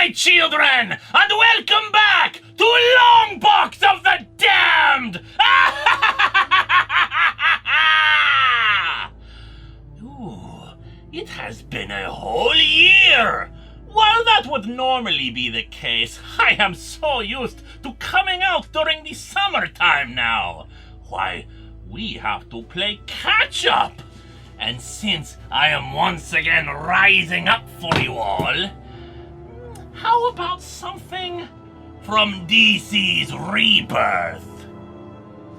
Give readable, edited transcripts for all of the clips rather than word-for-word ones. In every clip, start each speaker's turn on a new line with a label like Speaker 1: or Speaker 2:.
Speaker 1: my children, and welcome back to Longbox of the Damned! Ooh, it has been a whole year! While that would normally be the case, I am so used to coming out during the summertime now. Why, we have to play catch-up! And since I am once again rising up for you all, how about something from DC's Rebirth?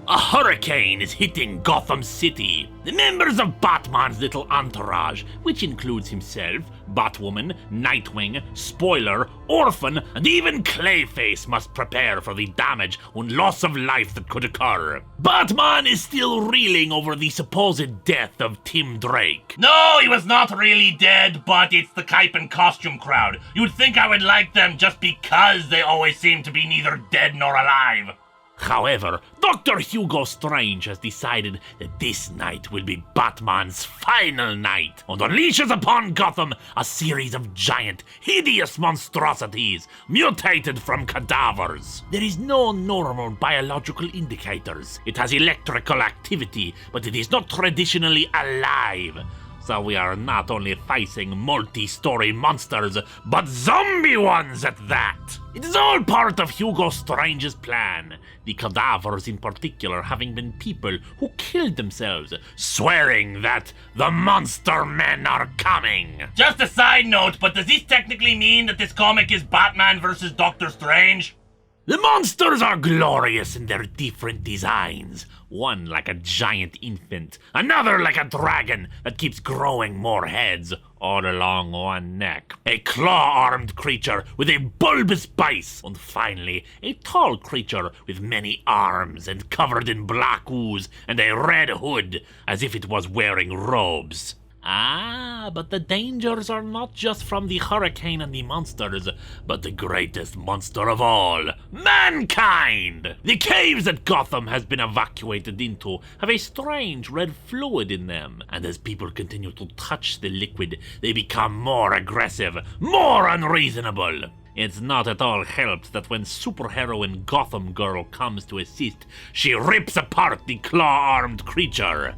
Speaker 1: A hurricane is hitting Gotham City. The members of Batman's little entourage, which includes himself, Batwoman, Nightwing, Spoiler, Orphan, and even Clayface, must prepare for the damage and loss of life that could occur. Batman is still reeling over the supposed death of Tim Drake. No, he was not really dead, but it's the cape and costume crowd. You'd think I would like them just because they always seem to be neither dead nor alive. However, Dr. Hugo Strange has decided that this night will be Batman's final night and unleashes upon Gotham a series of giant, hideous monstrosities mutated from cadavers. There is no normal biological indicators. It has electrical activity, but it is not traditionally alive. So we are not only facing multi-story monsters, but zombie ones at that. It is all part of Hugo Strange's plan, the cadavers in particular having been people who killed themselves, swearing that the monster men are coming. Just a side note, but does this technically mean that this comic is Batman versus Doctor Strange? The monsters are glorious in their different designs. One like a giant infant, another like a dragon that keeps growing more heads all along one neck, a claw-armed creature with a bulbous base, and finally a tall creature with many arms and covered in black ooze and a red hood as if it was wearing robes. Ah, but the dangers are not just from the hurricane and the monsters, but the greatest monster of all, mankind! The caves that Gotham has been evacuated into have a strange red fluid in them, and as people continue to touch the liquid, they become more aggressive, more unreasonable. It's not at all helped that when superheroine Gotham Girl comes to assist, she rips apart the claw-armed creature.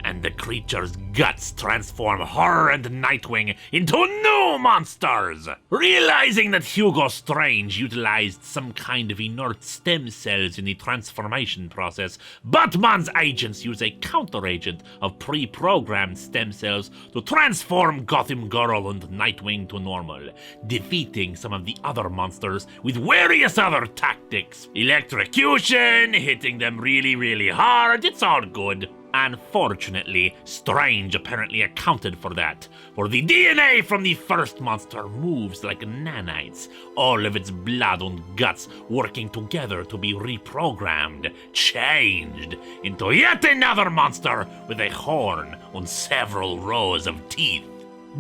Speaker 1: And the creature's guts transform her and Nightwing into new monsters! Realizing that Hugo Strange utilized some kind of inert stem cells in the transformation process, Batman's agents use a counter-agent of pre-programmed stem cells to transform Gotham Girl and Nightwing to normal, defeating some of the other monsters with various other tactics. Electrocution, hitting them really hard, it's all good. Unfortunately, Strange apparently accounted for that, for the DNA from the first monster moves like nanites, all of its blood and guts working together to be reprogrammed, changed into yet another monster with a horn and several rows of teeth.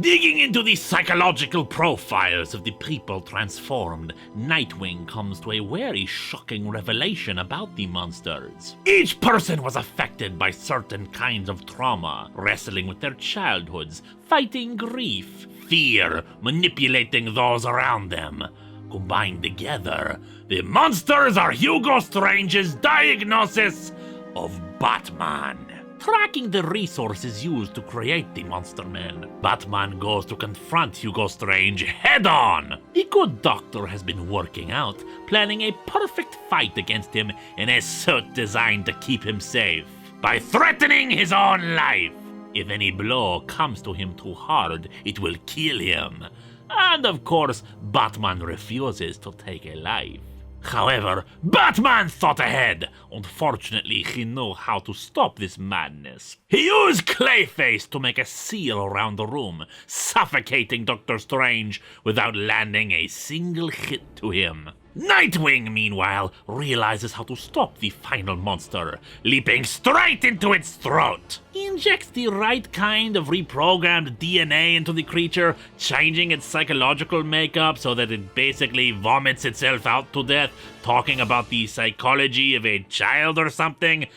Speaker 1: Digging into the psychological profiles of the people transformed, Nightwing comes to a very shocking revelation about the monsters. Each person was affected by certain kinds of trauma, wrestling with their childhoods, fighting grief, fear, manipulating those around them. Combined together, the monsters are Hugo Strange's diagnosis of Batman. Tracking the resources used to create the Monster Men, Batman goes to confront Hugo Strange head-on. The good doctor has been working out, planning a perfect fight against him in a suit designed to keep him safe, by threatening his own life. If any blow comes to him too hard, it will kill him. And of course, Batman refuses to take a life. However, Batman thought ahead. Unfortunately, he knew how to stop this madness. He used Clayface to make a seal around the room, suffocating Dr. Strange without landing a single hit to him. Nightwing, meanwhile, realizes how to stop the final monster, leaping straight into its throat. He injects the right kind of reprogrammed DNA into the creature, changing its psychological makeup so that it basically vomits itself out to death, talking about the psychology of a child or something.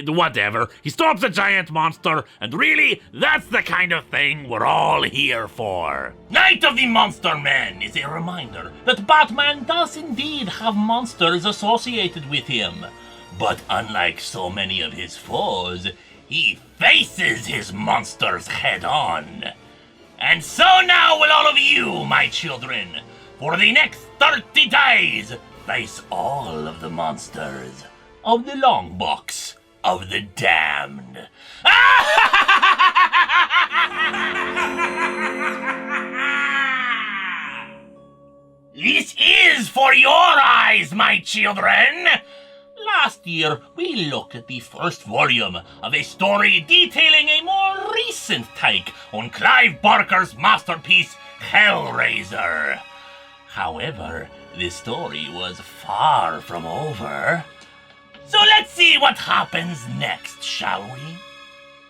Speaker 1: Whatever. He stops a giant monster, and really, that's the kind of thing we're all here for. Night of the Monster Men is a reminder that Batman does indeed have monsters associated with him. But unlike so many of his foes, he faces his monsters head on. And so now will all of you, my children, for the next 30 days, face all of the monsters of the Longbox of the Damned. This is for your eyes, my children! Last year, we looked at the first volume of a story detailing a more recent take on Clive Barker's masterpiece, Hellraiser. However, this story was far from over. So let's see what happens next, shall we?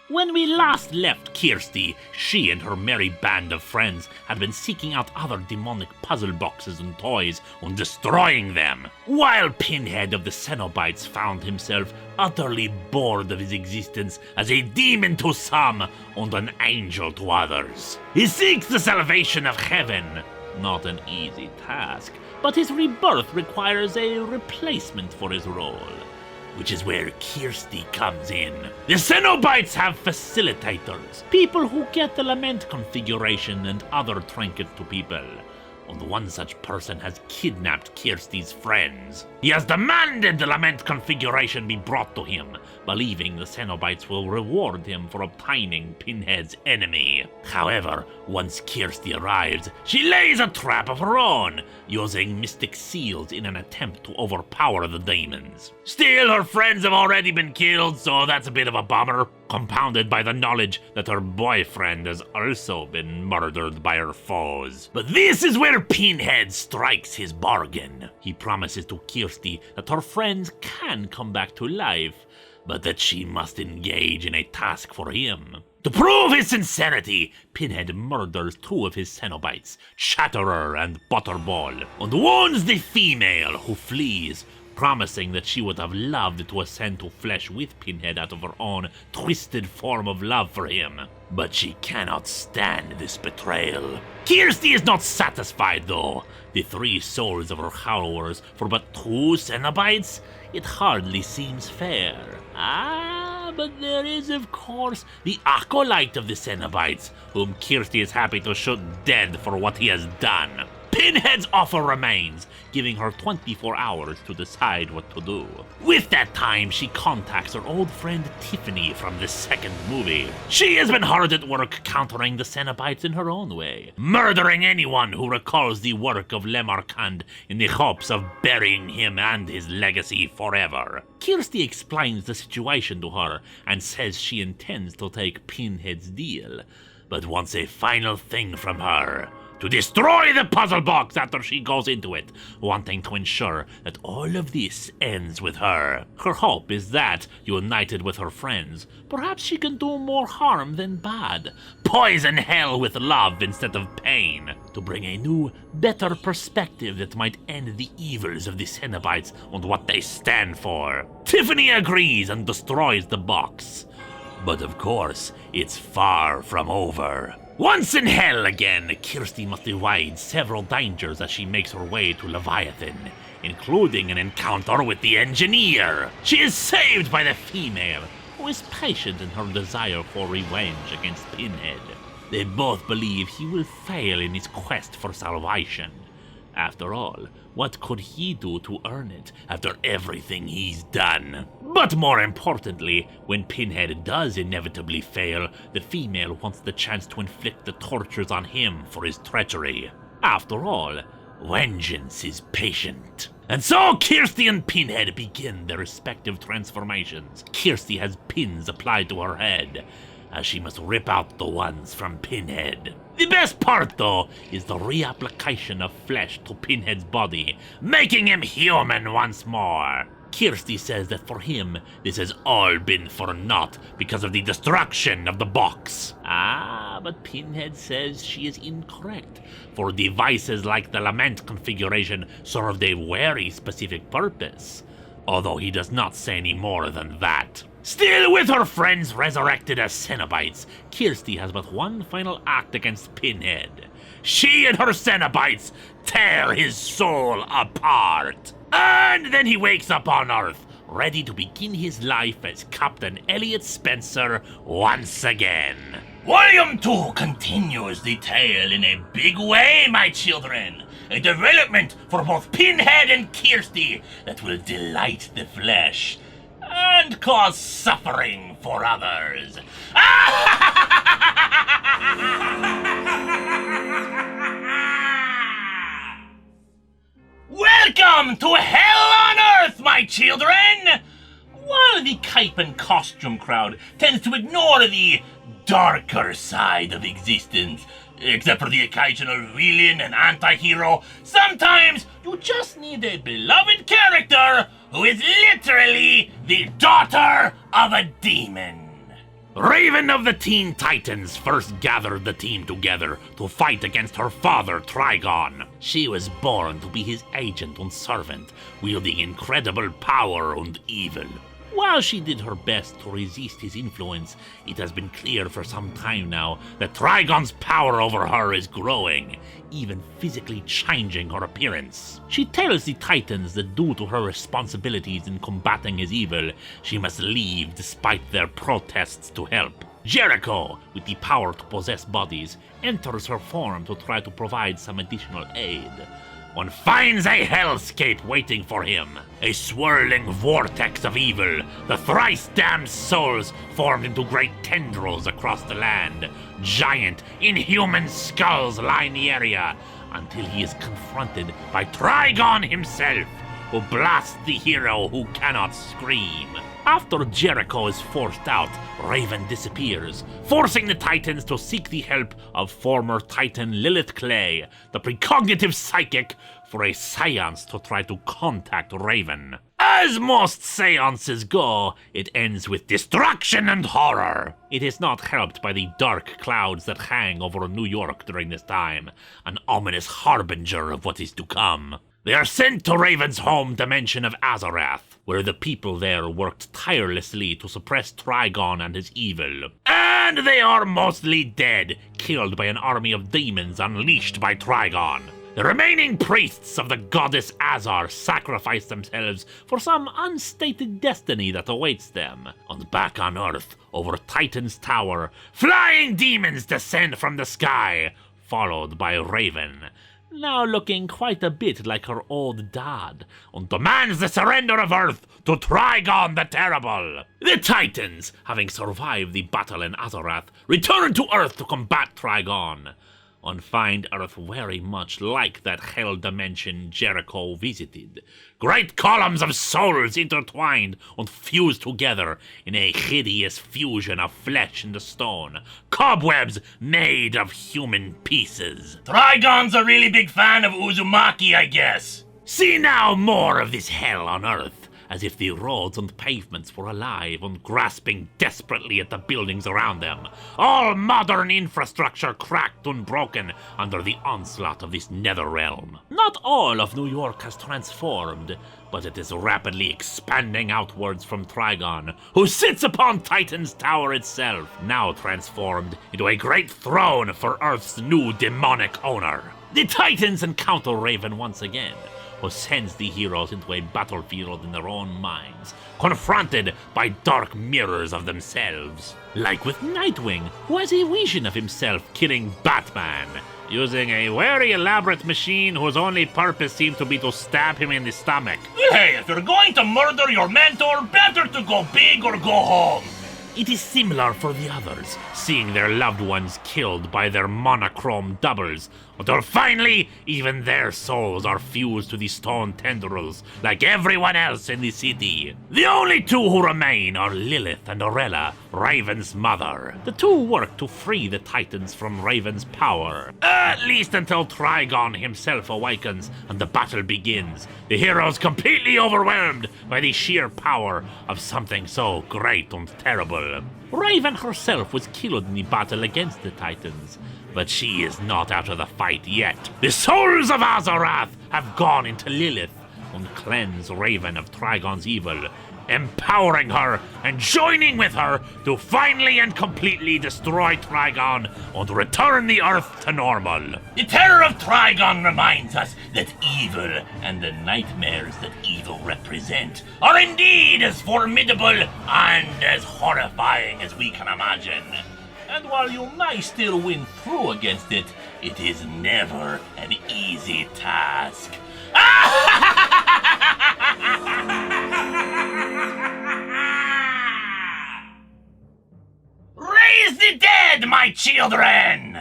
Speaker 1: When we last left Kirsty, she and her merry band of friends had been seeking out other demonic puzzle boxes and toys and destroying them, while Pinhead of the Cenobites found himself utterly bored of his existence as a demon to some and an angel to others. He seeks the salvation of heaven. Not an easy task, but his rebirth requires a replacement for his role, which is where Kirsty comes in. The Cenobites have facilitators, people who get the lament configuration and other trinkets to people. And one such person has kidnapped Kirsty's friends. He has demanded the lament configuration be brought to him, believing the Cenobites will reward him for obtaining Pinhead's enemy. However, once Kirsty arrives, she lays a trap of her own, using mystic seals in an attempt to overpower the demons. Still, her friends have already been killed, so that's a bit of a bummer, compounded by the knowledge that her boyfriend has also been murdered by her foes. But this is where Pinhead strikes his bargain. He promises to Kirsty that her friends can come back to life, but that she must engage in a task for him. To prove his sincerity, Pinhead murders two of his Cenobites, Chatterer and Butterball, and wounds the female, who flees, promising that she would have loved to ascend to flesh with Pinhead out of her own twisted form of love for him. But she cannot stand this betrayal. Kirsty is not satisfied, though. The 3 souls of her followers for but 2 Cenobites? It hardly seems fair. But there is, of course, the acolyte of the Cenobites, whom Kirsty is happy to shoot dead for what he has done. Pinhead's offer remains, giving her 24 hours to decide what to do. With that time, she contacts her old friend Tiffany from the second movie. She has been hard at work countering the Cenobites in her own way, murdering anyone who recalls the work of Lemarkand in the hopes of burying him and his legacy forever. Kirsty explains the situation to her and says she intends to take Pinhead's deal, but wants a final thing from her: to destroy the puzzle box after she goes into it, wanting to ensure that all of this ends with her. Her hope is that, united with her friends, perhaps she can do more harm than bad, poison hell with love instead of pain, to bring a new, better perspective that might end the evils of the Cenobites and what they stand for. Tiffany agrees and destroys the box. But of course, it's far from over. Once in hell again, Kirsty must evade several dangers as she makes her way to Leviathan, including an encounter with the engineer. She is saved by the female, who is patient in her desire for revenge against Pinhead. They both believe he will fail in his quest for salvation. After all, what could he do to earn it after everything he's done? But more importantly, when Pinhead does inevitably fail, the female wants the chance to inflict the tortures on him for his treachery. After all, vengeance is patient. And so Kirsty and Pinhead begin their respective transformations. Kirsty has pins applied to her head, as she must rip out the ones from Pinhead. The best part, though, is the reapplication of flesh to Pinhead's body, making him human once more. Kirsty says that for him, this has all been for naught because of the destruction of the box. But Pinhead says she is incorrect, for devices like the Lament configuration served a very specific purpose, although he does not say any more than that. Still, with her friends resurrected as Cenobites, Kirsty has but one final act against Pinhead. She and her Cenobites tear his soul apart. And then he wakes up on Earth, ready to begin his life as Captain Elliot Spencer once again. Volume 2 continues the tale in a big way, my children. A development for both Pinhead and Kirsty that will delight the flesh and cause suffering for others. Welcome to Hell on Earth, my children! While the cape and costume crowd tends to ignore the darker side of existence, except for the occasional villain and anti-hero, sometimes you just need a beloved character who is literally the daughter of a demon. Raven of the Teen Titans first gathered the team together to fight against her father, Trigon. She was born to be his agent and servant, wielding incredible power and evil. While she did her best to resist his influence, it has been clear for some time now that Trigon's power over her is growing, even physically changing her appearance. She tells the Titans that due to her responsibilities in combating his evil, she must leave despite their protests to help. Jericho, with the power to possess bodies, enters her form to try to provide some additional aid. One finds a hellscape waiting for him. A swirling vortex of evil, the thrice-damned souls formed into great tendrils across the land. Giant, inhuman skulls line the area, until he is confronted by Trigon himself, who blasts the hero who cannot scream. After Jericho is forced out, Raven disappears, forcing the Titans to seek the help of former Titan Lilith Clay, the precognitive psychic, for a seance to try to contact Raven. As most seances go, it ends with destruction and horror. It is not helped by the dark clouds that hang over New York during this time, an ominous harbinger of what is to come. They are sent to Raven's home dimension of Azarath, where the people there worked tirelessly to suppress Trigon and his evil. And they are mostly dead, killed by an army of demons unleashed by Trigon. The remaining priests of the goddess Azar sacrifice themselves for some unstated destiny that awaits them. And back on Earth, over Titan's Tower, flying demons descend from the sky, followed by Raven, now looking quite a bit like her old dad, and demands the surrender of Earth to Trigon the Terrible. The Titans, having survived the battle in Azarath, return to Earth to combat Trigon, and find Earth very much like that hell dimension Jericho visited. Great columns of souls intertwined and fused together in a hideous fusion of flesh and stone, cobwebs made of human pieces. Trigon's a really big fan of Uzumaki, I guess. See now more of this hell on Earth, as if the roads and pavements were alive and grasping desperately at the buildings around them. All modern infrastructure cracked and broken under the onslaught of this nether realm. Not all of New York has transformed, but it is rapidly expanding outwards from Trigon, who sits upon Titan's Tower itself, now transformed into a great throne for Earth's new demonic owner. The Titans encounter Raven once again, who sends the heroes into a battlefield in their own minds, confronted by dark mirrors of themselves. Like with Nightwing, who has a vision of himself killing Batman, using a very elaborate machine whose only purpose seemed to be to stab him in the stomach. Hey, if you're going to murder your mentor, better to go big or go home. It is similar for the others, seeing their loved ones killed by their monochrome doubles, until finally, even their souls are fused to the stone tendrils, like everyone else in the city. The only two who remain are Lilith and Orella, Raven's mother. The two work to free the Titans from Raven's power. At least until Trigon himself awakens and the battle begins. The heroes completely overwhelmed by the sheer power of something so great and terrible. Raven herself was killed in the battle against the Titans, but she is not out of the fight yet. The souls of Azorath have gone into Lilith and cleansed Raven of Trigon's evil, empowering her and joining with her to finally and completely destroy Trigon and return the Earth to normal. The terror of Trigon reminds us that evil and the nightmares that evil represent are indeed as formidable and as horrifying as we can imagine. And while you may still win through against it, it is never an easy task. Raise the dead, my children!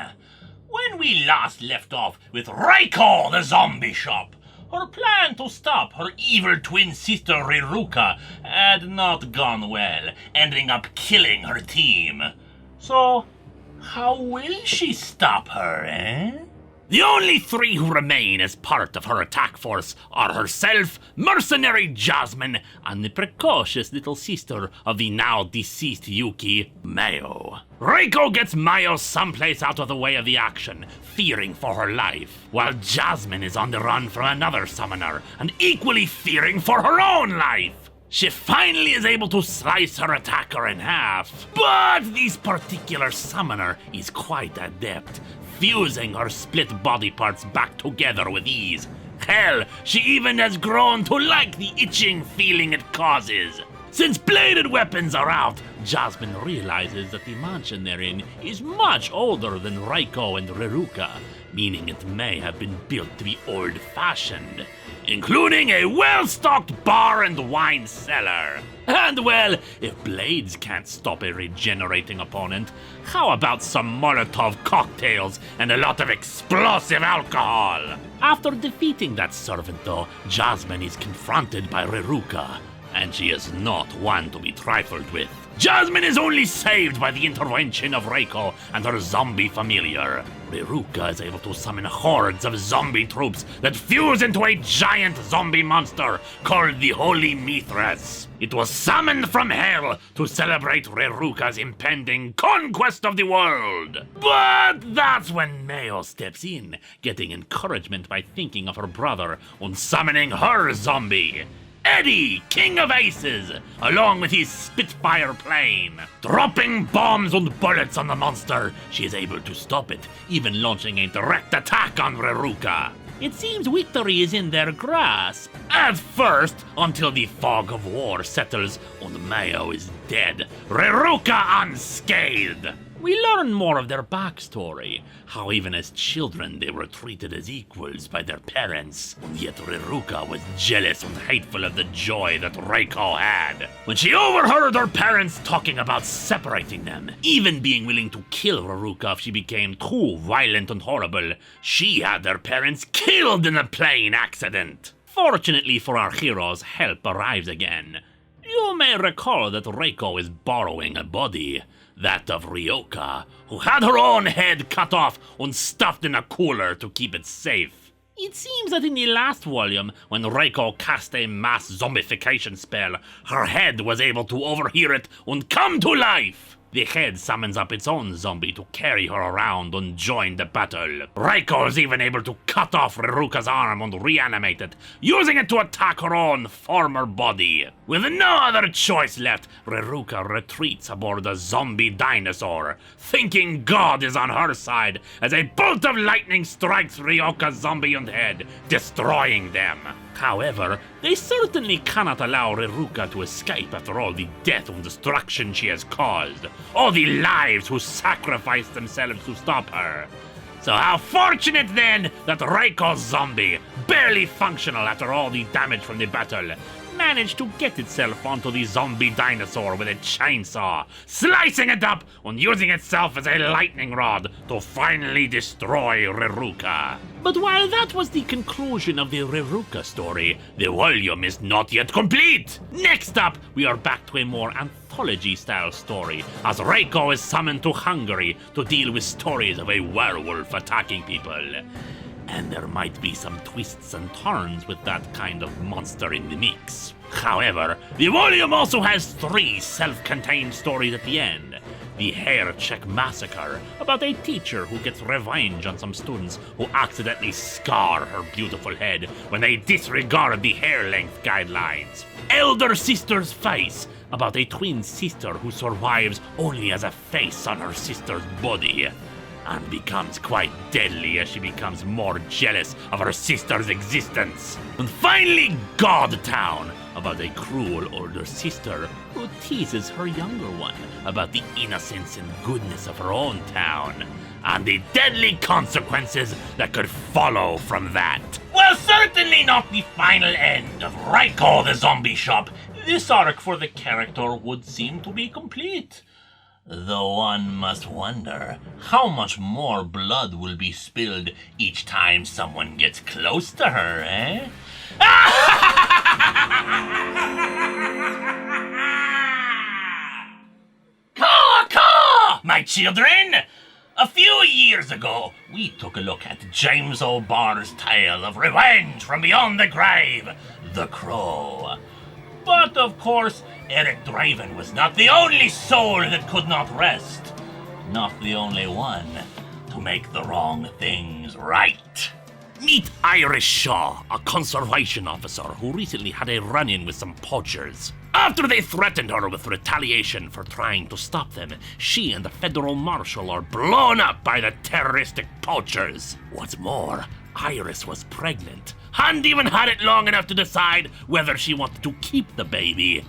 Speaker 1: When we last left off with Reiko the zombie shop, her plan to stop her evil twin sister Reruka had not gone well, ending up killing her team. So, how will she stop her, eh? The only three who remain as part of her attack force are herself, mercenary Jasmine, and the precocious little sister of the now deceased Yuki, Mayo. Reiko gets Mayo someplace out of the way of the action, fearing for her life, while Jasmine is on the run from another summoner, and equally fearing for her own life. She finally is able to slice her attacker in half, but this particular summoner is quite adept, fusing her split body parts back together with ease. Hell, she even has grown to like the itching feeling it causes. Since bladed weapons are out, Jasmine realizes that the mansion they're in is much older than Reiko and Reruka, meaning it may have been built to be old-fashioned, including a well-stocked bar and wine cellar. And well, if blades can't stop a regenerating opponent, how about some Molotov cocktails and a lot of explosive alcohol? After defeating that servant though, Jasmine is confronted by Reruka, and she is not one to be trifled with. Jasmine is only saved by the intervention of Reiko and her zombie familiar. Reruka is able to summon hordes of zombie troops that fuse into a giant zombie monster called the Holy Mithras. It was summoned from hell to celebrate Reruka's impending conquest of the world. But that's when Mayo steps in, getting encouragement by thinking of her brother and summoning her zombie, Eddie, King of Aces, along with his Spitfire plane. Dropping bombs and bullets on the monster, she is able to stop it, even launching a direct attack on Reruka. It seems victory is in their grasp. At first, until the fog of war settles and Mayo is dead, Reruka unscathed. We learn more of their backstory, how even as children they were treated as equals by their parents, and yet Reruka was jealous and hateful of the joy that Reiko had. When she overheard her parents talking about separating them, even being willing to kill Reruka if she became too violent and horrible, she had their parents killed in a plane accident. Fortunately for our heroes, help arrives again. You may recall that Reiko is borrowing a body, that of Ryoka, who had her own head cut off and stuffed in a cooler to keep it safe. It seems that in the last volume, when Reiko cast a mass zombification spell, her head was able to overhear it and come to life. The head summons up its own zombie to carry her around and join the battle. Reiko is even able to cut off Reruka's arm and reanimate it, using it to attack her own former body. With no other choice left, Reruka retreats aboard a zombie dinosaur, thinking God is on her side as a bolt of lightning strikes Ryoka's zombie and head, destroying them. However, they certainly cannot allow Reruka to escape after all the death and destruction she has caused, all the lives who sacrificed themselves to stop her. So how fortunate then that Reiko's zombie, barely functional after all the damage from the battle, managed to get itself onto the zombie dinosaur with a chainsaw, slicing it up and using itself as a lightning rod to finally destroy Reruka. But while that was the conclusion of the Reruka story, the volume is not yet complete! Next up, we are back to a more anthology-style story, as Reiko is summoned to Hungary to deal with stories of a werewolf attacking people. And there might be some twists and turns with that kind of monster in the mix. However, the volume also has 3 self-contained stories at the end. The Hair Check Massacre, about a teacher who gets revenge on some students who accidentally scar her beautiful head when they disregard the hair length guidelines. Elder Sister's Face, about a twin sister who survives only as a face on her sister's body, and becomes quite deadly as she becomes more jealous of her sister's existence. And finally, God Town, about a cruel older sister who teases her younger one about the innocence and goodness of her own town, and the deadly consequences that could follow from that. Well, certainly not the final end of Reiko the Zombie Shop. This arc for the character would seem to be complete. Though one must wonder how much more blood will be spilled each time someone gets close to her, eh? Caw, my children! A few years ago, we took a look at James O'Barr's tale of revenge from beyond the grave, The Crow. But of course, Eric Draven was not the only soul that could not rest. Not the only one to make the wrong things right. Meet Iris Shaw, a conservation officer who recently had a run-in with some poachers. After they threatened her with retaliation for trying to stop them, she and the federal marshal are blown up by the terroristic poachers. What's more, Iris was pregnant, hadn't even had it long enough to decide whether she wanted to keep the baby.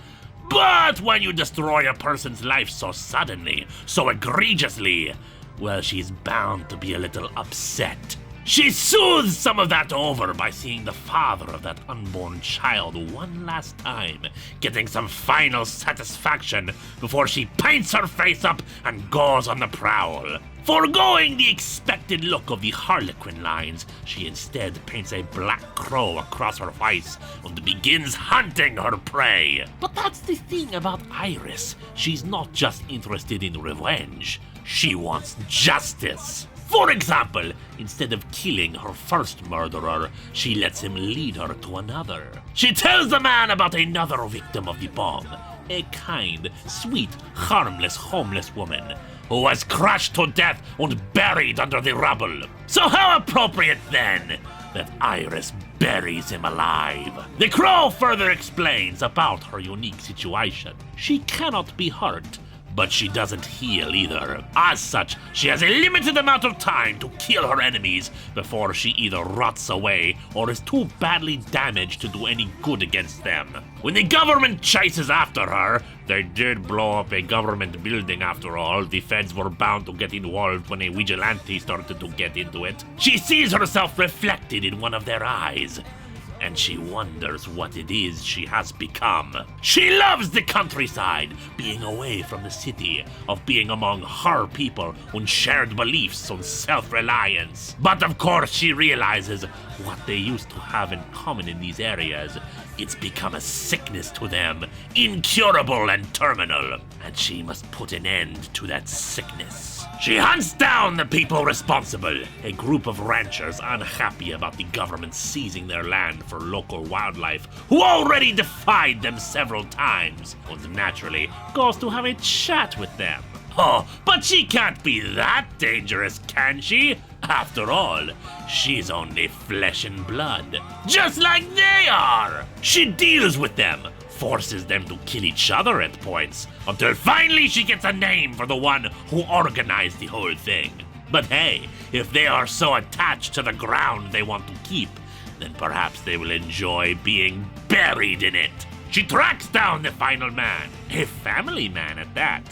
Speaker 1: But when you destroy a person's life so suddenly, so egregiously, well, she's bound to be a little upset. She soothes some of that over by seeing the father of that unborn child one last time, getting some final satisfaction before she paints her face up and goes on the prowl. Foregoing the expected look of the Harlequin lines, she instead paints a black crow across her face and begins hunting her prey. But that's the thing about Iris. She's not just interested in revenge. She wants justice. For example, instead of killing her first murderer, she lets him lead her to another. She tells the man about another victim of the bomb, a kind, sweet, harmless, homeless woman who was crushed to death and buried under the rubble. So how appropriate then that Iris buries him alive. The Crow further explains about her unique situation. She cannot be hurt, but she doesn't heal either. As such, she has a limited amount of time to kill her enemies before she either rots away or is too badly damaged to do any good against them. When the government chases after her, they did blow up a government building after all. The feds were bound to get involved when a vigilante started to get into it. She sees herself reflected in one of their eyes, and she wonders what it is she has become. She loves the countryside, being away from the city, of being among her people on shared beliefs on self-reliance. But of course she realizes what they used to have in common in these areas. It's become a sickness to them, incurable and terminal, and she must put an end to that sickness. She hunts down the people responsible, a group of ranchers unhappy about the government seizing their land for local wildlife, who already defied them several times, and naturally goes to have a chat with them. Oh, but she can't be that dangerous, can she? After all, she's only flesh and blood, just like they are. She deals with them, forces them to kill each other at points, until finally she gets a name for the one who organized the whole thing. But hey, if they are so attached to the ground they want to keep, then perhaps they will enjoy being buried in it. She tracks down the final man, a family man at that,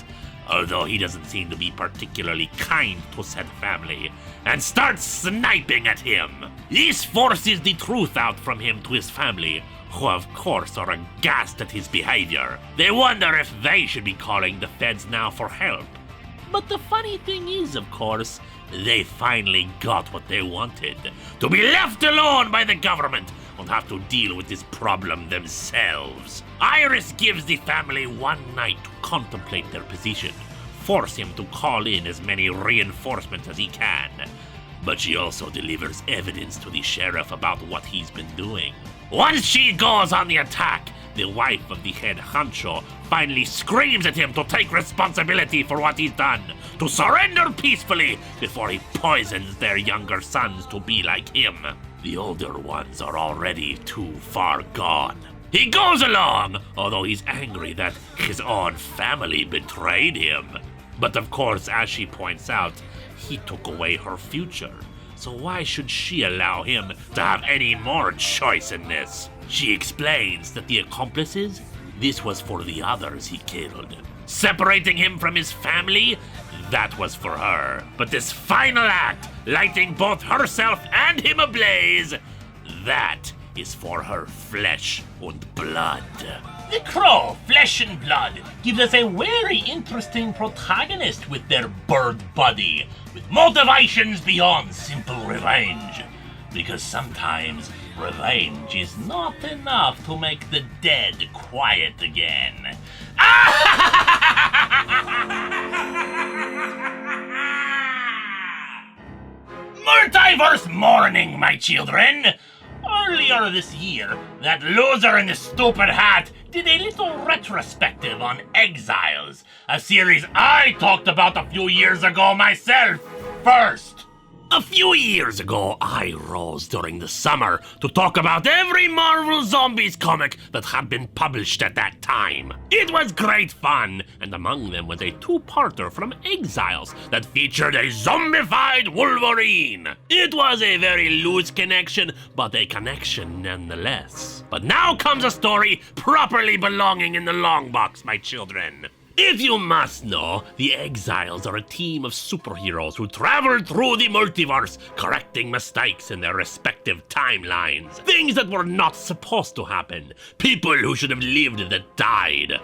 Speaker 1: although he doesn't seem to be particularly kind to said family, and starts sniping at him. This forces the truth out from him to his family, who of course are aghast at his behavior. They wonder if they should be calling the feds now for help. But the funny thing is, of course, they finally got what they wanted. To be left alone by the government and have to deal with this problem themselves. Iris gives the family one night to contemplate their position, force him to call in as many reinforcements as he can. But she also delivers evidence to the sheriff about what he's been doing. Once she goes on the attack, the wife of the head honcho finally screams at him to take responsibility for what he's done, to surrender peacefully before he poisons their younger sons to be like him. The older ones are already too far gone. He goes along, although he's angry that his own family betrayed him. But of course, as she points out, he took away her future. So why should she allow him to have any more choice in this? She explains that the accomplices, this was for the others he killed. Separating him from his family, that was for her. But this final act, lighting both herself and him ablaze, that is for her flesh and blood. The Crow, Flesh and Blood, gives us a very interesting protagonist with their bird body, with motivations beyond simple revenge. Because sometimes revenge is not enough to make the dead quiet again. Multiverse morning, my children! Earlier this year, that loser in the stupid hat did a little retrospective on Exiles, a series I talked about a few years ago myself. First, a few years ago, I rose during the summer to talk about every Marvel Zombies comic that had been published at that time. It was great fun, and among them was a two-parter from Exiles that featured a zombified Wolverine. It was a very loose connection, but a connection nonetheless. But now comes a story properly belonging in the Longbox, my children. If you must know, the Exiles are a team of superheroes who travel through the multiverse, correcting mistakes in their respective timelines. Things that were not supposed to happen. People who should have lived that died.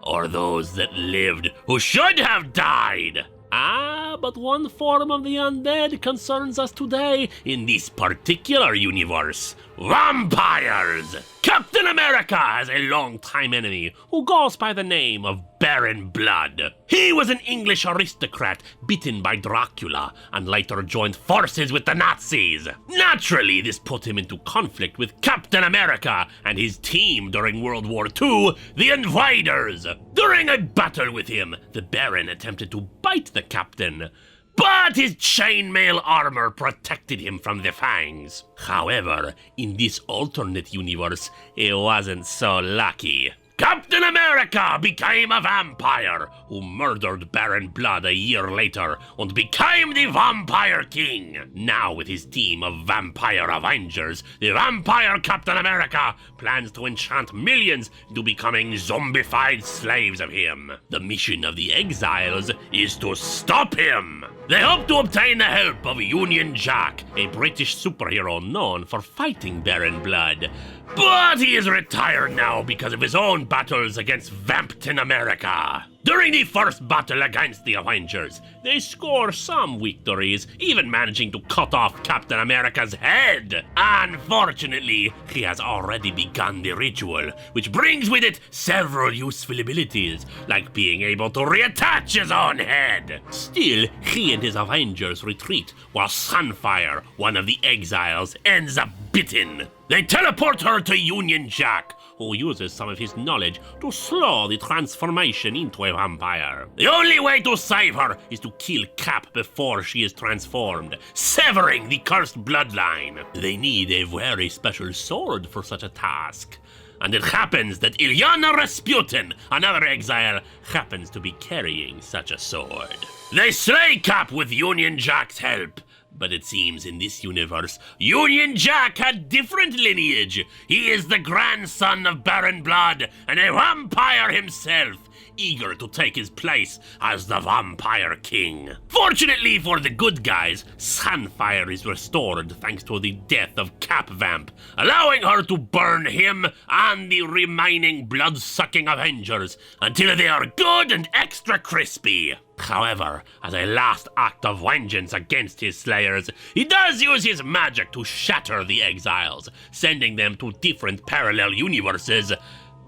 Speaker 1: Or those that lived who should have died. But one form of the undead concerns us today in this particular universe. Vampires! Captain America has a long-time enemy who goes by the name of Baron Blood. He was an English aristocrat bitten by Dracula and later joined forces with the Nazis. Naturally, this put him into conflict with Captain America and his team during World War II, the Invaders. During a battle with him, the Baron attempted to bite the Captain, but his chainmail armor protected him from the fangs. However, in this alternate universe, he wasn't so lucky. Captain America became a vampire who murdered Baron Blood a year later and became the Vampire King. Now with his team of vampire avengers, the vampire Captain America plans to enchant millions into becoming zombified slaves of him. The mission of the Exiles is to stop him. They hope to obtain the help of Union Jack, a British superhero known for fighting Baron Blood. But he is retired now because of his own battles against Vampton America. During the first battle against the Avengers, they score some victories, even managing to cut off Captain America's head. Unfortunately, he has already begun the ritual, which brings with it several useful abilities, like being able to reattach his own head. Still, he and his Avengers retreat, while Sunfire, one of the Exiles, ends up bitten. They teleport her to Union Jack, who uses some of his knowledge to slow the transformation into a vampire. The only way to save her is to kill Cap before she is transformed, severing the cursed bloodline. They need a very special sword for such a task. And it happens that Ilyana Rasputin, another exile, happens to be carrying such a sword. They slay Cap with Union Jack's help. But it seems in this universe, Union Jack had different lineage. He is the grandson of Baron Blood and a vampire himself. eager to take his place as the Vampire King. Fortunately for the good guys, Sunfire is restored thanks to the death of Cap Vamp, allowing her to burn him and the remaining blood-sucking Avengers until they are good and extra crispy. However, as a last act of vengeance against his slayers, he does use his magic to shatter the exiles, sending them to different parallel universes.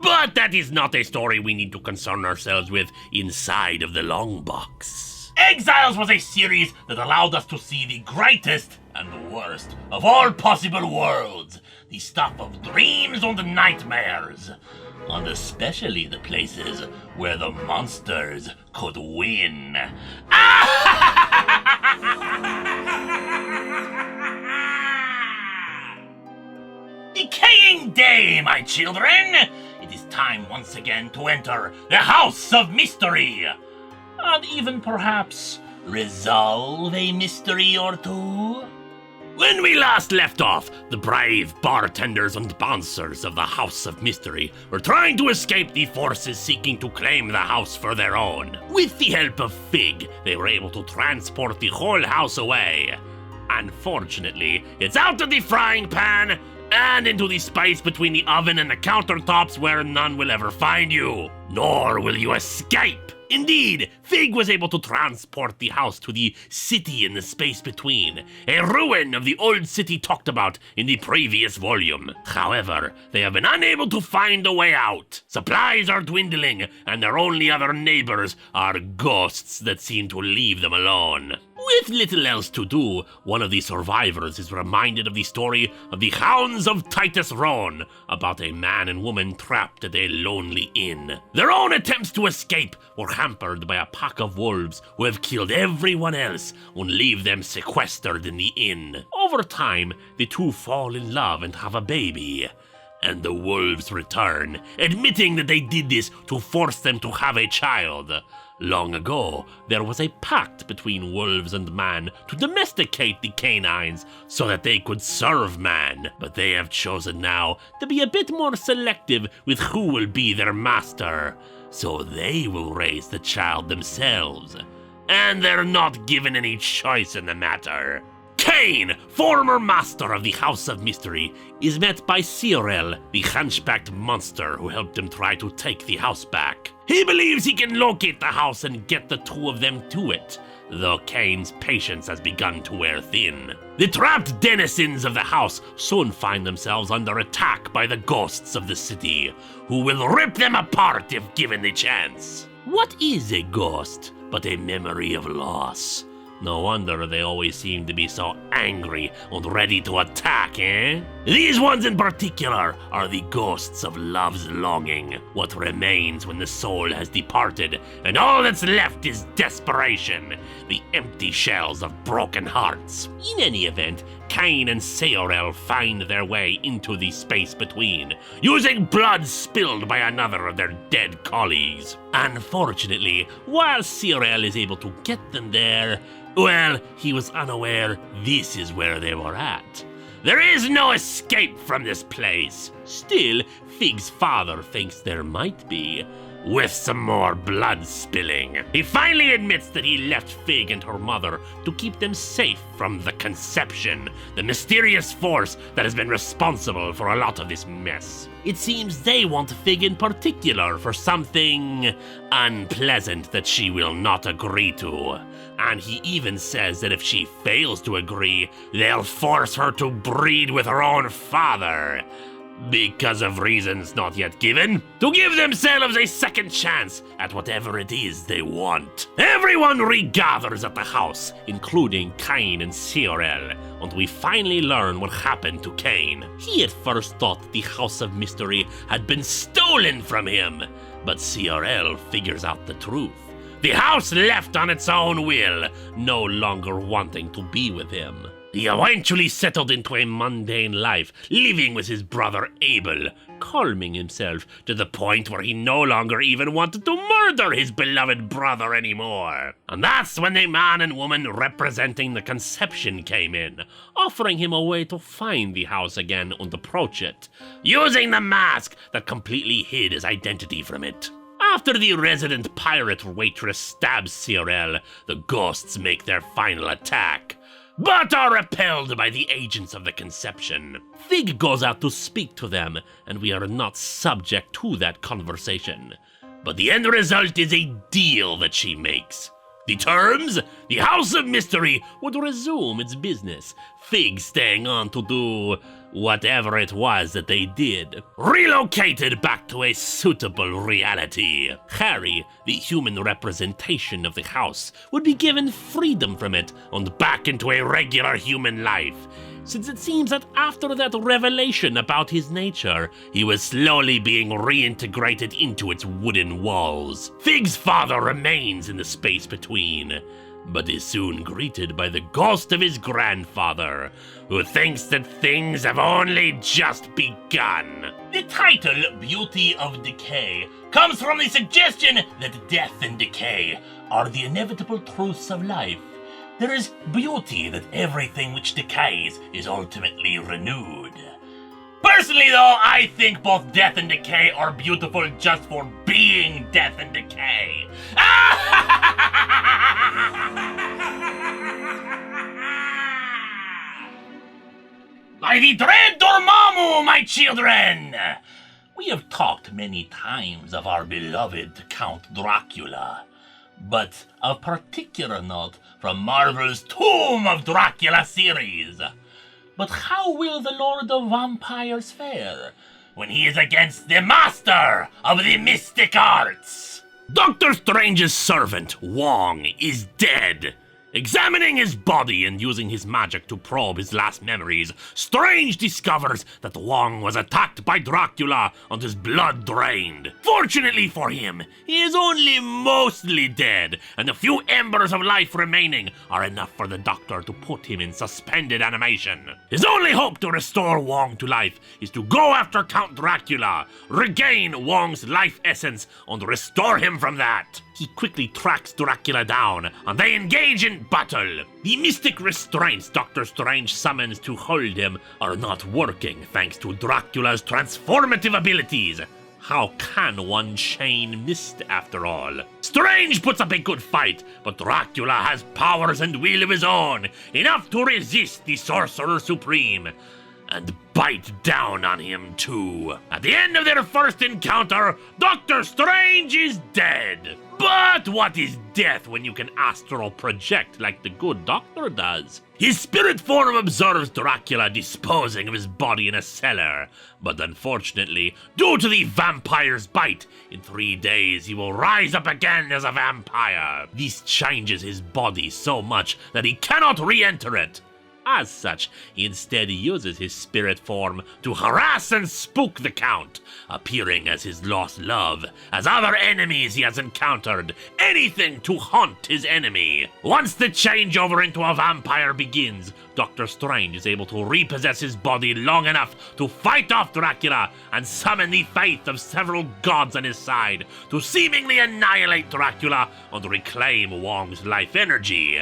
Speaker 1: But that is not a story we need to concern ourselves with inside of the Longbox. Exiles was a series that allowed us to see the greatest and the worst of all possible worlds, the stuff of dreams and nightmares, and especially the places where the monsters could win. Decaying day, my children! It is time once again to enter the House of Mystery, and even perhaps resolve a mystery or two. When we last left off, the brave bartenders and bouncers of the House of Mystery were trying to escape the forces seeking to claim the house for their own. With the help of Fig, they were able to transport the whole house away. Unfortunately, it's out of the frying pan and into the space between the oven and the countertops where none will ever find you. Nor will you escape. Indeed, Fig was able to transport the house to the city in the space between, a ruin of the old city talked about in the previous volume. However, they have been unable to find a way out. Supplies are dwindling, and their only other neighbors are ghosts that seem to leave them alone. With little else to do, one of the survivors is reminded of the story of the Hounds of Titus Roan, about a man and woman trapped at a lonely inn. Their own attempts to escape were hampered by a pack of wolves who have killed everyone else and leave them sequestered in the inn. Over time, the two fall in love and have a baby. And the wolves return, admitting that they did this to force them to have a child. Long ago, there was a pact between wolves and man to domesticate the canines so that they could serve man, but they have chosen now to be a bit more selective with who will be their master, so they will raise the child themselves, and they're not given any choice in the matter. Cain, former master of the House of Mystery, is met by Ciorel, the hunchbacked monster who helped him try to take the house back. He believes he can locate the house and get the two of them to it, though Cain's patience has begun to wear thin. The trapped denizens of the house soon find themselves under attack by the ghosts of the city, who will rip them apart if given the chance. What is a ghost but a memory of loss? No wonder they always seem to be so angry and ready to attack, eh? These ones in particular are the ghosts of love's longing, what remains when the soul has departed, and all that's left is desperation, the empty shells of broken hearts. In any event, Cain and Ciorel find their way into the space between, using blood spilled by another of their dead colleagues. Unfortunately, while Ciorel is able to get them there, well, he was unaware this is where they were at. There is no escape from this place. Still, Fig's father thinks there might be, with some more blood spilling. He finally admits that he left Fig and her mother to keep them safe from the conception, the mysterious force that has been responsible for a lot of this mess. It seems they want Fig in particular for something unpleasant that she will not agree to. And he even says that if she fails to agree, they'll force her to breed with her own father, because of reasons not yet given, to give themselves a second chance at whatever it is they want. Everyone regathers at the house, including Cain and Ciorel, and we finally learn what happened to Cain. He at first thought the House of Mystery had been stolen from him, but Ciorel figures out the truth. The house left on its own will, no longer wanting to be with him. He eventually settled into a mundane life, living with his brother Abel, calming himself to the point where he no longer even wanted to murder his beloved brother anymore. And that's when the man and woman representing the conception came in, offering him a way to find the house again and approach it, using the mask that completely hid his identity from it. After the resident pirate waitress stabs Cyril, the ghosts make their final attack, but are repelled by the agents of the conception. Fig goes out to speak to them, and we are not subject to that conversation. But the end result is a deal that she makes. The terms? The House of Mystery would resume its business, Fig staying on to do whatever it was that they did. Relocated back to a suitable reality. Harry, the human representation of the house, would be given freedom from it and back into a regular human life, since it seems that after that revelation about his nature, he was slowly being reintegrated into its wooden walls. Fig's father remains in the space between, but is soon greeted by the ghost of his grandfather, who thinks that things have only just begun. The title, Beauty of Decay, comes from the suggestion that death and decay are the inevitable truths of life. There is beauty that everything which decays is ultimately renewed. Personally though, I think both death and decay are beautiful just for being death and decay. By the dread Dormammu, my children! We have talked many times of our beloved Count Dracula, but of particular note from Marvel's Tomb of Dracula series. But how will the Lord of Vampires fare when he is against the master of the mystic arts? Doctor Strange's servant, Wong, is dead. Examining his body and using his magic to probe his last memories, Strange discovers that Wong was attacked by Dracula and his blood drained. Fortunately for him, he is only mostly dead, and the few embers of life remaining are enough for the Doctor to put him in suspended animation. His only hope to restore Wong to life is to go after Count Dracula, regain Wong's life essence, and restore him from that. He quickly tracks Dracula down, and they engage in battle. The mystic restraints Doctor Strange summons to hold him are not working thanks to Dracula's transformative abilities. How can one chain mist after all? Strange puts up a good fight, but Dracula has powers and will of his own, enough to resist the Sorcerer Supreme, and bite down on him too. At the end of their first encounter, Doctor Strange is dead. But what is death when you can astral project like the good Doctor does? His spirit form observes Dracula disposing of his body in a cellar, but unfortunately, due to the vampire's bite, in 3 days he will rise up again as a vampire. This changes his body so much that he cannot re-enter it. As such, he instead uses his spirit form to harass and spook the Count, appearing as his lost love, as other enemies he has encountered, anything to haunt his enemy. Once the changeover into a vampire begins, Doctor Strange is able to repossess his body long enough to fight off Dracula and summon the faith of several gods on his side to seemingly annihilate Dracula and reclaim Wong's life energy.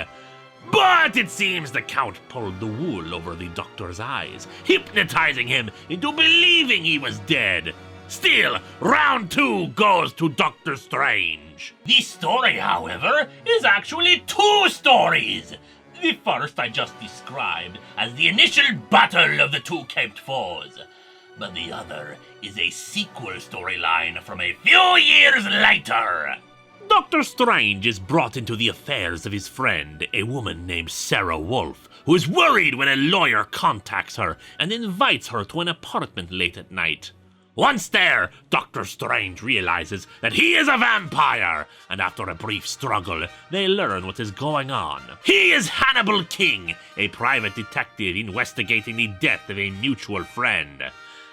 Speaker 1: But it seems the Count pulled the wool over the Doctor's eyes, hypnotizing him into believing he was dead. Still, round 2 goes to Doctor Strange. The story, however, is actually 2 stories. The first I just described as the initial battle of the 2 caped foes, but the other is a sequel storyline from a few years later. Doctor Strange is brought into the affairs of his friend, a woman named Sarah Wolf, who is worried when a lawyer contacts her and invites her to an apartment late at night. Once there, Doctor Strange realizes that he is a vampire, and after a brief struggle, they learn what is going on. He is Hannibal King, a private detective investigating the death of a mutual friend,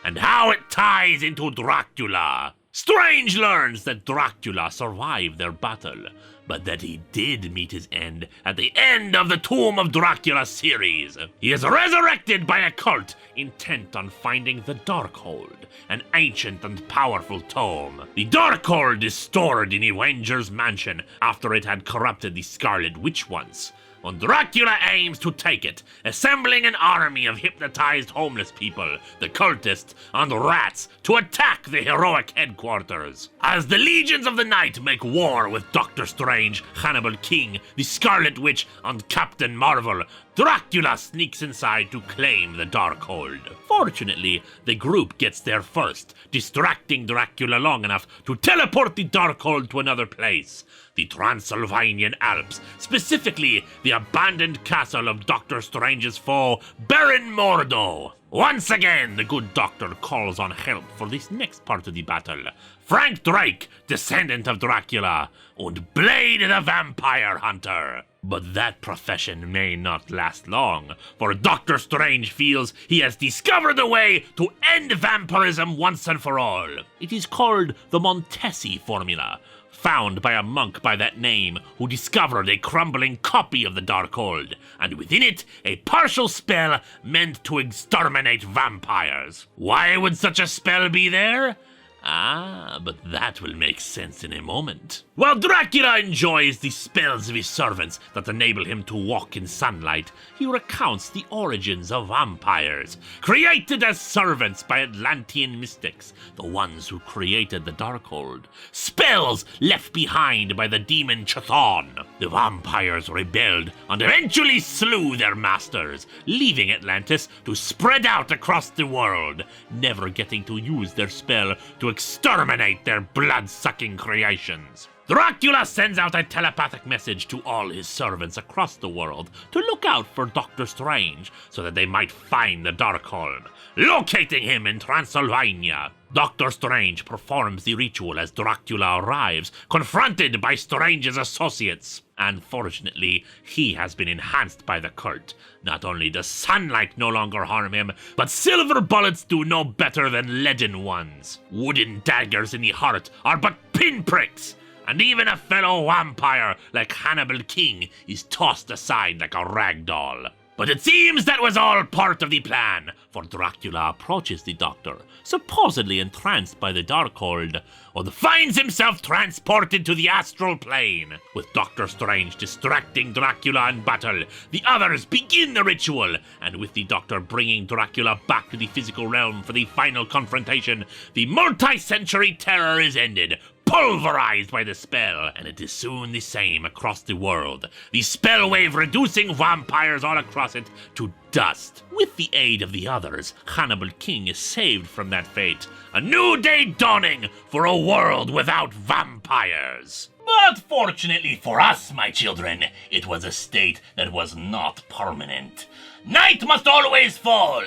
Speaker 1: and how it ties into Dracula. Strange learns that Dracula survived their battle, but that he did meet his end at the end of the Tomb of Dracula series. He is resurrected by a cult intent on finding the Darkhold, an ancient and powerful tome. The Darkhold is stored in Avenger's mansion after it had corrupted the Scarlet Witch once, and Dracula aims to take it, assembling an army of hypnotized homeless people, the cultists, and rats to attack the heroic headquarters. As the legions of the night make war with Doctor Strange, Hannibal King, the Scarlet Witch, and Captain Marvel, Dracula sneaks inside to claim the Darkhold. Fortunately, the group gets there first, distracting Dracula long enough to teleport the Darkhold to another place, the Transylvanian Alps, specifically the abandoned castle of Doctor Strange's foe, Baron Mordo. Once again, the good doctor calls on help for this next part of the battle. Frank Drake, descendant of Dracula, and Blade the Vampire Hunter. But that profession may not last long, for Doctor Strange feels he has discovered a way to end vampirism once and for all. It is called the Montesi formula, found by a monk by that name who discovered a crumbling copy of the Darkhold, and within it a partial spell meant to exterminate vampires. Why would such a spell be there? But that will make sense in a moment. While Dracula enjoys the spells of his servants that enable him to walk in sunlight, he recounts the origins of vampires, created as servants by Atlantean mystics, the ones who created the Darkhold. Spells left behind by the demon Chthon. The vampires rebelled and eventually slew their masters, leaving Atlantis to spread out across the world, never getting to use their spell to exterminate their blood-sucking creations. Dracula sends out a telepathic message to all his servants across the world to look out for Doctor Strange so that they might find the Darkhold, locating him in Transylvania. Doctor Strange performs the ritual as Dracula arrives, confronted by Strange's associates. Unfortunately, he has been enhanced by the cult. Not only does sunlight no longer harm him, but silver bullets do no better than leaden ones. Wooden daggers in the heart are but pinpricks, and even a fellow vampire like Hannibal King is tossed aside like a rag doll. But it seems that was all part of the plan, for Dracula approaches the Doctor, supposedly entranced by the Darkhold, and finds himself transported to the astral plane. With Doctor Strange distracting Dracula in battle, the others begin the ritual, and with the Doctor bringing Dracula back to the physical realm for the final confrontation, the multi-century terror is ended, pulverized by the spell, and it is soon the same across the world, the spell wave reducing vampires all across it to dust. With the aid of the others, Hannibal King is saved from that fate, a new day dawning for a world without vampires. But fortunately for us, my children, it was a state that was not permanent. Night must always fall,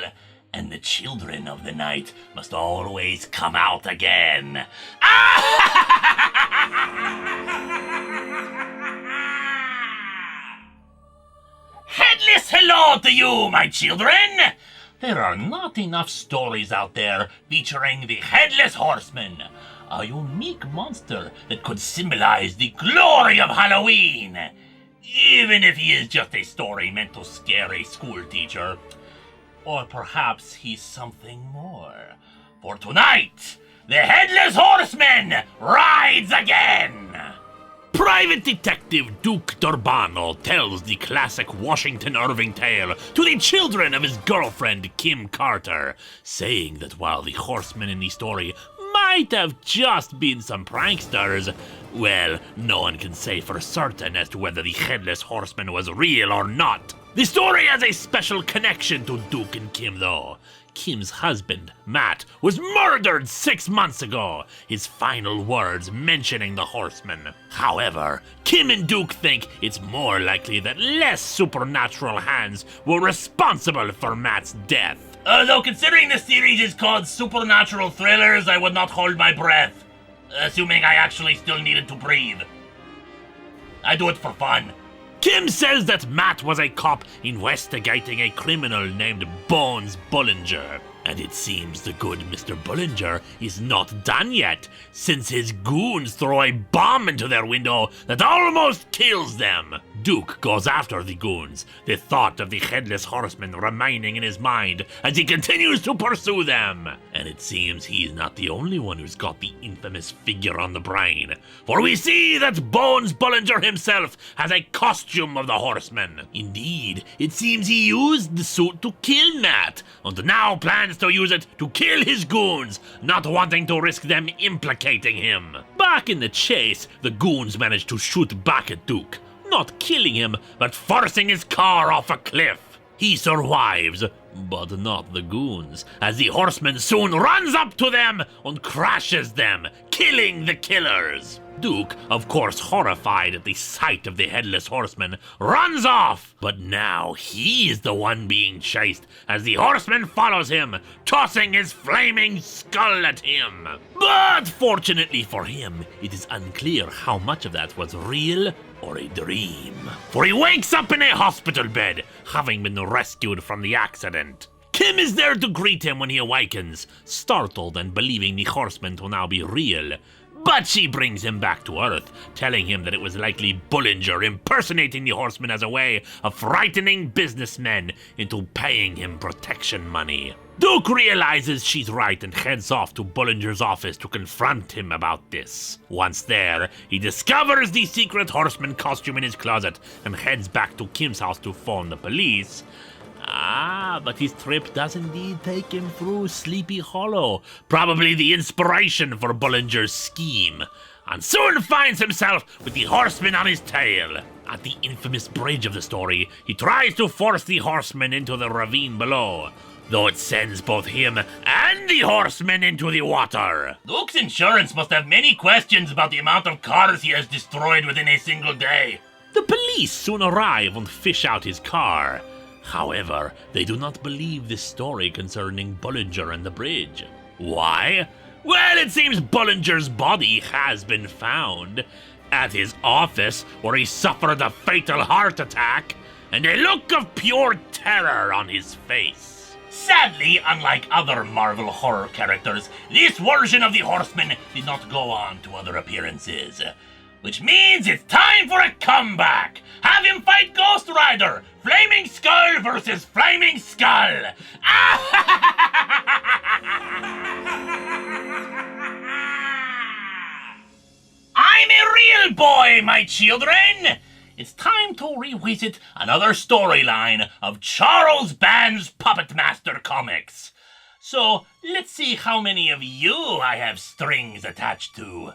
Speaker 1: and the children of the night must always come out again. Headless hello to you, my children! There are not enough stories out there featuring the Headless Horseman, a unique monster that could symbolize the glory of Halloween, even if he is just a story meant to scare a school teacher. Or perhaps he's something more. For tonight, the Headless Horseman rides again! Private Detective Duke Durbano tells the classic Washington Irving tale to the children of his girlfriend Kim Carter, saying that while the horsemen in the story might have just been some pranksters, well, no one can say for certain as to whether the Headless Horseman was real or not. The story has a special connection to Duke and Kim, though. Kim's husband, Matt, was murdered 6 months ago, his final words mentioning the horseman. However, Kim and Duke think it's more likely that less supernatural hands were responsible for Matt's death. Though considering the series is called Supernatural Thrillers, I would not hold my breath, assuming I actually still needed to breathe. I do it for fun. Kim says that Matt was a cop investigating a criminal named Bones Bullinger, and it seems the good Mr. Bullinger is not done yet, since his goons throw a bomb into their window that almost kills them. Duke goes after the goons, the thought of the Headless Horseman remaining in his mind as he continues to pursue them. And it seems he's not the only one who's got the infamous figure on the brain, for we see that Bones Bollinger himself has a costume of the Horseman. Indeed, it seems he used the suit to kill Matt, and now plans to use it to kill his goons, not wanting to risk them implicating him. Back in the chase, the goons manage to shoot back at Duke, not killing him, but forcing his car off a cliff. He survives, but not the goons, as the Horseman soon runs up to them and crashes them, killing the killers. Duke, of course horrified at the sight of the Headless Horseman, runs off, but now he is the one being chased as the Horseman follows him, tossing his flaming skull at him. But fortunately for him, it is unclear how much of that was real or a dream, for he wakes up in a hospital bed, having been rescued from the accident. Kim is there to greet him when he awakens, startled and believing the Horseman to now be real. But she brings him back to Earth, telling him that it was likely Bollinger impersonating the Horseman as a way of frightening businessmen into paying him protection money. Duke realizes she's right and heads off to Bollinger's office to confront him about this. Once there, he discovers the secret Horseman costume in his closet and heads back to Kim's house to phone the police. But his trip does indeed take him through Sleepy Hollow, probably the inspiration for Bollinger's scheme, and soon finds himself with the Horseman on his tail. At the infamous bridge of the story, he tries to force the Horseman into the ravine below, though it sends both him and the Horseman into the water. Duke's insurance must have many questions about the amount of cars he has destroyed within a single day. The police soon arrive and fish out his car. However, they do not believe this story concerning Bollinger and the bridge. Why? Well, it seems Bollinger's body has been found at his office, where he suffered a fatal heart attack, and a look of pure terror on his face. Sadly, unlike other Marvel horror characters, this version of the Horseman did not go on to other appearances. Which means it's time for a comeback! Have him fight Ghost Rider! Flaming Skull versus Flaming Skull! I'm a real boy, my children! It's time to revisit another storyline of Charles Band's Puppet Master comics. So, let's see how many of you I have strings attached to.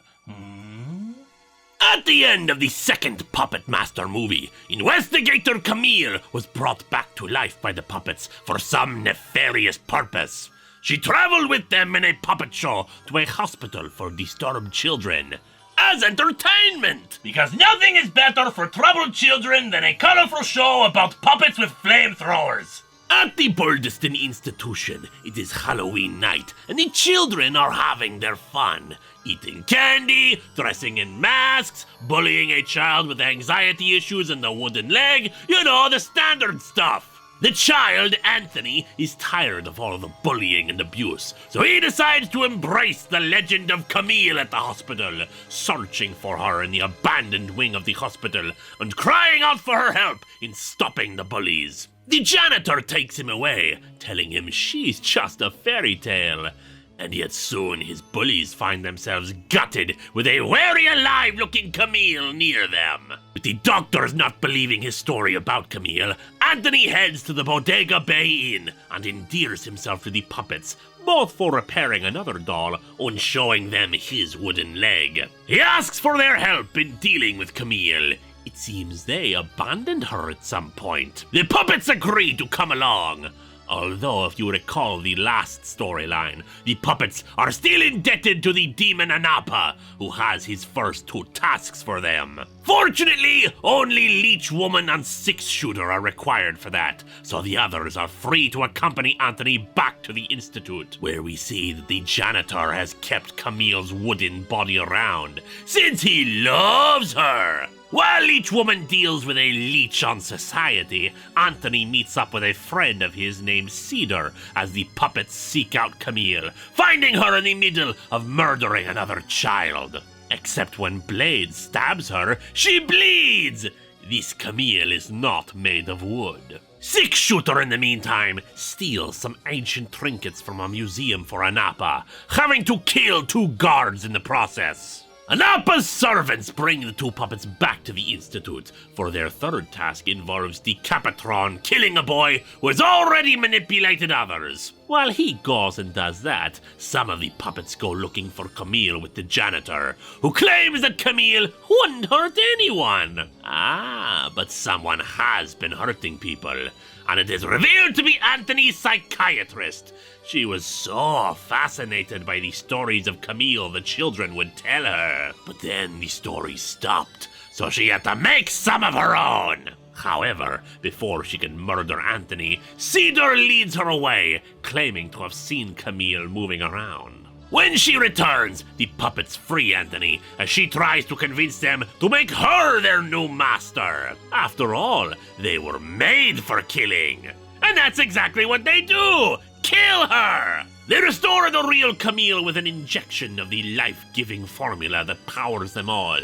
Speaker 1: At the end of the second Puppet Master movie, Investigator Camille was brought back to life by the puppets for some nefarious purpose. She traveled with them in a puppet show to a hospital for disturbed children. As entertainment! Because nothing is better for troubled children than a colorful show about puppets with flamethrowers. At the Burleston Institution, it is Halloween night, and the children are having their fun. Eating candy, dressing in masks, bullying a child with anxiety issues and a wooden leg, you know, the standard stuff. The child, Anthony, is tired of all the bullying and abuse, so he decides to embrace the legend of Camille at the hospital, searching for her in the abandoned wing of the hospital and crying out for her help in stopping the bullies. The janitor takes him away, telling him she's just a fairy tale. And yet soon his bullies find themselves gutted with a very alive-looking Camille near them. With the doctors not believing his story about Camille, Anthony heads to the Bodega Bay Inn and endears himself to the puppets, both for repairing another doll and showing them his wooden leg. He asks for their help in dealing with Camille. It seems they abandoned her at some point. The puppets agree to come along. Although, if you recall the last storyline, the puppets are still indebted to the demon Anapa, who has his first two tasks for them. Fortunately, only Leech Woman and Six Shooter are required for that, so the others are free to accompany Anthony back to the Institute, where we see that the janitor has kept Camille's wooden body around, since he loves her. While each woman deals with a leech on society, Anthony meets up with a friend of his named Cedar as the puppets seek out Camille, finding her in the middle of murdering another child. Except when Blade stabs her, she bleeds! This Camille is not made of wood. Six-shooter, in the meantime, steals some ancient trinkets from a museum for Anapa, having to kill 2 guards in the process. Anapa's servants bring the 2 puppets back to the Institute, for their third task involves Decapitron killing a boy who has already manipulated others. While he goes and does that, some of the puppets go looking for Camille with the janitor, who claims that Camille wouldn't hurt anyone. But someone has been hurting people, and it is revealed to be Anthony's psychiatrist. She was so fascinated by the stories of Camille the children would tell her. But then the stories stopped, so she had to make some of her own. However, before she can murder Anthony, Cedar leads her away, claiming to have seen Camille moving around. When she returns, the puppets free Anthony, as she tries to convince them to make her their new master. After all, they were made for killing. And that's exactly what they do! Kill her! They restore the real Camille with an injection of the life-giving formula that powers them all.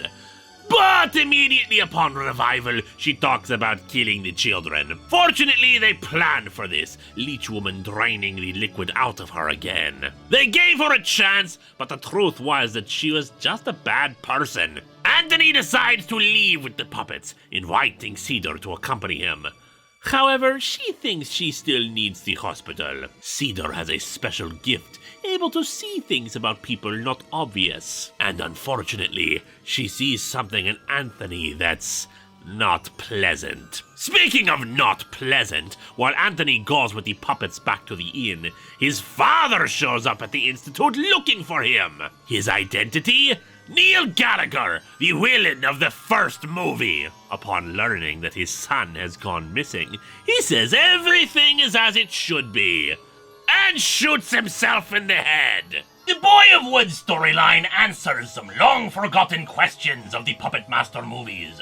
Speaker 1: But immediately upon revival, she talks about killing the children. Fortunately, they planned for this, Leech Woman draining the liquid out of her again. They gave her a chance, but the truth was that she was just a bad person. Anthony decides to leave with the puppets, inviting Cedar to accompany him. However, she thinks she still needs the hospital. Cedar has a special gift, able to see things about people not obvious. And unfortunately, she sees something in Anthony that's not pleasant. Speaking of not pleasant, while Anthony goes with the puppets back to the inn, his father shows up at the Institute looking for him. His identity? Neil Gallagher, the villain of the first movie. Upon learning that his son has gone missing, he says everything is as it should be, and shoots himself in the head. The Boy of Wood storyline answers some long-forgotten questions of the Puppet Master movies,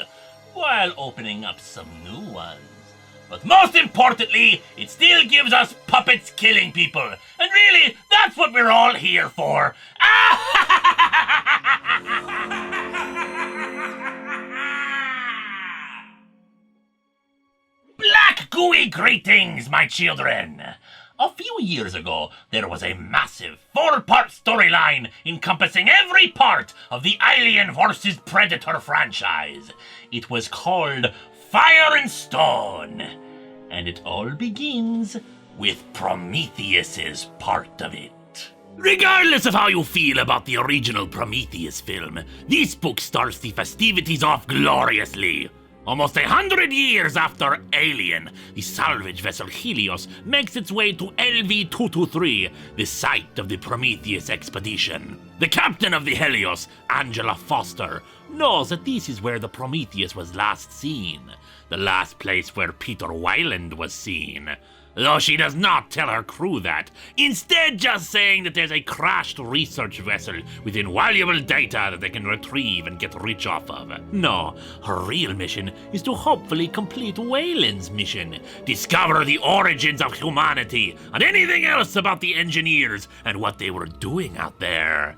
Speaker 1: while opening up some new ones. But most importantly, it still gives us puppets killing people, and really, that's what we're all here for. Black gooey greetings, my children! A few years ago, there was a massive 4-part storyline encompassing every part of the Alien vs. Predator franchise. It was called Fire and Stone, and it all begins with Prometheus's part of it. Regardless of how you feel about the original Prometheus film, this book starts the festivities off gloriously. Almost 100 years after Alien, the salvage vessel Helios makes its way to LV-223, the site of the Prometheus expedition. The captain of the Helios, Angela Foster, knows that this is where the Prometheus was last seen, the last place where Peter Weiland was seen. Though she does not tell her crew that, instead just saying that there's a crashed research vessel with invaluable data that they can retrieve and get rich off of. No, her real mission is to hopefully complete Wayland's mission, discover the origins of humanity and anything else about the engineers and what they were doing out there.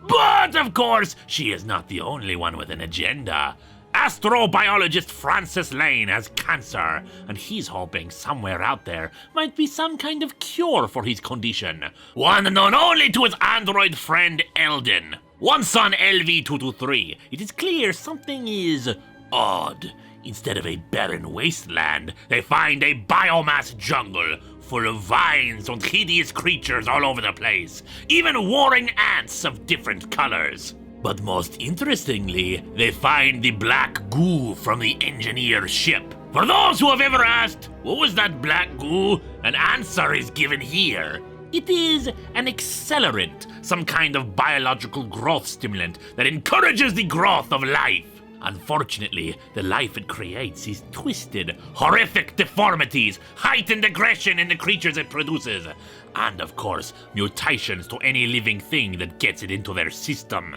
Speaker 1: But of course, she is not the only one with an agenda. Astrobiologist Francis Lane has cancer, and he's hoping somewhere out there might be some kind of cure for his condition. One known only to his android friend Eldon. Once on LV-223, it is clear something is odd. Instead of a barren wasteland, they find a biomass jungle full of vines and hideous creatures all over the place, even warring ants of different colors. But most interestingly, they find the black goo from the engineer's ship. For those who have ever asked, what was that black goo? An answer is given here. It is an accelerant, some kind of biological growth stimulant that encourages the growth of life. Unfortunately, the life it creates is twisted, horrific deformities, heightened aggression in the creatures it produces, and of course, mutations to any living thing that gets it into their system.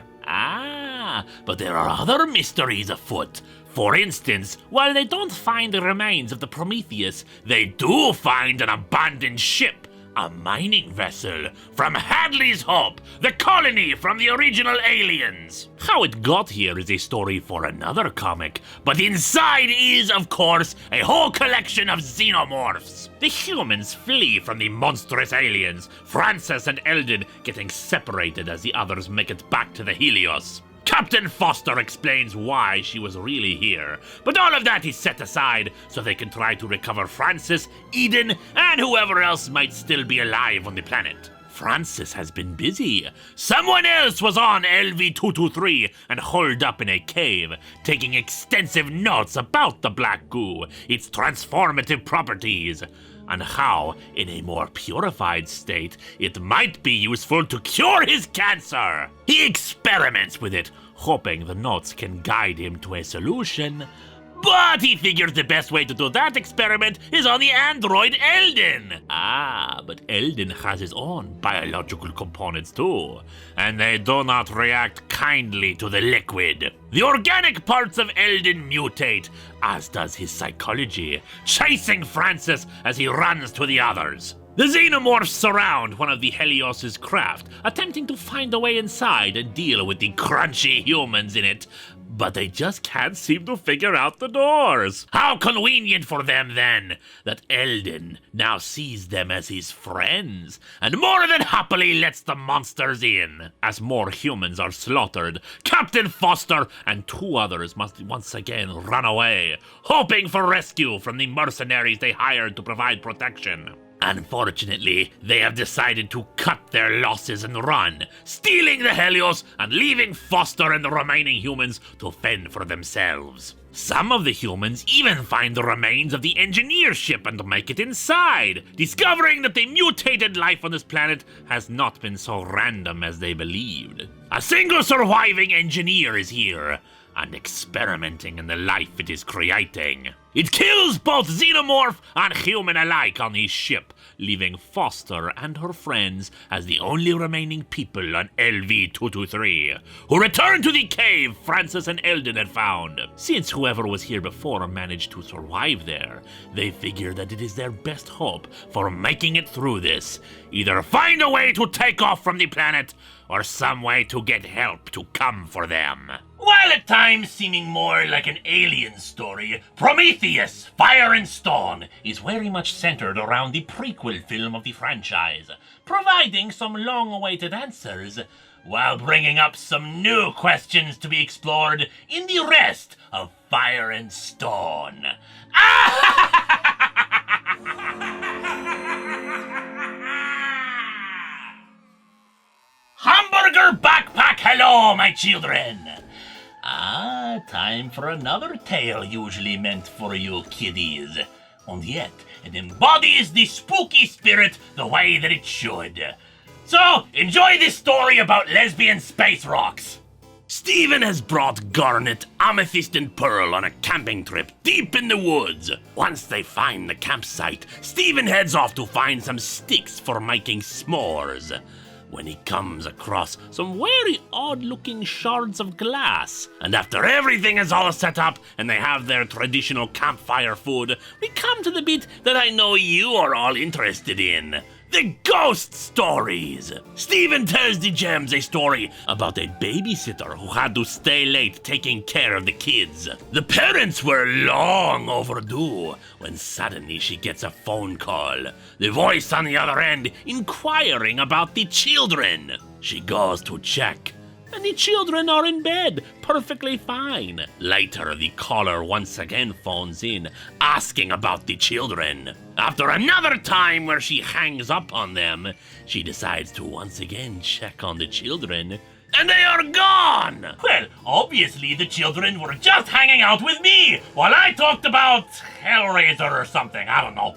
Speaker 1: But there are other mysteries afoot. For instance, while they don't find the remains of the Prometheus, they do find an abandoned ship, A mining vessel from Hadley's Hope, the colony from the original aliens. How it got here is a story for another comic, but inside is, of course, a whole collection of xenomorphs. The humans flee from the monstrous aliens, Francis and Eldon getting separated as the others make it back to the Helios. Captain Foster explains why she was really here, but all of that is set aside so they can try to recover Francis, Eden, and whoever else might still be alive on the planet. Francis has been busy. Someone else was on LV-223 and holed up in a cave, taking extensive notes about the black goo, its transformative properties, and how, in a more purified state, it might be useful to cure his cancer. He experiments with it, hoping the notes can guide him to a solution, but he figures the best way to do that experiment is on the android Eldon. But Eldon has his own biological components too, and they do not react kindly to the liquid. The organic parts of Eldon mutate, as does his psychology, chasing Francis as he runs to the others. The xenomorphs surround one of the Helios' craft, attempting to find a way inside and deal with the crunchy humans in it, but they just can't seem to figure out the doors. How convenient for them, then, that Eldon now sees them as his friends, and more than happily lets the monsters in. As more humans are slaughtered, Captain Foster and two others must once again run away, hoping for rescue from the mercenaries they hired to provide protection. Unfortunately, they have decided to cut their losses and run, stealing the Helios and leaving Foster and the remaining humans to fend for themselves. Some of the humans even find the remains of the engineer ship and make it inside, discovering that the mutated life on this planet has not been so random as they believed. A single surviving engineer is here, and experimenting in the life it is creating. It kills both xenomorph and human alike on his ship, leaving Foster and her friends as the only remaining people on LV-223, who return to the cave Francis and Eldon had found. Since whoever was here before managed to survive there, they figure that it is their best hope for making it through this. Either find a way to take off from the planet, or some way to get help to come for them. While at times seeming more like an alien story, Prometheus, Fire and Stone is very much centered around the prequel film of the franchise, providing some long-awaited answers, while bringing up some new questions to be explored in the rest of Fire and Stone. Hamburger backpack, hello, my children! Time for another tale usually meant for you kiddies. And yet, it embodies the spooky spirit the way that it should. So, enjoy this story about lesbian space rocks. Stephen has brought Garnet, Amethyst, and Pearl on a camping trip deep in the woods. Once they find the campsite, Stephen heads off to find some sticks for making s'mores, when he comes across some very odd-looking shards of glass. And after everything is all set up and they have their traditional campfire food, we come to the bit that I know you are all interested in. The ghost stories! Stephen tells the gems a story about a babysitter who had to stay late taking care of the kids. The parents were long overdue when suddenly she gets a phone call, the voice on the other end inquiring about the children. She goes to check, and the children are in bed, perfectly fine. Later, the caller once again phones in, asking about the children. After another time where she hangs up on them, she decides to once again check on the children, and they are gone! Well, obviously the children were just hanging out with me while I talked about Hellraiser or something, I don't know.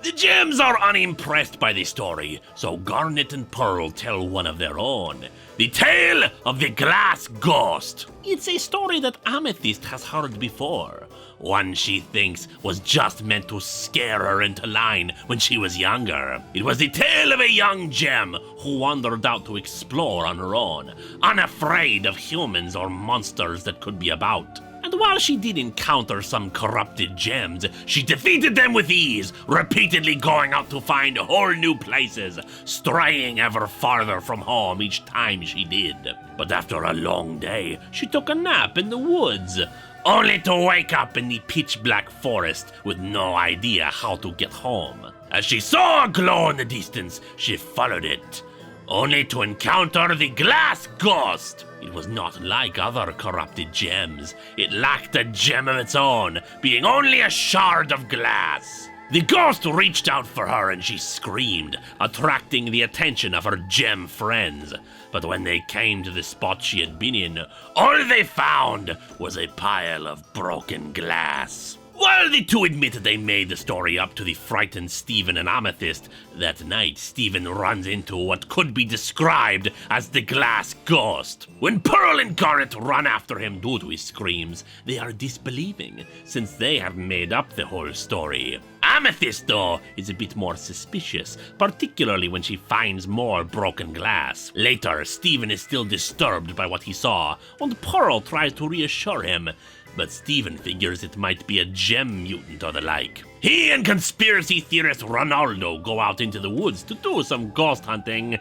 Speaker 1: The gems are unimpressed by the story, so Garnet and Pearl tell one of their own. The Tale of the Glass Ghost. It's a story that Amethyst has heard before. One she thinks was just meant to scare her into line when she was younger. It was the tale of a young gem who wandered out to explore on her own, unafraid of humans or monsters that could be about. And while she did encounter some corrupted gems, she defeated them with ease, repeatedly going out to find whole new places, straying ever farther from home each time she did. But after a long day, she took a nap in the woods, only to wake up in the pitch-black forest with no idea how to get home. As she saw a glow in the distance, she followed it, only to encounter the glass ghost. It was not like other corrupted gems. It lacked a gem of its own, being only a shard of glass. The ghost reached out for her and she screamed, attracting the attention of her gem friends. But when they came to the spot she had been in, all they found was a pile of broken glass. While the two admitted they made the story up to the frightened Stephen and Amethyst, that night Stephen runs into what could be described as the glass ghost. When Pearl and Garnet run after him due to his screams, they are disbelieving, since they have made up the whole story. Amethyst, though, is a bit more suspicious, particularly when she finds more broken glass. Later, Stephen is still disturbed by what he saw, and Pearl tries to reassure him, but Stephen figures it might be a gem mutant or the like. He and conspiracy theorist Ronaldo go out into the woods to do some ghost hunting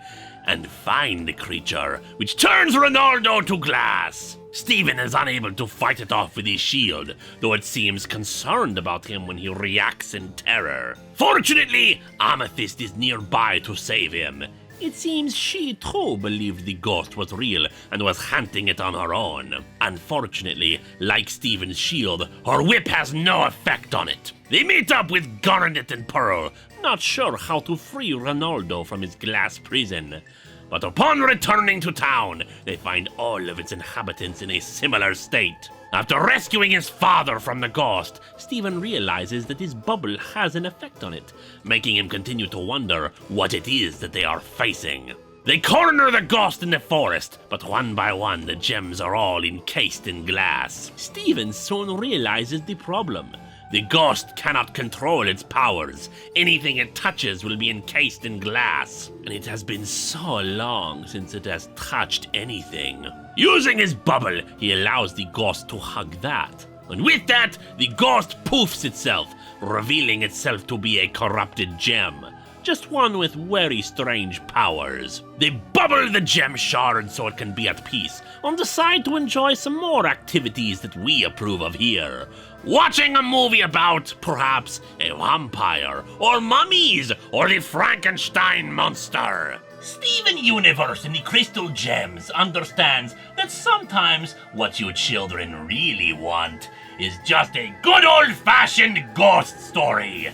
Speaker 1: and find the creature, which turns Ronaldo to glass. Stephen is unable to fight it off with his shield, though it seems concerned about him when he reacts in terror. Fortunately, Amethyst is nearby to save him. It seems she too believed the ghost was real and was hunting it on her own. Unfortunately, like Stephen's shield, her whip has no effect on it. They meet up with Garnet and Pearl, not sure how to free Ronaldo from his glass prison. But upon returning to town, they find all of its inhabitants in a similar state. After rescuing his father from the ghost, Stephen realizes that his bubble has an effect on it, making him continue to wonder what it is that they are facing. They corner the ghost in the forest, but one by one the gems are all encased in glass. Stephen soon realizes the problem. The ghost cannot control its powers. Anything it touches will be encased in glass, and it has been so long since it has touched anything. Using his bubble, he allows the ghost to hug that. And with that, the ghost poofs itself, revealing itself to be a corrupted gem. Just one with very strange powers. They bubble the gem shard so it can be at peace, and decide to enjoy some more activities that we approve of here. Watching a movie about, perhaps, a vampire, or mummies, or the Frankenstein monster. Steven Universe in the Crystal Gems understands that sometimes what you children really want is just a good old-fashioned ghost story.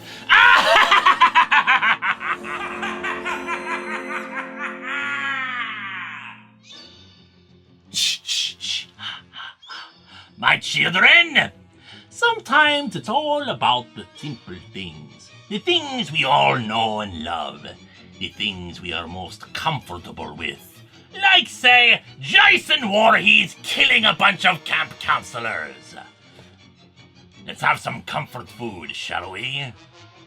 Speaker 1: Shh, shh, shh. My children, sometimes it's all about the simple things. The things we all know and love. The things we are most comfortable with. Like, say, Jason Voorhees killing a bunch of camp counselors. Let's have some comfort food, shall we?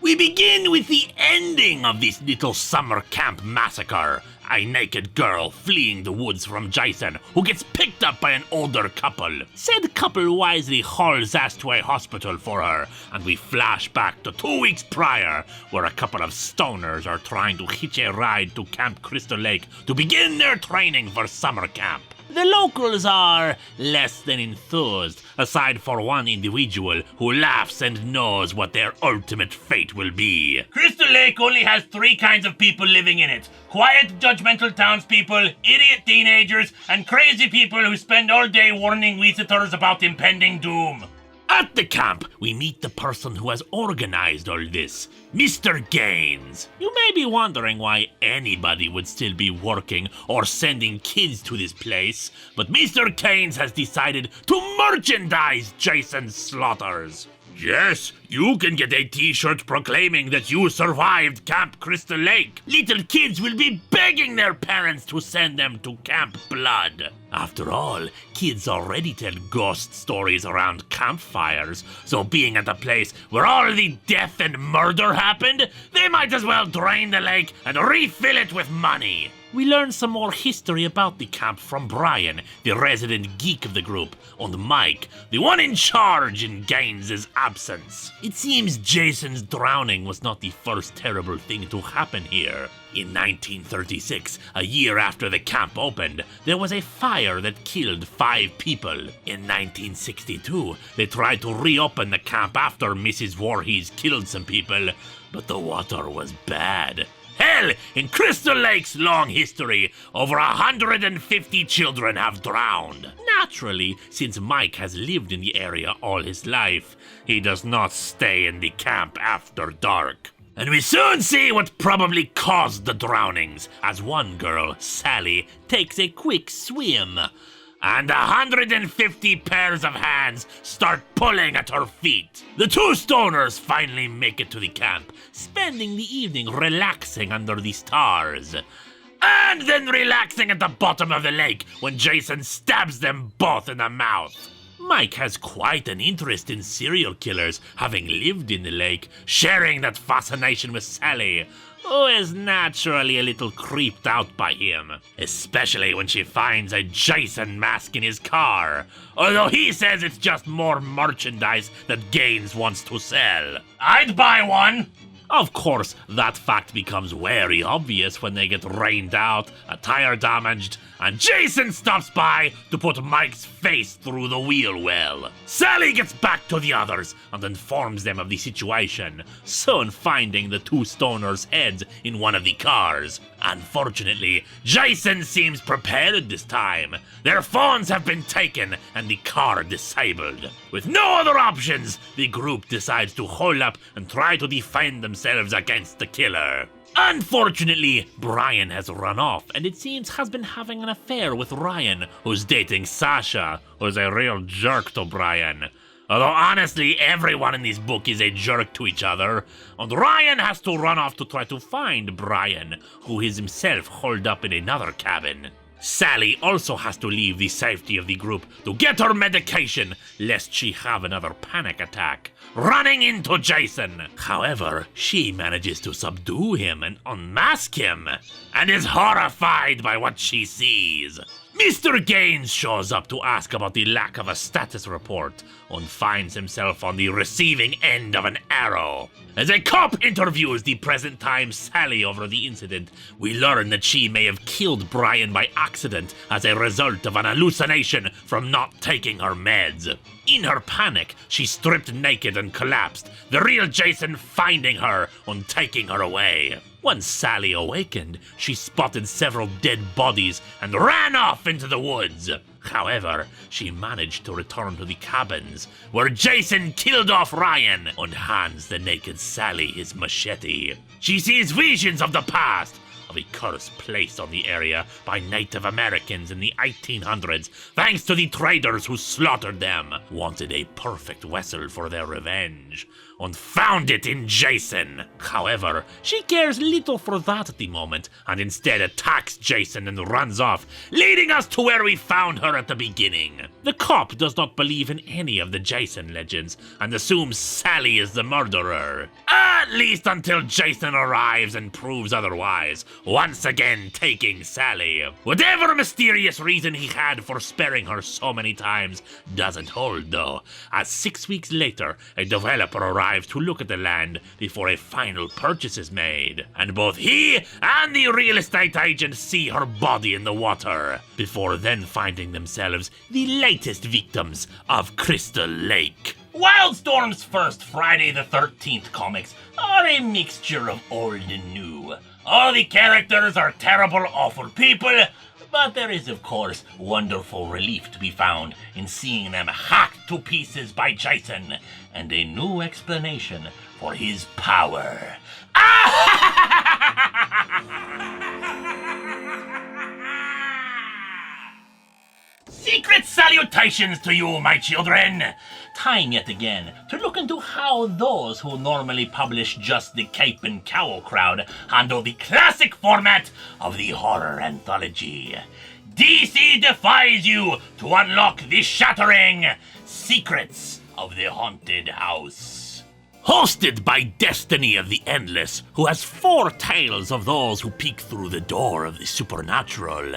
Speaker 1: We begin with the ending of this little summer camp massacre. A naked girl fleeing the woods from Jason, who gets picked up by an older couple. Said couple wisely hauls ass to a hospital for her, and we flash back to 2 weeks prior, where a couple of stoners are trying to hitch a ride to Camp Crystal Lake to begin their training for summer camp. The locals are less than enthused, aside for one individual who laughs and knows what their ultimate fate will be. Crystal Lake only has 3 kinds of people living in it. Quiet, judgmental townspeople, idiot teenagers, and crazy people who spend all day warning visitors about impending doom. At the camp, we meet the person who has organized all this, Mr. Gaines. You may be wondering why anybody would still be working or sending kids to this place, but Mr. Gaines has decided to merchandise Jason's slaughters. Yes, you can get a t-shirt proclaiming that you survived Camp Crystal Lake. Little kids will be begging their parents to send them to Camp Blood. After all, kids already tell ghost stories around campfires, so being at a place where all the death and murder happened, they might as well drain the lake and refill it with money. we learn some more history about the camp from Brian, the resident geek of the group, and Mike, the one in charge in Gaines' absence. It seems Jason's drowning was not the first terrible thing to happen here. In 1936, a year after the camp opened, there was a fire that killed 5 people. In 1962, they tried to reopen the camp after Mrs. Voorhees killed some people, but the water was bad. Hell, in Crystal Lake's long history, over 150 children have drowned. Naturally, since Mike has lived in the area all his life, he does not stay in the camp after dark. And we soon see what probably caused the drownings, as one girl, Sally, takes a quick swim. And 150 pairs of hands start pulling at her feet. The 2 stoners finally make it to the camp, spending the evening relaxing under the stars. And then relaxing at the bottom of the lake when Jason stabs them both in the mouth. Mike has quite an interest in serial killers, having lived in the lake, sharing that fascination with Sally, who is naturally a little creeped out by him, especially when she finds a Jason mask in his car, although he says it's just more merchandise that Gaines wants to sell. I'd buy one! Of course, that fact becomes very obvious when they get rained out, a tire damaged, and Jason stops by to put Mike's face through the wheel well. Sally gets back to the others and informs them of the situation, soon finding the 2 stoners' heads in one of the cars. Unfortunately, Jason seems prepared this time. Their phones have been taken and the car disabled. With no other options, the group decides to hole up and try to defend themselves against the killer. Unfortunately, Brian has run off and it seems has been having an affair with Ryan, who's dating Sasha, who's a real jerk to Brian. Although honestly, everyone in this book is a jerk to each other, and Ryan has to run off to try to find Brian, who is himself holed up in another cabin. Sally also has to leave the safety of the group to get her medication, lest she have another panic attack, running into Jason. However, she manages to subdue him and unmask him, and is horrified by what she sees. Mr. Gaines shows up to ask about the lack of a status report, and finds himself on the receiving end of an arrow. As a cop interviews the present-time Sally over the incident, we learn that she may have killed Brian by accident as a result of an hallucination from not taking her meds. In her panic, she stripped naked and collapsed, the real Jason finding her and taking her away. Once Sally awakened, she spotted several dead bodies and ran off into the woods. However, she managed to return to the cabins, where Jason killed off Ryan and hands the naked Sally his machete. She sees visions of the past, of a curse placed on the area by Native Americans in the 1800s, thanks to the traders who slaughtered them, wanted a perfect vessel for their revenge, and found it in Jason. However, she cares little for that at the moment, and instead attacks Jason and runs off, leading us to where we found her at the beginning. The cop does not believe in any of the Jason legends, and assumes Sally is the murderer. At least until Jason arrives and proves otherwise, once again taking Sally. Whatever mysterious reason he had for sparing her so many times doesn't hold though, as 6 weeks later, a developer arrives to look at the land before a final purchase is made, and both he and the real estate agent see her body in the water, before then finding themselves the latest victims of Crystal Lake. Wildstorm's first Friday the 13th comics are a mixture of old and new. All the characters are terrible, awful people, but there is, of course, wonderful relief to be found in seeing them hacked to pieces by Jason, and a new explanation for his power. Secret salutations to you, my children! Time yet again to look into how those who normally publish just the Cape and Cowl crowd handle the classic format of the horror anthology. DC defies you to unlock the shattering secrets of the haunted house. hosted by Destiny of the Endless, who has 4 tales of those who peek through the door of the supernatural,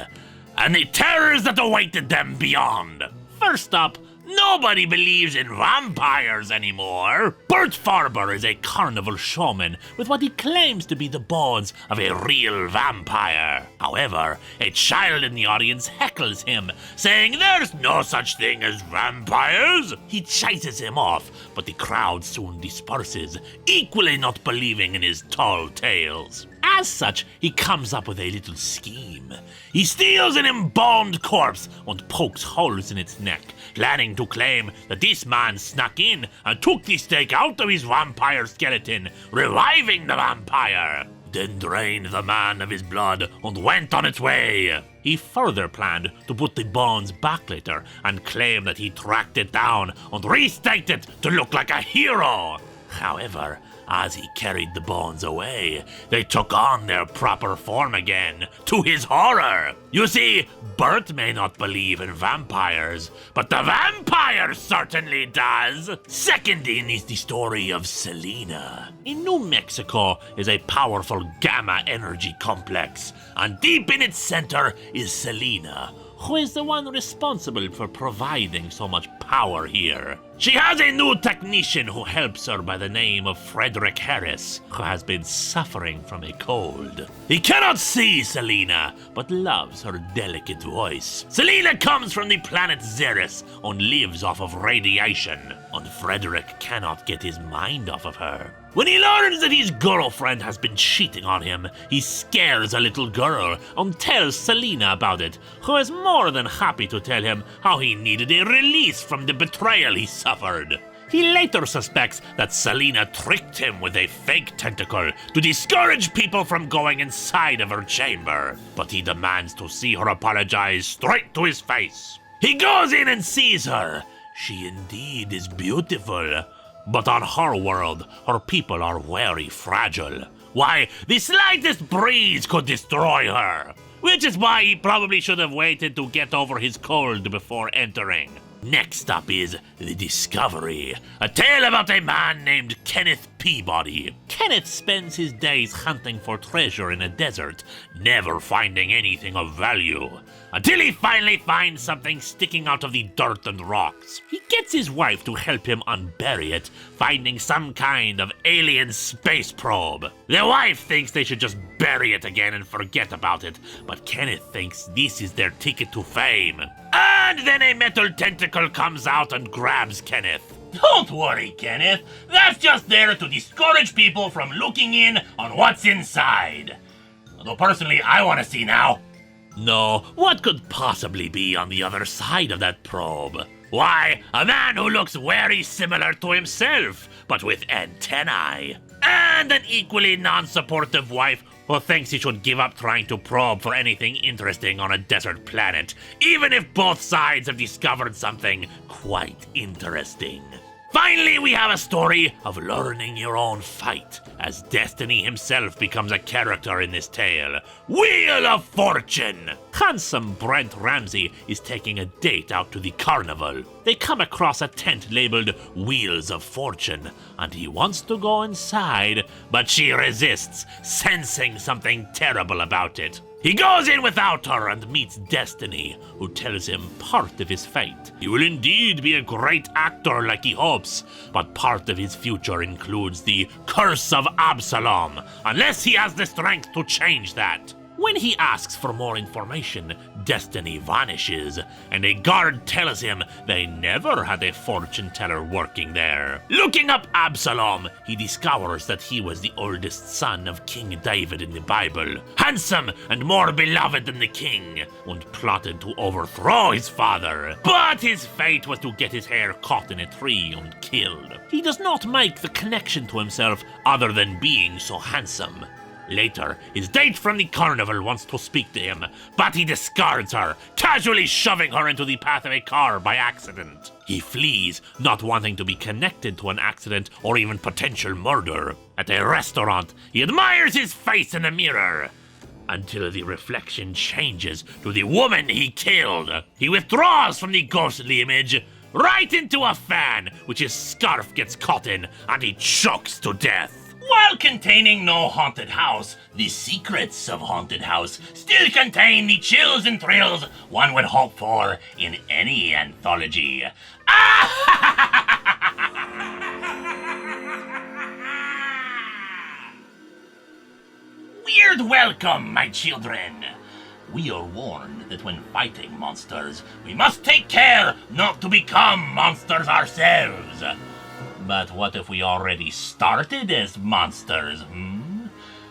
Speaker 1: and the terrors that awaited them beyond. First up, nobody believes in vampires anymore. Bert Farber is a carnival showman with what he claims to be the bones of a real vampire. However, a child in the audience heckles him, saying there's no such thing as vampires. He chases him off, but the crowd soon disperses, equally not believing in his tall tales. As such, he comes up with a little scheme. He steals an embalmed corpse and pokes holes in its neck, planning to claim that this man snuck in and took the stake out of his vampire skeleton, reviving the vampire, then drained the man of his blood and went on its way. He further planned to put the bones back later and claim that he tracked it down and restaked it to look like a hero. However, as he carried the bones away, they took on their proper form again, to his horror. You see, Bert may not believe in vampires, but the vampire certainly does. Second in is the story of Selena. In New Mexico is a powerful gamma energy complex, and deep in its center is Selena, who is the one responsible for providing so much power here. She has a new technician who helps her by the name of Frederick Harris, who has been suffering from a cold. He cannot see Selena, but loves her delicate voice. Selena comes from the planet Xeris and lives off of radiation, and Frederick cannot get his mind off of her. When he learns that his girlfriend has been cheating on him, he scares a little girl and tells Selena about it, who is more than happy to tell him how he needed a release from the betrayal he suffered. He later suspects that Selena tricked him with a fake tentacle to discourage people from going inside of her chamber, but he demands to see her apologize straight to his face. He goes in and sees her. She indeed is beautiful, but on her world, her people are very fragile. Why, the slightest breeze could destroy her, which is why he probably should have waited to get over his cold before entering. Next up is The Discovery, a tale about a man named Kenneth Peabody. Kenneth spends his days hunting for treasure in a desert, never finding anything of value, until he finally finds something sticking out of the dirt and rocks. He gets his wife to help him unbury it, finding some kind of alien space probe. The wife thinks they should just bury it again and forget about it, but Kenneth thinks this is their ticket to fame. And then a metal tentacle comes out and grabs Kenneth.
Speaker 2: Don't worry, Kenneth. That's just there to discourage people from looking in on what's inside. Although personally, I want to see now.
Speaker 1: No, what could possibly be on the other side of that probe? Why, a man who looks very similar to himself, but with antennae. And an equally non-supportive wife who thinks he should give up trying to probe for anything interesting on a desert planet, even if both sides have discovered something quite interesting. Finally, we have a story of learning your own fight, as Destiny himself becomes a character in this tale. Wheel of Fortune! Handsome Brent Ramsey is taking a date out to the carnival. They come across a tent labeled Wheels of Fortune, and he wants to go inside, but she resists, sensing something terrible about it. He goes in without her and meets Destiny, who tells him part of his fate. He will indeed be a great actor like he hopes, but part of his future includes the curse of Absalom, unless he has the strength to change that. When he asks for more information, Destiny vanishes, and a guard tells him they never had a fortune teller working there. Looking up Absalom, he discovers that he was the oldest son of King David in the Bible, handsome and more beloved than the king, and plotted to overthrow his father. But his fate was to get his hair caught in a tree and killed. He does not make the connection to himself other than being so handsome. Later, his date from the carnival wants to speak to him, but he discards her, casually shoving her into the path of a car by accident. He flees, not wanting to be connected to an accident or even potential murder. At a restaurant, he admires his face in the mirror, until the reflection changes to the woman he killed. He withdraws from the ghostly image,
Speaker 2: right into a fan, which his scarf gets caught in, and he chokes to death.
Speaker 1: While containing no haunted house, the secrets of haunted house still contain the chills and thrills one would hope for in any anthology. Weird welcome, my children. We are warned that when fighting monsters, we must take care not to become monsters ourselves. But what if we already started as monsters,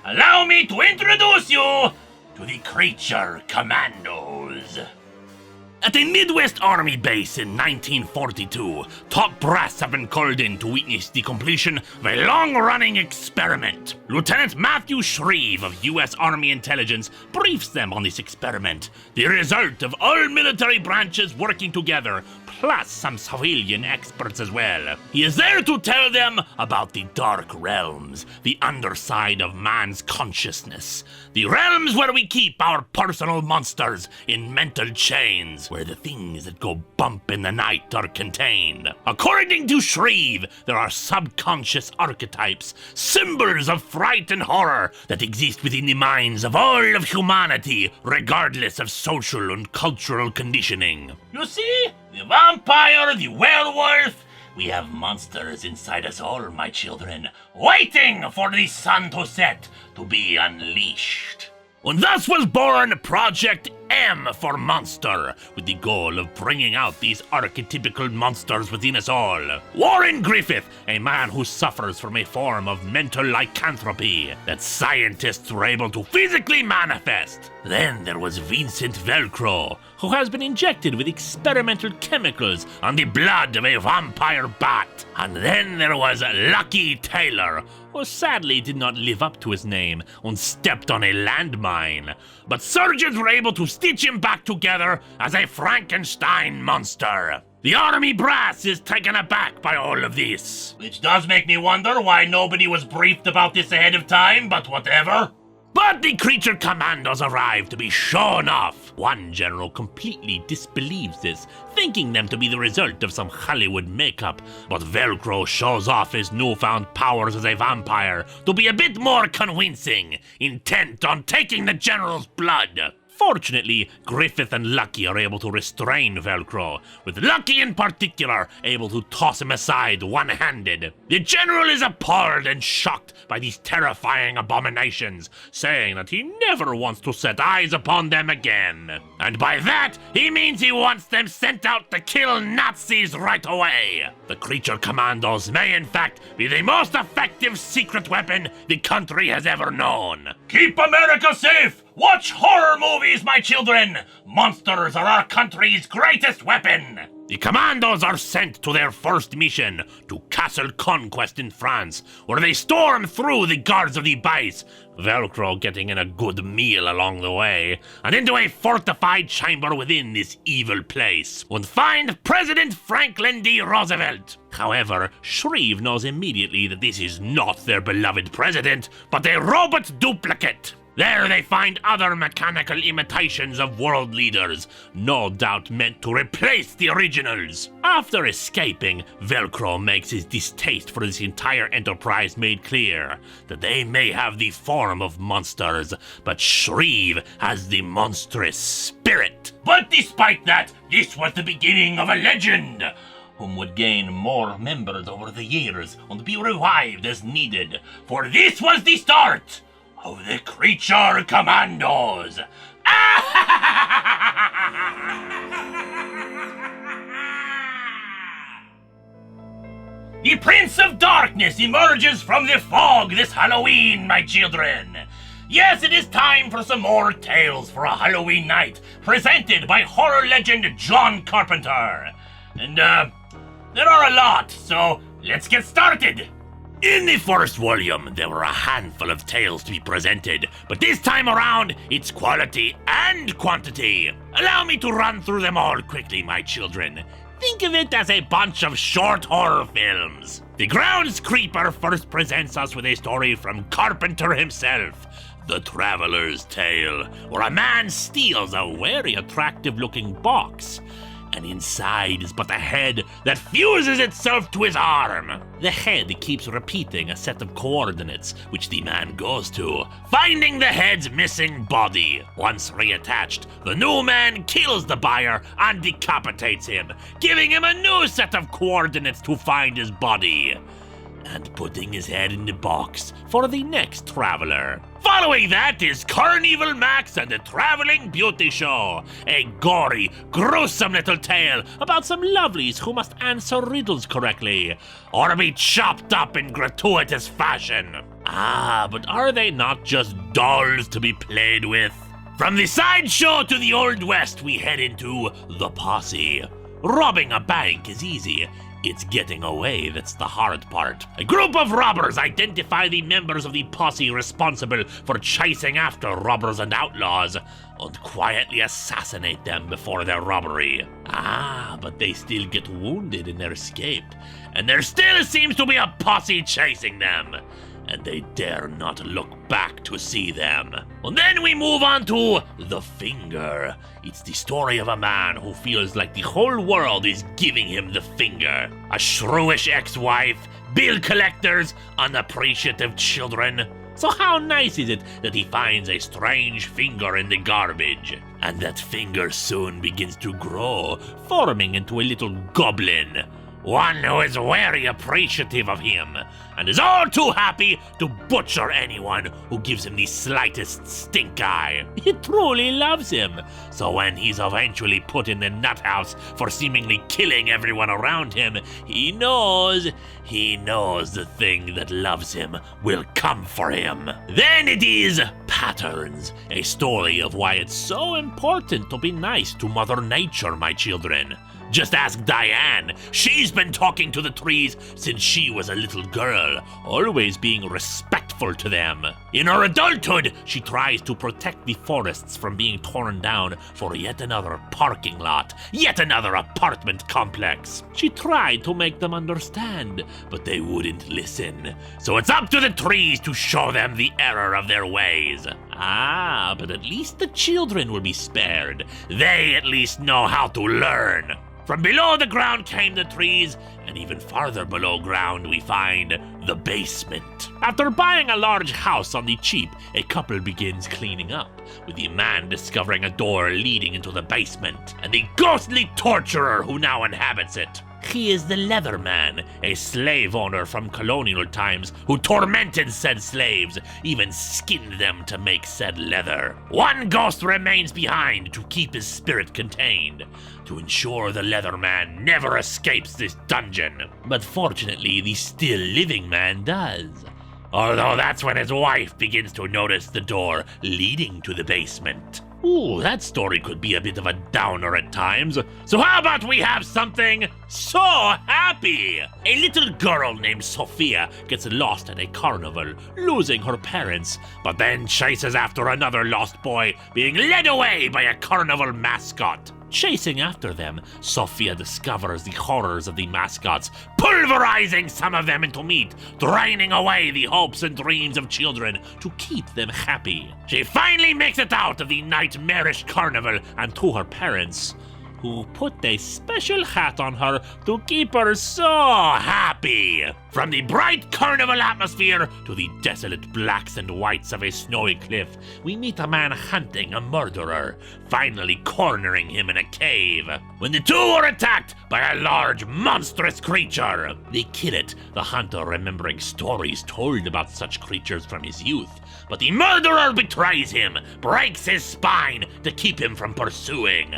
Speaker 1: Allow me to introduce you to the Creature Commandos.
Speaker 2: At a Midwest Army base in 1942, top brass have been called in to witness the completion of a long-running experiment. Lieutenant Matthew Shreve of U.S. Army Intelligence briefs them on this experiment, the result of all military branches working together, plus some civilian experts as well. He is there to tell them about the dark realms, the underside of man's consciousness, the realms where we keep our personal monsters in mental chains, where the things that go bump in the night are contained. According to Shreve, there are subconscious archetypes, symbols of fright and horror that exist within the minds of all of humanity, regardless of social and cultural conditioning.
Speaker 1: You see? The vampire, the werewolf. We have monsters inside us all, my children, waiting for the sun to set to be unleashed.
Speaker 2: And thus was born Project M for Monster, with the goal of bringing out these archetypical monsters within us all. Warren Griffith, a man who suffers from a form of mental lycanthropy that scientists were able to physically manifest. Then there was Vincent Velcro, who has been injected with experimental chemicals on the blood of a vampire bat. And then there was Lucky Taylor, who sadly did not live up to his name and stepped on a landmine. But surgeons were able to stitch him back together as a Frankenstein monster. The army brass is taken aback by all of this.
Speaker 1: Which does make me wonder why nobody was briefed about this ahead of time, but whatever.
Speaker 2: But the creature commandos arrive to be shown off. One general completely disbelieves this, thinking them to be the result of some Hollywood makeup. But Velcro shows off his newfound powers as a vampire to be a bit more convincing, intent on taking the general's blood. Fortunately, Griffith and Lucky are able to restrain Velcro, with Lucky in particular able to toss him aside one-handed. The general is appalled and shocked by these terrifying abominations, saying that he never wants to set eyes upon them again. And by that, he means he wants them sent out to kill Nazis right away. The creature commandos may in fact be the most effective secret weapon the country has ever known.
Speaker 1: Keep America safe! Watch horror movies, my children! Monsters are our country's greatest weapon!
Speaker 2: The commandos are sent to their first mission, to Castle Conquest in France, where they storm through the guards of the base, Velcro getting in a good meal along the way, and into a fortified chamber within this evil place, and find President Franklin D. Roosevelt. However, Shreve knows immediately that this is not their beloved president, but a robot duplicate. There they find other mechanical imitations of world leaders, no doubt meant to replace the originals. After escaping, Velcro makes his distaste for this entire enterprise made clear, that they may have the form of monsters, but Shreve has the monstrous spirit.
Speaker 1: But despite that, this was the beginning of a legend, whom would gain more members over the years and be revived as needed, for this was the start of the Creature Commandos. The Prince of Darkness emerges from the fog this Halloween, my children. Yes, it is time for some more tales for a Halloween night, presented by horror legend John Carpenter. And, there are a lot, so let's get started.
Speaker 2: In the first volume, there were a handful of tales to be presented, but this time around, it's quality and quantity. Allow me to run through them all quickly, my children. Think of it as a bunch of short horror films. The Grounds Creeper first presents us with a story from Carpenter himself, The Traveler's Tale, where a man steals a very attractive-looking box, and inside is but a head that fuses itself to his arm. The head keeps repeating a set of coordinates, which the man goes to, finding the head's missing body. Once reattached, the new man kills the buyer and decapitates him, giving him a new set of coordinates to find his body, and putting his head in the box for the next traveler. Following that is Carnival Max and the Traveling Beauty Show, a gory, gruesome little tale about some lovelies who must answer riddles correctly, or be chopped up in gratuitous fashion. Ah, but are they not just dolls to be played with? From the sideshow to the Old West, we head into the Posse. Robbing a bank is easy. It's getting away that's the hard part. A group of robbers identify the members of the posse responsible for chasing after robbers and outlaws and quietly assassinate them before their robbery. Ah, but they still get wounded in their escape, and there still seems to be a posse chasing them, and they dare not look back to see them. And then we move on to The Finger. It's the story of a man who feels like the whole world is giving him the finger. A shrewish ex-wife, bill collectors, unappreciative children. So how nice is it that he finds a strange finger in the garbage? And that finger soon begins to grow, forming into a little goblin. One who is very appreciative of him, and is all too happy to butcher anyone who gives him the slightest stink eye. He truly loves him, so when he's eventually put in the nut house for seemingly killing everyone around him, he knows the thing that loves him will come for him. Then it is Patterns, a story of why it's so important to be nice to Mother Nature, my children. Just ask Diane. She's been talking to the trees since she was a little girl, always being respectful to them. In her adulthood, she tries to protect the forests from being torn down for yet another parking lot, yet another apartment complex. She tried to make them understand, but they wouldn't listen. So it's up to the trees to show them the error of their ways. Ah, but at least the children will be spared. They at least know how to learn. From below the ground came the trees, and even farther below ground we find the basement. After buying a large house on the cheap, a couple begins cleaning up, with the man discovering a door leading into the basement, and the ghostly torturer who now inhabits it. He is the Leatherman, a slave owner from colonial times who tormented said slaves, even skinned them to make said leather. One ghost remains behind to keep his spirit contained, to ensure the Leatherman never escapes this dungeon. But fortunately, the still living man does. Although that's when his wife begins to notice the door leading to the basement. Ooh, that story could be a bit of a downer at times. So how about we have something so happy? A little girl named Sophia gets lost at a carnival, losing her parents, but then chases after another lost boy, being led away by a carnival mascot. Chasing after them, Sophia discovers the horrors of the mascots, pulverizing some of them into meat, draining away the hopes and dreams of children to keep them happy. She finally makes it out of the nightmarish carnival and to her parents, who put a special hat on her to keep her so happy. From the bright carnival atmosphere to the desolate blacks and whites of a snowy cliff, we meet a man hunting a murderer, finally cornering him in a cave. When the two are attacked by a large, monstrous creature, they kill it, the hunter remembering stories told about such creatures from his youth. But the murderer betrays him, breaks his spine to keep him from pursuing.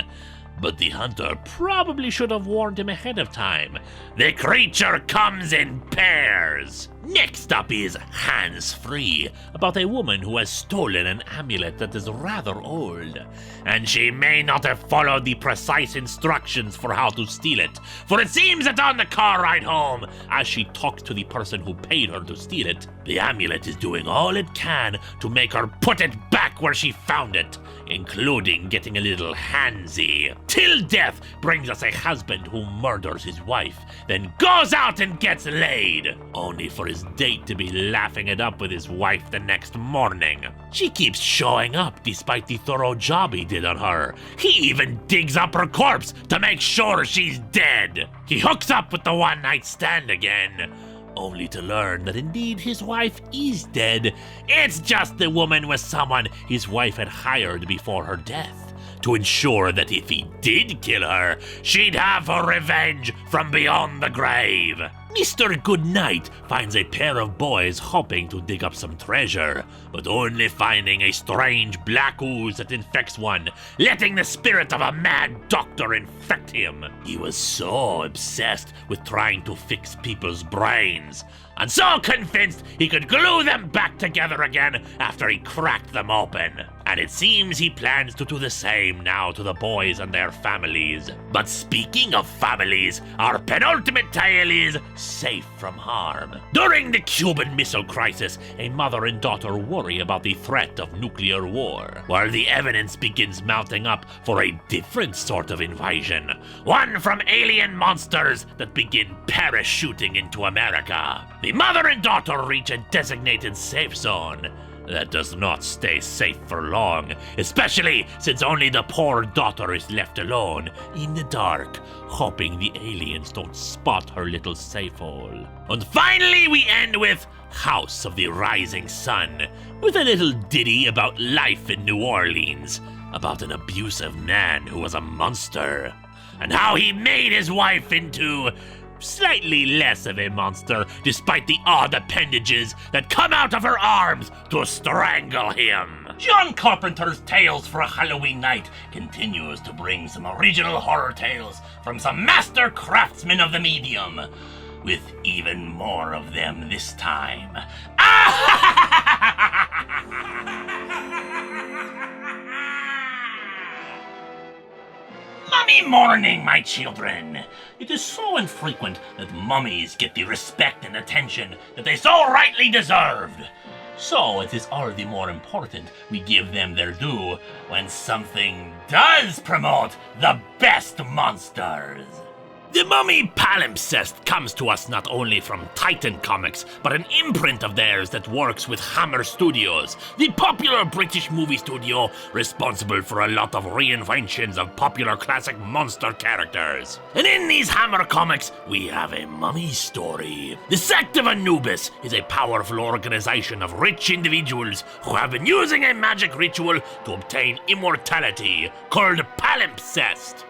Speaker 2: But the hunter probably should have warned him ahead of time. The creature comes in pairs. Next up is Hands Free, about a woman who has stolen an amulet that is rather old. And she may not have followed the precise instructions for how to steal it, for it seems that on the car ride home, as she talks to the person who paid her to steal it, the amulet is doing all it can to make her put it back where she found it, including getting a little handsy. till death brings us a husband who murders his wife, then goes out and gets laid, only for his date to be laughing it up with his wife the next morning. She keeps showing up despite the thorough job he did on her. He even digs up her corpse to make sure she's dead. He hooks up with the one-night stand again, only to learn that indeed his wife is dead. It's just the woman was someone his wife had hired before her death, to ensure that if he did kill her, she'd have her revenge from beyond the grave. Mr. Goodnight finds a pair of boys hoping to dig up some treasure, but only finding a strange black ooze that infects one, letting the spirit of a mad doctor infect him. He was so obsessed with trying to fix people's brains, and so convinced he could glue them back together again after he cracked them open. And it seems he plans to do the same now to the boys and their families. But speaking of families, our penultimate tale is safe from harm. During the Cuban Missile Crisis, a mother and daughter worry about the threat of nuclear war, while the evidence begins mounting up for a different sort of invasion, one from alien monsters that begin parachuting into America. The mother and daughter reach a designated safe zone that does not stay safe for long, especially since only the poor daughter is left alone in the dark, hoping the aliens don't spot her little safe hole. And finally we end with House of the Rising Sun, with a little ditty about life in New Orleans, about an abusive man who was a monster, and how he made his wife into slightly less of a monster, despite the odd appendages that come out of her arms to strangle him.
Speaker 1: John Carpenter's Tales for a Halloween Night continues to bring some original horror tales from some master craftsmen of the medium, with even more of them this time. Mummy morning, my children. It is so infrequent that mummies get the respect and attention that they so rightly deserved. So it is all the more important we give them their due when something does promote the best monsters.
Speaker 2: The Mummy palimpsest comes to us not only from Titan Comics, but an imprint of theirs that works with Hammer Studios, the popular British movie studio responsible for a lot of reinventions of popular classic monster characters. And in these Hammer comics, we have a mummy story. The Sect of Anubis is a powerful organization of rich individuals who have been using a magic ritual to obtain immortality called palimpsest.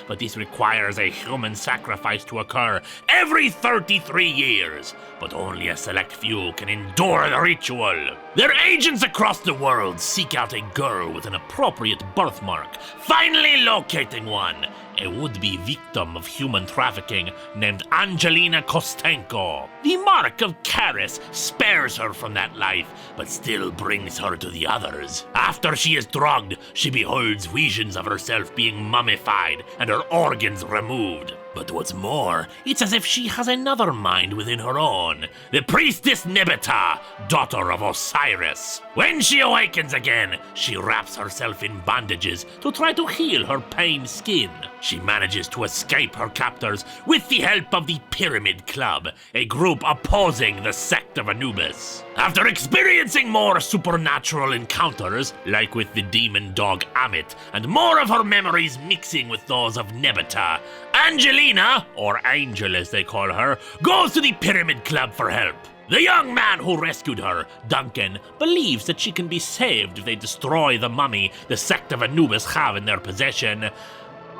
Speaker 2: But this requires a human sacrifice to occur every 33 years, but only a select few can endure the ritual. Their agents across the world seek out a girl with an appropriate birthmark, finally locating one, a would-be victim of human trafficking named Angelina Kostenko. The Mark of Karis spares her from that life, but still brings her to the others. After she is drugged, she beholds visions of herself being mummified and her organs removed. But what's more, it's as if she has another mind within her own, the priestess Nebeta, daughter of Osiris. When she awakens again, she wraps herself in bandages to try to heal her pained skin. She manages to escape her captors with the help of the Pyramid Club, a group opposing the Sect of Anubis. After experiencing more supernatural encounters, like with the demon dog Amit, and more of her memories mixing with those of Nebeta, Angelina, or Angel as they call her, goes to the Pyramid Club for help. The young man who rescued her, Duncan, believes that she can be saved if they destroy the mummy the Sect of Anubis have in their possession.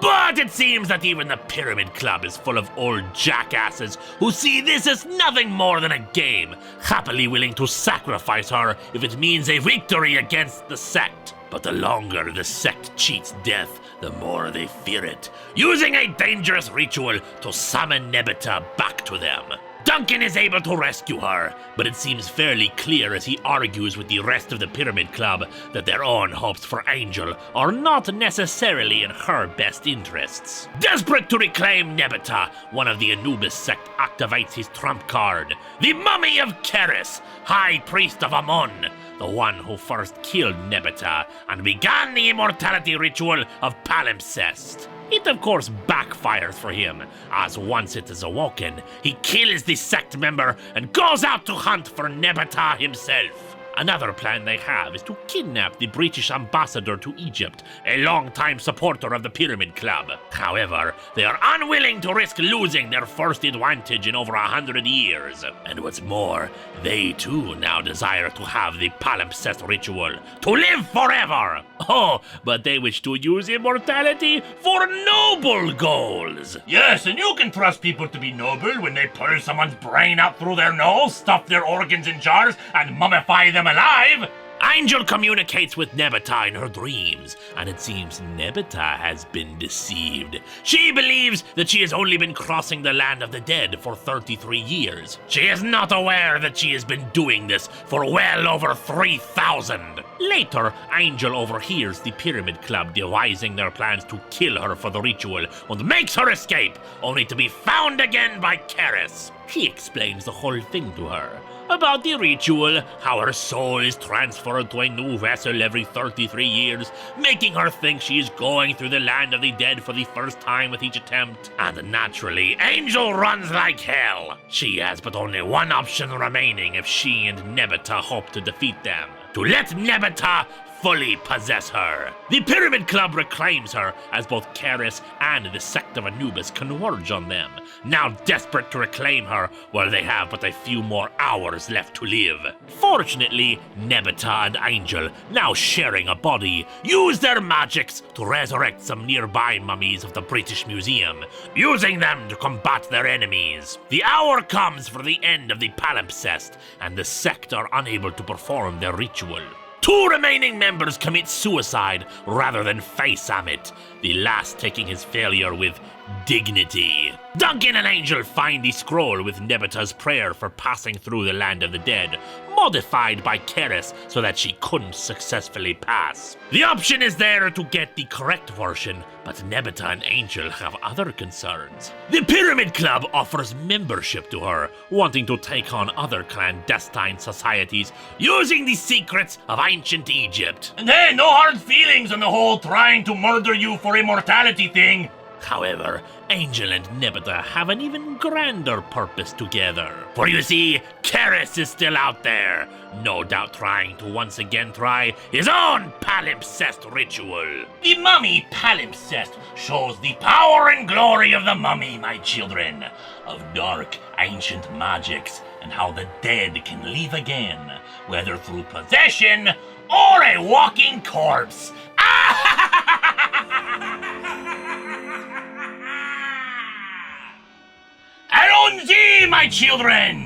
Speaker 2: But it seems that even the Pyramid Club is full of old jackasses who see this as nothing more than a game, happily willing to sacrifice her if it means a victory against the sect. But the longer the sect cheats death, the more they fear it, using a dangerous ritual to summon Nebeta back to them. Duncan is able to rescue her, but it seems fairly clear as he argues with the rest of the Pyramid Club that their own hopes for Angel are not necessarily in her best interests. Desperate to reclaim Nebeta, one of the Anubis sect activates his trump card, the Mummy of Keris, High Priest of Amun, the one who first killed Nebeta and began the immortality ritual of palimpsest. It of course backfires for him, as once it is awoken, he kills the sect member and goes out to hunt for Nebeta himself. Another plan they have is to kidnap the British ambassador to Egypt, a longtime supporter of the Pyramid Club. However, they are unwilling to risk losing their first advantage in over 100 years. And what's more, they too now desire to have the palimpsest ritual, to live forever! Oh, but they wish to use immortality for noble goals!
Speaker 1: Yes, and you can trust people to be noble when they pull someone's brain out through their nose, stuff their organs in jars, and mummify them alive!
Speaker 2: Angel communicates with Nebeta in her dreams, and it seems Nebeta has been deceived. She believes that she has only been crossing the land of the dead for 33 years. She is not aware that she has been doing this for well over 3,000. Later, Angel overhears the Pyramid Club devising their plans to kill her for the ritual and makes her escape, only to be found again by Keris. He explains the whole thing to her. About the ritual, how her soul is transferred to a new vessel every 33 years, making her think she is going through the land of the dead for the first time with each attempt. And naturally, Angel runs like hell. She has but only one option remaining if she and Nebeta hope to defeat them: to let Nebeta fully possess her. The Pyramid Club reclaims her as both Keris and the sect of Anubis converge on them, now desperate to reclaim her while they have but a few more hours left to live. Fortunately, Nebeta and Angel, now sharing a body, use their magics to resurrect some nearby mummies of the British Museum, using them to combat their enemies. The hour comes for the end of the palimpsest, and the sect are unable to perform their ritual. Two remaining members commit suicide rather than face Amit, the last taking his failure with dignity. Duncan and Angel find the scroll with Nebeta's prayer for passing through the land of the dead, modified by Keris so that she couldn't successfully pass. The option is there to get the correct version, but Nebeta and Angel have other concerns. The Pyramid Club offers membership to her, wanting to take on other clandestine societies using the secrets of ancient Egypt.
Speaker 1: And hey, no hard feelings on the whole trying to murder you for immortality thing.
Speaker 2: However, Angel and Nebeta have an even grander purpose together. For you see, Keris is still out there, no doubt trying to once again try his own palimpsest ritual.
Speaker 1: The mummy palimpsest shows the power and glory of the mummy, my children, of dark ancient magics and how the dead can live again, whether through possession or a walking corpse. Allons-y, my children!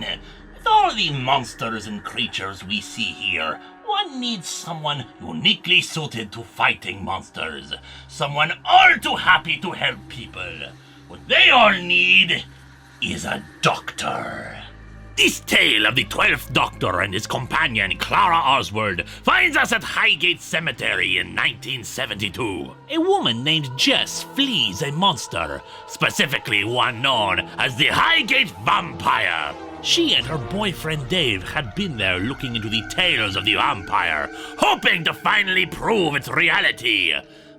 Speaker 1: With all the monsters and creatures we see here, one needs someone uniquely suited to fighting monsters. Someone all too happy to help people. What they all need is a doctor.
Speaker 2: This tale of the 12th Doctor and his companion Clara Oswald finds us at Highgate Cemetery in 1972. A woman named Jess flees a monster, specifically one known as the Highgate Vampire. She and her boyfriend Dave had been there looking into the tales of the vampire, hoping to finally prove its reality.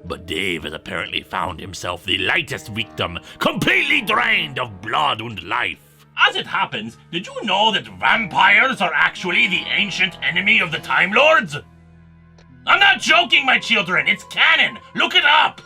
Speaker 2: But Dave has apparently found himself the latest victim, completely drained of blood and life.
Speaker 1: As it happens, did you know that vampires are actually the ancient enemy of the Time Lords? I'm not joking, my children, it's canon! Look it up!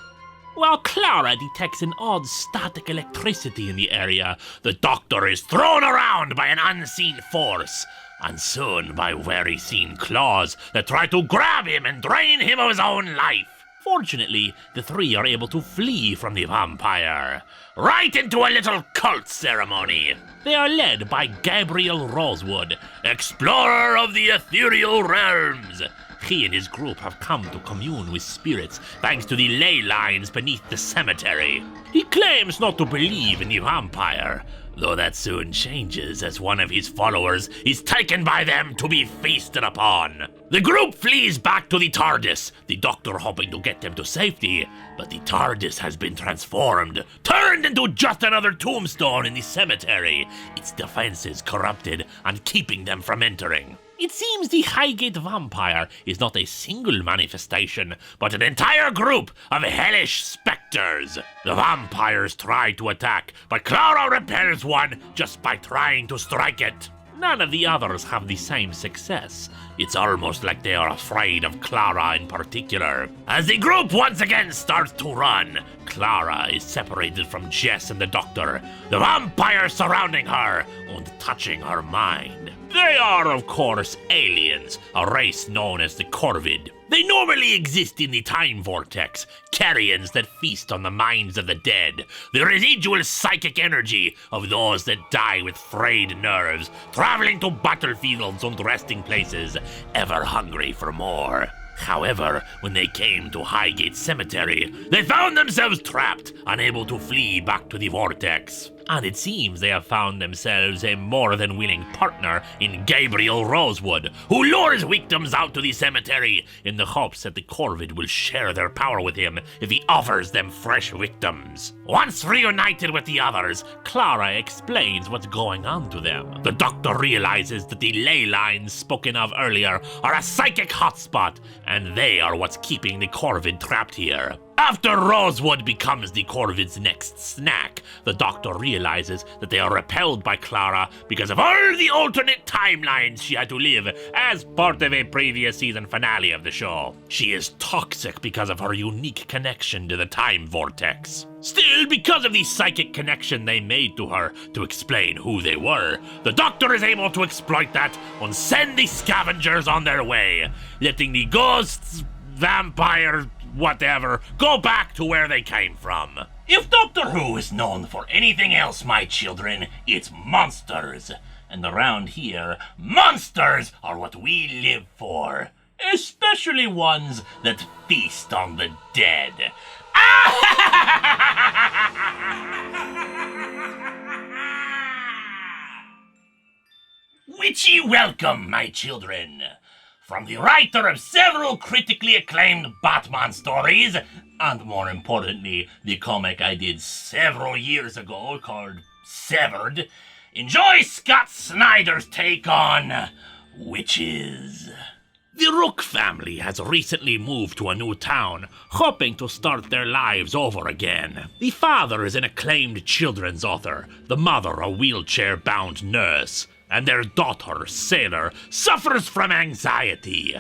Speaker 2: While Clara detects an odd static electricity in the area, the Doctor is thrown around by an unseen force, and soon by very seen claws that try to grab him and drain him of his own life. Fortunately, the three are able to flee from the vampire, right into a little cult ceremony. They are led by Gabriel Rosewood, explorer of the ethereal realms. He and his group have come to commune with spirits thanks to the ley lines beneath the cemetery. He claims not to believe in the vampire, though that soon changes as one of his followers is taken by them to be feasted upon. The group flees back to the TARDIS, the Doctor hoping to get them to safety, but the TARDIS has been transformed, turned into just another tombstone in the cemetery, its defenses corrupted and keeping them from entering. It seems the Highgate vampire is not a single manifestation, but an entire group of hellish specters. The vampires try to attack, but Clara repels one just by trying to strike it. None of the others have the same success. It's almost like they are afraid of Clara in particular. As the group once again starts to run, Clara is separated from Jess and the Doctor, the vampires surrounding her and touching her mind. They are, of course, aliens, a race known as the Corvid. They normally exist in the time vortex, carrions that feast on the minds of the dead, the residual psychic energy of those that die with frayed nerves, traveling to battlefields and resting places, ever hungry for more. However, when they came to Highgate Cemetery, they found themselves trapped, unable to flee back to the vortex. And it seems they have found themselves a more than willing partner in Gabriel Rosewood, who lures victims out to the cemetery in the hopes that the Corvid will share their power with him if he offers them fresh victims. Once reunited with the others, Clara explains what's going on to them. The Doctor realizes that the ley lines spoken of earlier are a psychic hotspot, and they are what's keeping the Corvid trapped here. After Rosewood becomes the Corvid's next snack, the Doctor realizes that they are repelled by Clara because of all the alternate timelines she had to live as part of a previous season finale of the show. She is toxic because of her unique connection to the time vortex. Still, because of the psychic connection they made to her to explain who they were, the Doctor is able to exploit that and send the scavengers on their way, letting the ghosts, vampires, whatever, go back to where they came from.
Speaker 1: If Doctor Who is known for anything else, my children, it's monsters. And around here, monsters are what we live for. Especially ones that feast on the dead. Witchy welcome, my children. From the writer of several critically acclaimed Batman stories, and more importantly, the comic I did several years ago called Severed, enjoy Scott Snyder's take on witches.
Speaker 2: The Rook family has recently moved to a new town, hoping to start their lives over again. The father is an acclaimed children's author, the mother a wheelchair-bound nurse, and their daughter, Sailor, suffers from anxiety,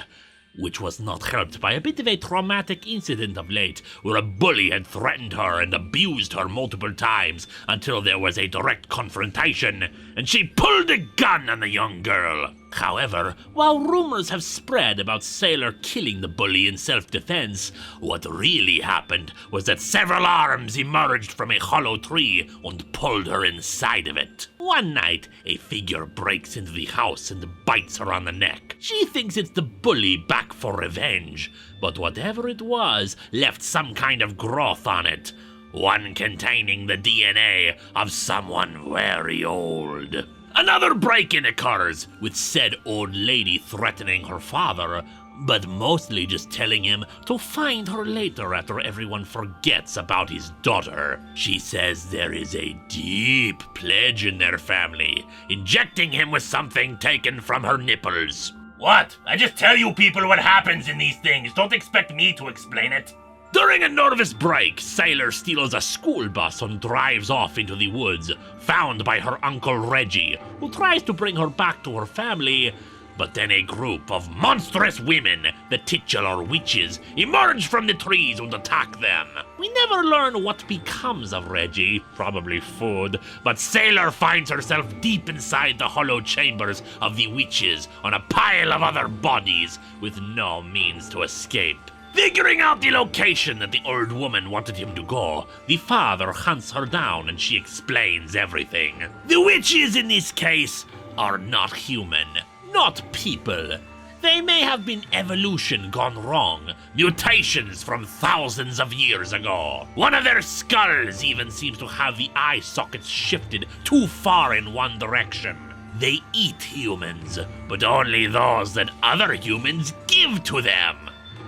Speaker 2: which was not helped by a bit of a traumatic incident of late where a bully had threatened her and abused her multiple times until there was a direct confrontation, and she pulled a gun on the young girl. However, while rumors have spread about Sailor killing the bully in self-defense, what really happened was that several arms emerged from a hollow tree and pulled her inside of it. One night, a figure breaks into the house and bites her on the neck. She thinks it's the bully back for revenge, but whatever it was left some kind of growth on it, one containing the DNA of someone very old. Another break-in occurs, with said old lady threatening her father, but mostly just telling him to find her later after everyone forgets about his daughter. She says there is a deep pledge in their family, injecting him with something taken from her nipples.
Speaker 1: What? I just tell you people what happens in these things. Don't expect me to explain it.
Speaker 2: During a nervous break, Sailor steals a school bus and drives off into the woods, found by her Uncle Reggie, who tries to bring her back to her family, but then a group of monstrous women, the titular witches, emerge from the trees and attack them. We never learn what becomes of Reggie, probably food, but Sailor finds herself deep inside the hollow chambers of the witches on a pile of other bodies with no means to escape. Figuring out the location that the old woman wanted him to go, the father hunts her down and she explains everything. The witches in this case are not human, not people. They may have been evolution gone wrong, mutations from thousands of years ago. One of their skulls even seems to have the eye sockets shifted too far in one direction. They eat humans, but only those that other humans give to them.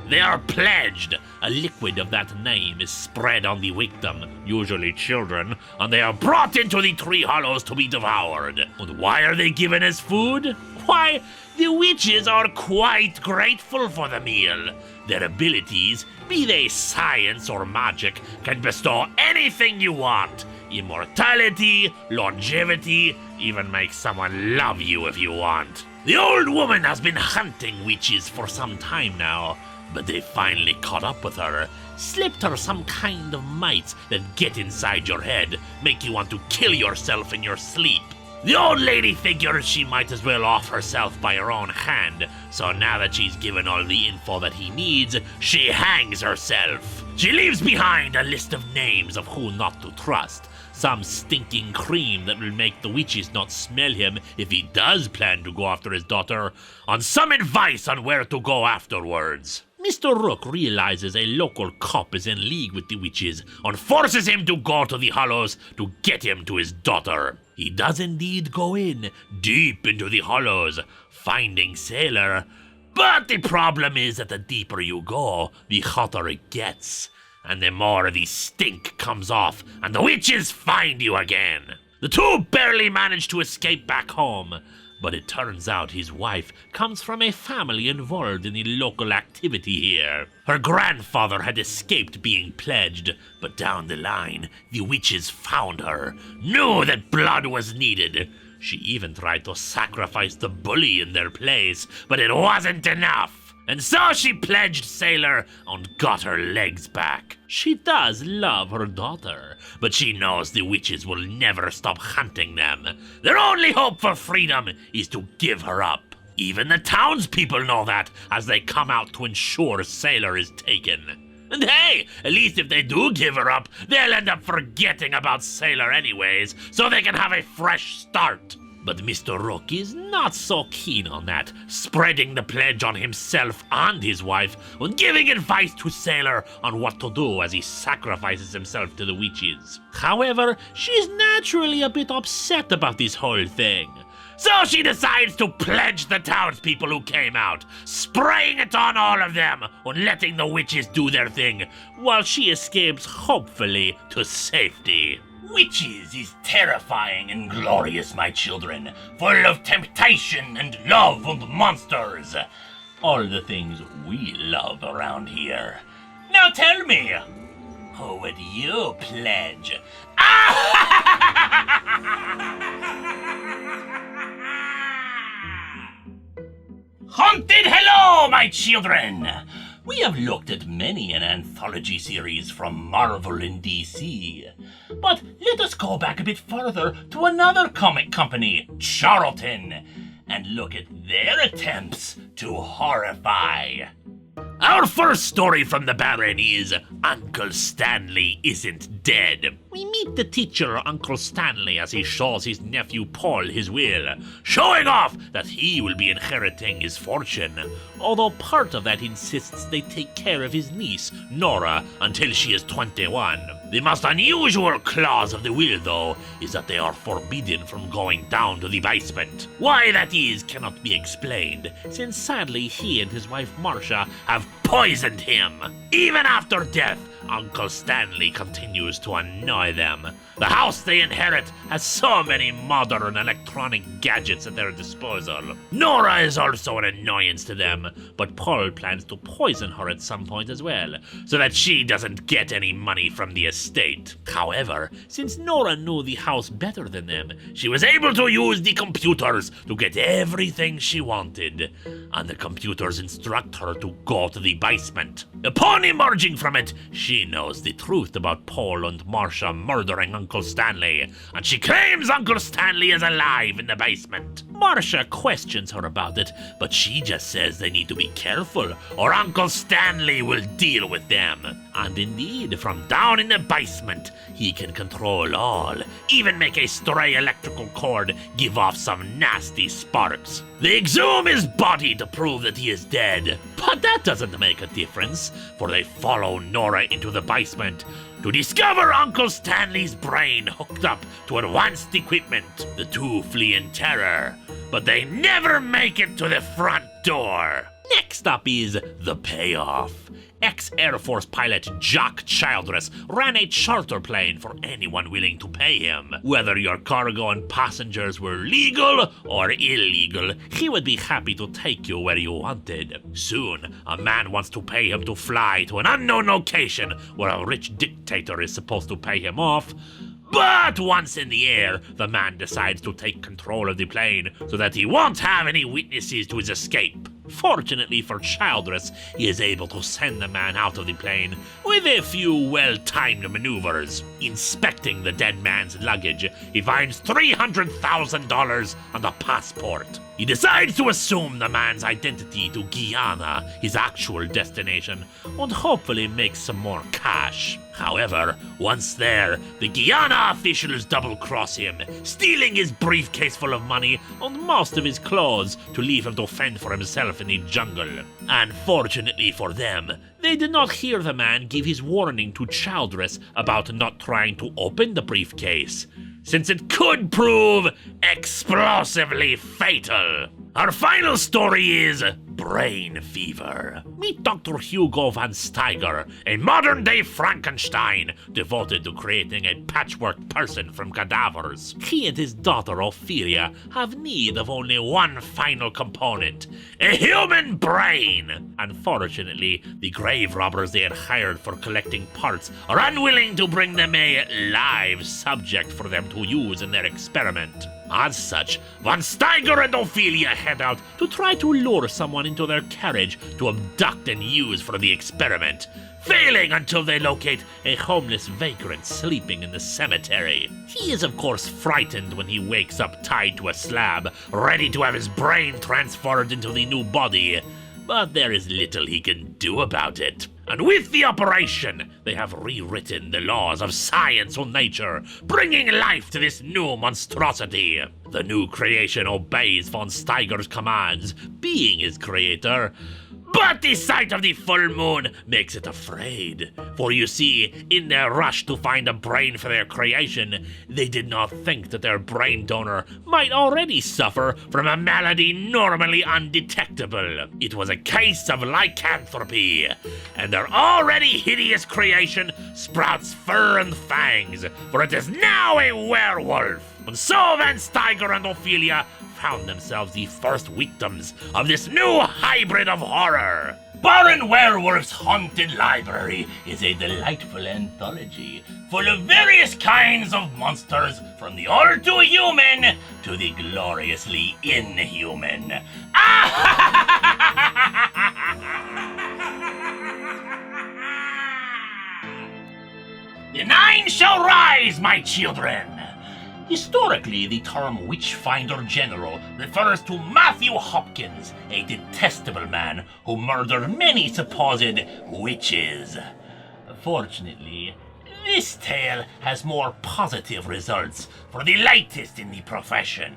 Speaker 2: They are pledged. A liquid of that name is spread on the victim, usually children, and they are brought into the tree hollows to be devoured. And why are they given as food? Why, the witches are quite grateful for the meal. Their abilities, be they science or magic, can bestow anything you want. Immortality, longevity, even make someone love you if you want. The old woman has been hunting witches for some time now, but they finally caught up with her, slipped her some kind of mites that get inside your head, make you want to kill yourself in your sleep. The old lady figures she might as well off herself by her own hand, so now that she's given all the info that he needs, she hangs herself. She leaves behind a list of names of who not to trust, some stinking cream that will make the witches not smell him if he does plan to go after his daughter, and some advice on where to go afterwards. Mr. Rook realizes a local cop is in league with the witches and forces him to go to the hollows to get him to his daughter. He does indeed go in, deep into the hollows, finding Sailor. But the problem is that the deeper you go, the hotter it gets, and the more the stink comes off, and the witches find you again. The two barely manage to escape back home, but it turns out his wife comes from a family involved in the local activity here. Her grandfather had escaped being pledged, but down the line, the witches found her, knew that blood was needed. She even tried to sacrifice the bully in their place, but it wasn't enough. And so she pledged Sailor and got her legs back. She does love her daughter, but she knows the witches will never stop hunting them. Their only hope for freedom is to give her up. Even the townspeople know that, as they come out to ensure Sailor is taken. And hey, at least if they do give her up, they'll end up forgetting about Sailor anyways, so they can have a fresh start. But Mr. Rook is not so keen on that, spreading the pledge on himself and his wife, and giving advice to Sailor on what to do as he sacrifices himself to the witches. However, she's naturally a bit upset about this whole thing. So she decides to pledge the townspeople who came out, spraying it on all of them and letting the witches do their thing, while she escapes, hopefully, to safety.
Speaker 1: Witches is terrifying and glorious, my children, full of temptation and love and monsters. All the things we love around here. Now tell me, who would you pledge? Haunted hello, my children! We have looked at many an anthology series from Marvel and DC. But let us go back a bit further to another comic company, Charlton, and look at their attempts to horrify.
Speaker 2: Our first story from the Baron is Uncle Stanley Isn't Dead. We meet the teacher, Uncle Stanley, as he shows his nephew Paul his will, showing off that he will be inheriting his fortune, although part of that insists they take care of his niece, Nora, until she is 21. The most unusual clause of the will, though, is that they are forbidden from going down to the basement. Why that is cannot be explained, since sadly he and his wife Marcia have poisoned him. Even after death, Uncle Stanley continues to annoy them. The house they inherit has so many modern electronic gadgets at their disposal. Nora is also an annoyance to them, but Paul plans to poison her at some point as well, so that she doesn't get any money from the estate. However, since Nora knew the house better than them, she was able to use the computers to get everything she wanted, and the computers instruct her to go to the basement. Upon emerging from it, she knows the truth about Paul and Marcia murdering Uncle Stanley, and she claims Uncle Stanley is alive in the basement. Marcia questions her about it, but she just says they need to be careful, or Uncle Stanley will deal with them. And indeed, from down in the basement, he can control all, even make a stray electrical cord give off some nasty sparks. They exhume his body to prove that he is dead. But that doesn't make a difference, for they follow Nora into the basement to discover Uncle Stanley's brain hooked up to advanced equipment. The two flee in terror, but they never make it to the front door. Next up is the payoff. Ex-Air Force pilot Jock Childress ran a charter plane for anyone willing to pay him. Whether your cargo and passengers were legal or illegal, he would be happy to take you where you wanted. Soon, a man wants to pay him to fly to an unknown location where a rich dictator is supposed to pay him off. But once in the air, the man decides to take control of the plane so that he won't have any witnesses to his escape. Fortunately for Childress, he is able to send the man out of the plane with a few well-timed maneuvers. Inspecting the dead man's luggage, he finds $300,000 and a passport. He decides to assume the man's identity to Guyana, his actual destination, and hopefully make some more cash. However, once there, the Guyana officials double-cross him, stealing his briefcase full of money and most of his clothes to leave him to fend for himself in the jungle. Unfortunately for them, they did not hear the man give his warning to Childress about not trying to open the briefcase, since it could prove explosively fatal. Our final story is brain fever. Meet Dr. Hugo van Steiger, a modern-day Frankenstein devoted to creating a patchwork person from cadavers. He and his daughter Ophelia have need of only one final component, a human brain. Unfortunately, the grave robbers they had hired for collecting parts are unwilling to bring them a live subject for them to use in their experiment. As such, Van Steiger and Ophelia head out to try to lure someone into their carriage to abduct and use for the experiment, failing until they locate a homeless vagrant sleeping in the cemetery. He is of course frightened when he wakes up tied to a slab, ready to have his brain transferred into the new body, but there is little he can do about it. And with the operation, they have rewritten the laws of science and nature, bringing life to this new monstrosity. The new creation obeys von Steiger's commands, being his creator, but the sight of the full moon makes it afraid. For you see, in their rush to find a brain for their creation, they did not think that their brain donor might already suffer from a malady normally undetectable. It was a case of lycanthropy, and their already hideous creation sprouts fur and fangs, for it is now a werewolf. And so Van Steiger and Ophelia found themselves the first victims of this new hybrid of horror.
Speaker 1: Baron Werewolf's Haunted Library is a delightful anthology full of various kinds of monsters, from the all too human to the gloriously inhuman. The nine shall rise, my children! Historically, the term Witchfinder General refers to Matthew Hopkins, a detestable man who murdered many supposed witches. Fortunately, this tale has more positive results for the latest in the profession.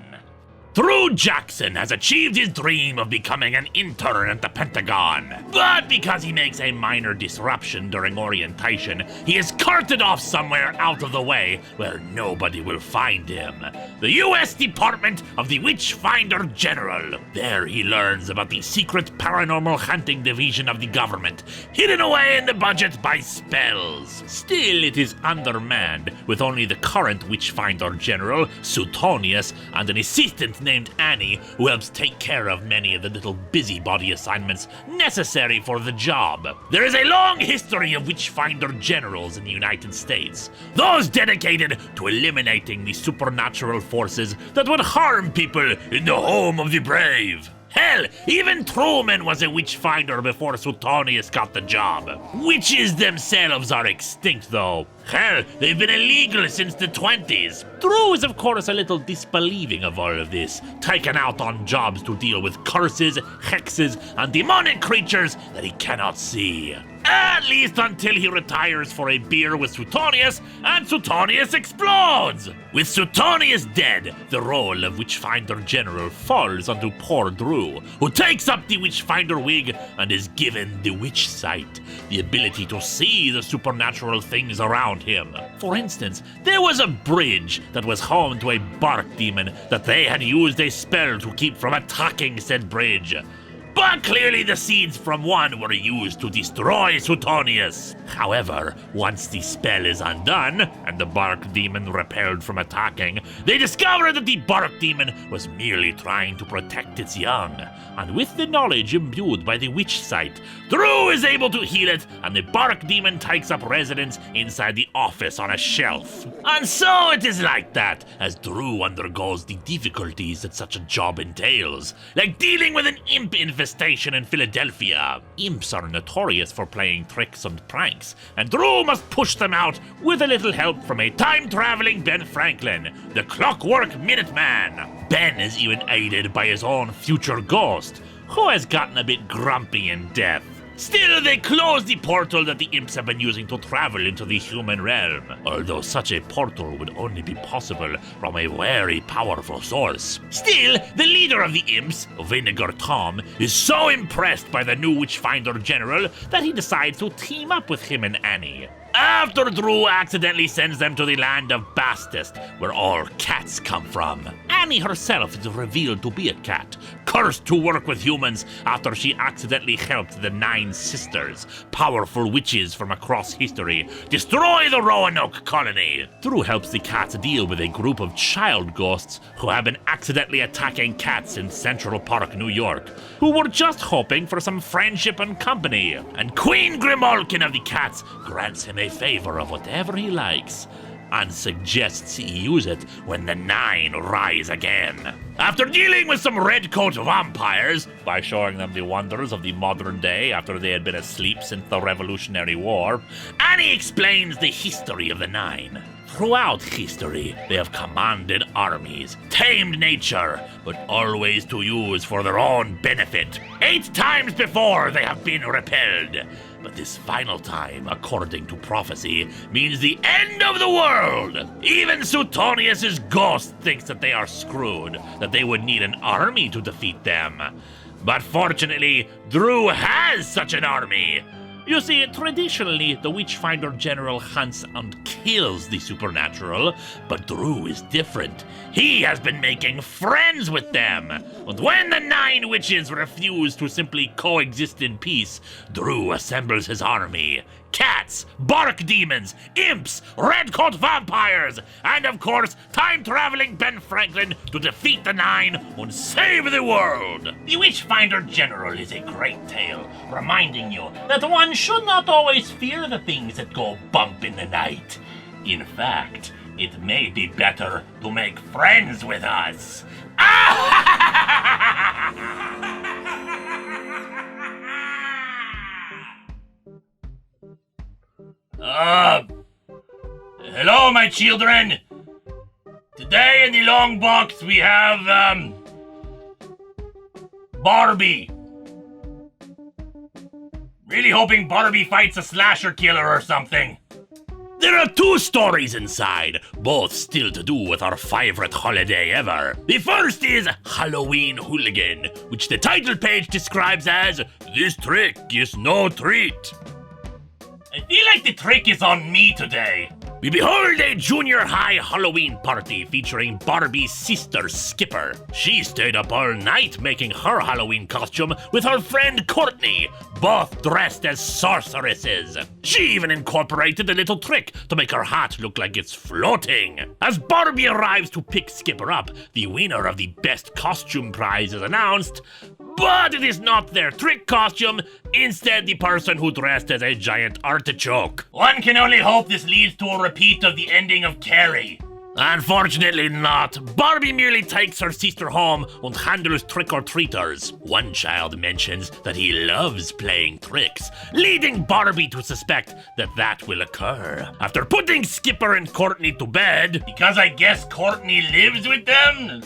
Speaker 2: Drew Jackson has achieved his dream of becoming an intern at the Pentagon. But because he makes a minor disruption during orientation, he is carted off somewhere out of the way where nobody will find him. The U.S. Department of the Witchfinder General. There he learns about the secret paranormal hunting division of the government, hidden away in the budget by spells. Still, it is undermanned, with only the current Witchfinder General, Suetonius, and an assistant named Annie, who helps take care of many of the little busybody assignments necessary for the job. There is a long history of Witchfinder generals in the United States, those dedicated to eliminating the supernatural forces that would harm people in the home of the brave. Hell, even Truman was a witchfinder before Suetonius got the job. Witches themselves are extinct, though. Hell, they've been illegal since the 20s. Drew is of course a little disbelieving of all of this, taken out on jobs to deal with curses, hexes, and demonic creatures that he cannot see. At least until he retires for a beer with Suetonius, and Suetonius explodes! With Suetonius dead, the role of Witchfinder General falls onto poor Drew, who takes up the Witchfinder wig and is given the Witch Sight, the ability to see the supernatural things around him. For instance, there was a bridge that was home to a bark demon that they had used a spell to keep from attacking said bridge. But clearly the seeds from one were used to destroy Suetonius. However, once the spell is undone, and the bark demon repelled from attacking, they discover that the bark demon was merely trying to protect its young. And with the knowledge imbued by the Witch Sight, Drew is able to heal it, and the bark demon takes up residence inside the office on a shelf. And so it is like that, as Drew undergoes the difficulties that such a job entails, like dealing with an imp infestation in Philadelphia. Imps are notorious for playing tricks and pranks, and Drew must push them out with a little help from a time-traveling Ben Franklin, the Clockwork Minuteman. Ben is even aided by his own future ghost, who has gotten a bit grumpy in death. Still, they close the portal that the imps have been using to travel into the human realm, although such a portal would only be possible from a very powerful source. Still, the leader of the imps, Vinegar Tom, is so impressed by the new Witchfinder General that he decides to team up with him and Annie. After Drew accidentally sends them to the land of Bastist, where all cats come from. Annie herself is revealed to be a cat, cursed to work with humans after she accidentally helped the 9 sisters, powerful witches from across history, destroy the Roanoke colony. Drew helps the cats deal with a group of child ghosts who have been accidentally attacking cats in Central Park, New York, who were just hoping for some friendship and company. And Queen Grimalkin of the cats grants him a favor of whatever he likes, and suggests he use it when the 9 rise again. After dealing with some redcoat vampires, by showing them the wonders of the modern day after they had been asleep since the Revolutionary War, Annie explains the history of the 9. Throughout history, they have commanded armies, tamed nature, but always to use for their own benefit. 8 times before they have been repelled. But this final time, according to prophecy, means the end of the world. Even Suetonius' ghost thinks that they are screwed, that they would need an army to defeat them. But fortunately, Drew has such an army. You see, traditionally, the Witchfinder General hunts and kills the supernatural, but Drew is different. He has been making friends with them. And when the 9 witches refuse to simply coexist in peace, Drew assembles his army. Cats, bark demons, imps, redcoat vampires, and of course, time-traveling Ben Franklin to defeat the 9 and save the world.
Speaker 1: The Witchfinder General is a great tale, reminding you that one should not always fear the things that go bump in the night. In fact, it may be better to make friends with us. Hello, my children. Today in the Longbox we have, Barbie. Really hoping Barbie fights a slasher killer or something.
Speaker 2: There are 2 stories inside, both still to do with our favorite holiday ever. The first is Halloween Hooligan, which the title page describes as, "This trick is no treat."
Speaker 1: I feel like the trick is on me today.
Speaker 2: We behold a junior high Halloween party featuring Barbie's sister Skipper. She stayed up all night making her Halloween costume with her friend Courtney, both dressed as sorceresses. She even incorporated a little trick to make her hat look like it's floating. As Barbie arrives to pick Skipper up, the winner of the best costume prize is announced, but it is not their trick costume, instead the person who dressed as a giant artichoke.
Speaker 1: One can only hope this leads to a repeat of the ending of Carrie.
Speaker 2: Unfortunately not. Barbie merely takes her sister home and handles trick-or-treaters. One child mentions that he loves playing tricks, leading Barbie to suspect that that will occur. After putting Skipper and Courtney to bed,
Speaker 1: Because I guess Courtney lives with them?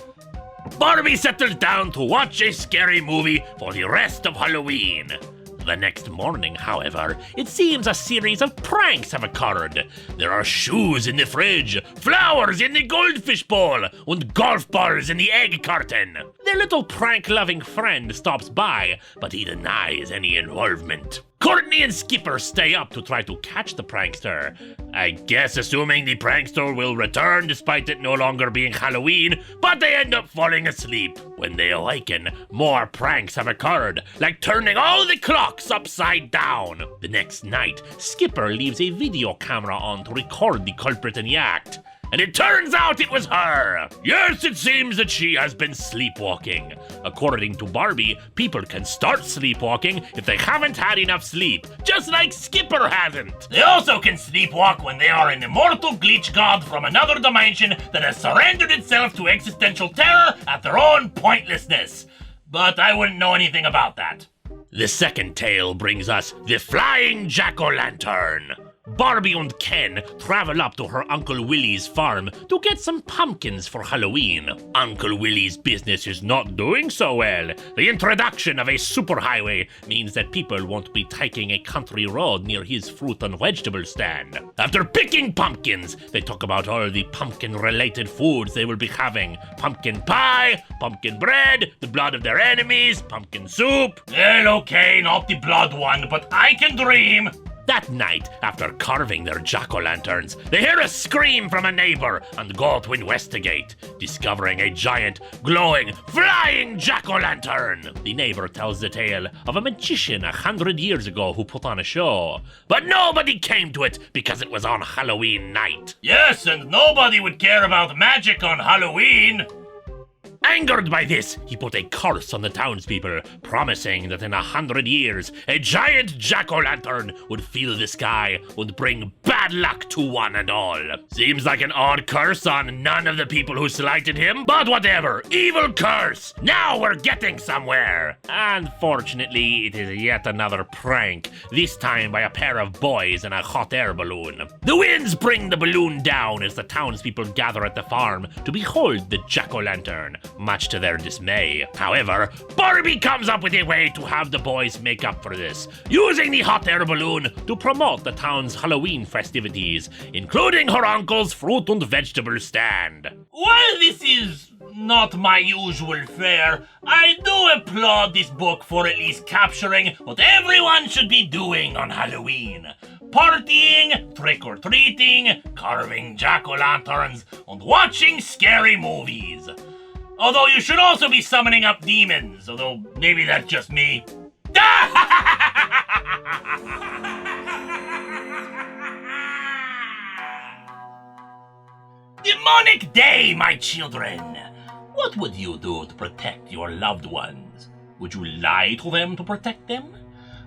Speaker 2: Barbie settles down to watch a scary movie for the rest of Halloween. The next morning, however, it seems a series of pranks have occurred. There are shoes in the fridge, flowers in the goldfish bowl, and golf balls in the egg carton. Their little prank-loving friend stops by, but he denies any involvement. Courtney and Skipper stay up to try to catch the prankster. I guess assuming the prankster will return despite it no longer being Halloween, but they end up falling asleep. When they awaken, more pranks have occurred, like turning all the clocks upside down. The next night, Skipper leaves a video camera on to record the culprit in the act. And it turns out it was her! Yes, it seems that she has been sleepwalking. According to Barbie, people can start sleepwalking if they haven't had enough sleep, just like Skipper hasn't.
Speaker 1: They also can sleepwalk when they are an immortal glitch god from another dimension that has surrendered itself to existential terror at their own pointlessness. But I wouldn't know anything about that.
Speaker 2: The second tale brings us the Flying Jack-O-Lantern. Barbie and Ken travel up to her Uncle Willie's farm to get some pumpkins for Halloween. Uncle Willie's business is not doing so well. The introduction of a superhighway means that people won't be taking a country road near his fruit and vegetable stand. After picking pumpkins, they talk about all the pumpkin-related foods they will be having. Pumpkin pie, pumpkin bread, the blood of their enemies, pumpkin soup.
Speaker 1: Well, okay, not the blood one, but I can dream.
Speaker 2: That night, after carving their jack-o'-lanterns, they hear a scream from a neighbor and go to investigate, discovering a giant, glowing, flying jack-o'-lantern. The neighbor tells the tale of a magician 100 years ago who put on a show, but nobody came to it because it was on Halloween night.
Speaker 1: Yes, and nobody would care about magic on Halloween.
Speaker 2: Angered by this, he put a curse on the townspeople, promising that in 100 years, a giant jack-o'-lantern would fill the sky and bring bad luck to one and all. Seems like an odd curse on none of the people who slighted him, but whatever. Evil curse! Now we're getting somewhere! Unfortunately, it is yet another prank, this time by a pair of boys in a hot air balloon. The winds bring the balloon down as the townspeople gather at the farm to behold the jack-o'-lantern, much to their dismay. However, Barbie comes up with a way to have the boys make up for this, using the hot air balloon to promote the town's Halloween festivities, including her uncle's fruit and vegetable stand.
Speaker 1: While this is not my usual fare, I do applaud this book for at least capturing what everyone should be doing on Halloween. Partying, trick-or-treating, carving jack-o'-lanterns, and watching scary movies. Although you should also be summoning up demons, although maybe that's just me. Demonic day, my children! What would you do to protect your loved ones? Would you lie to them to protect them?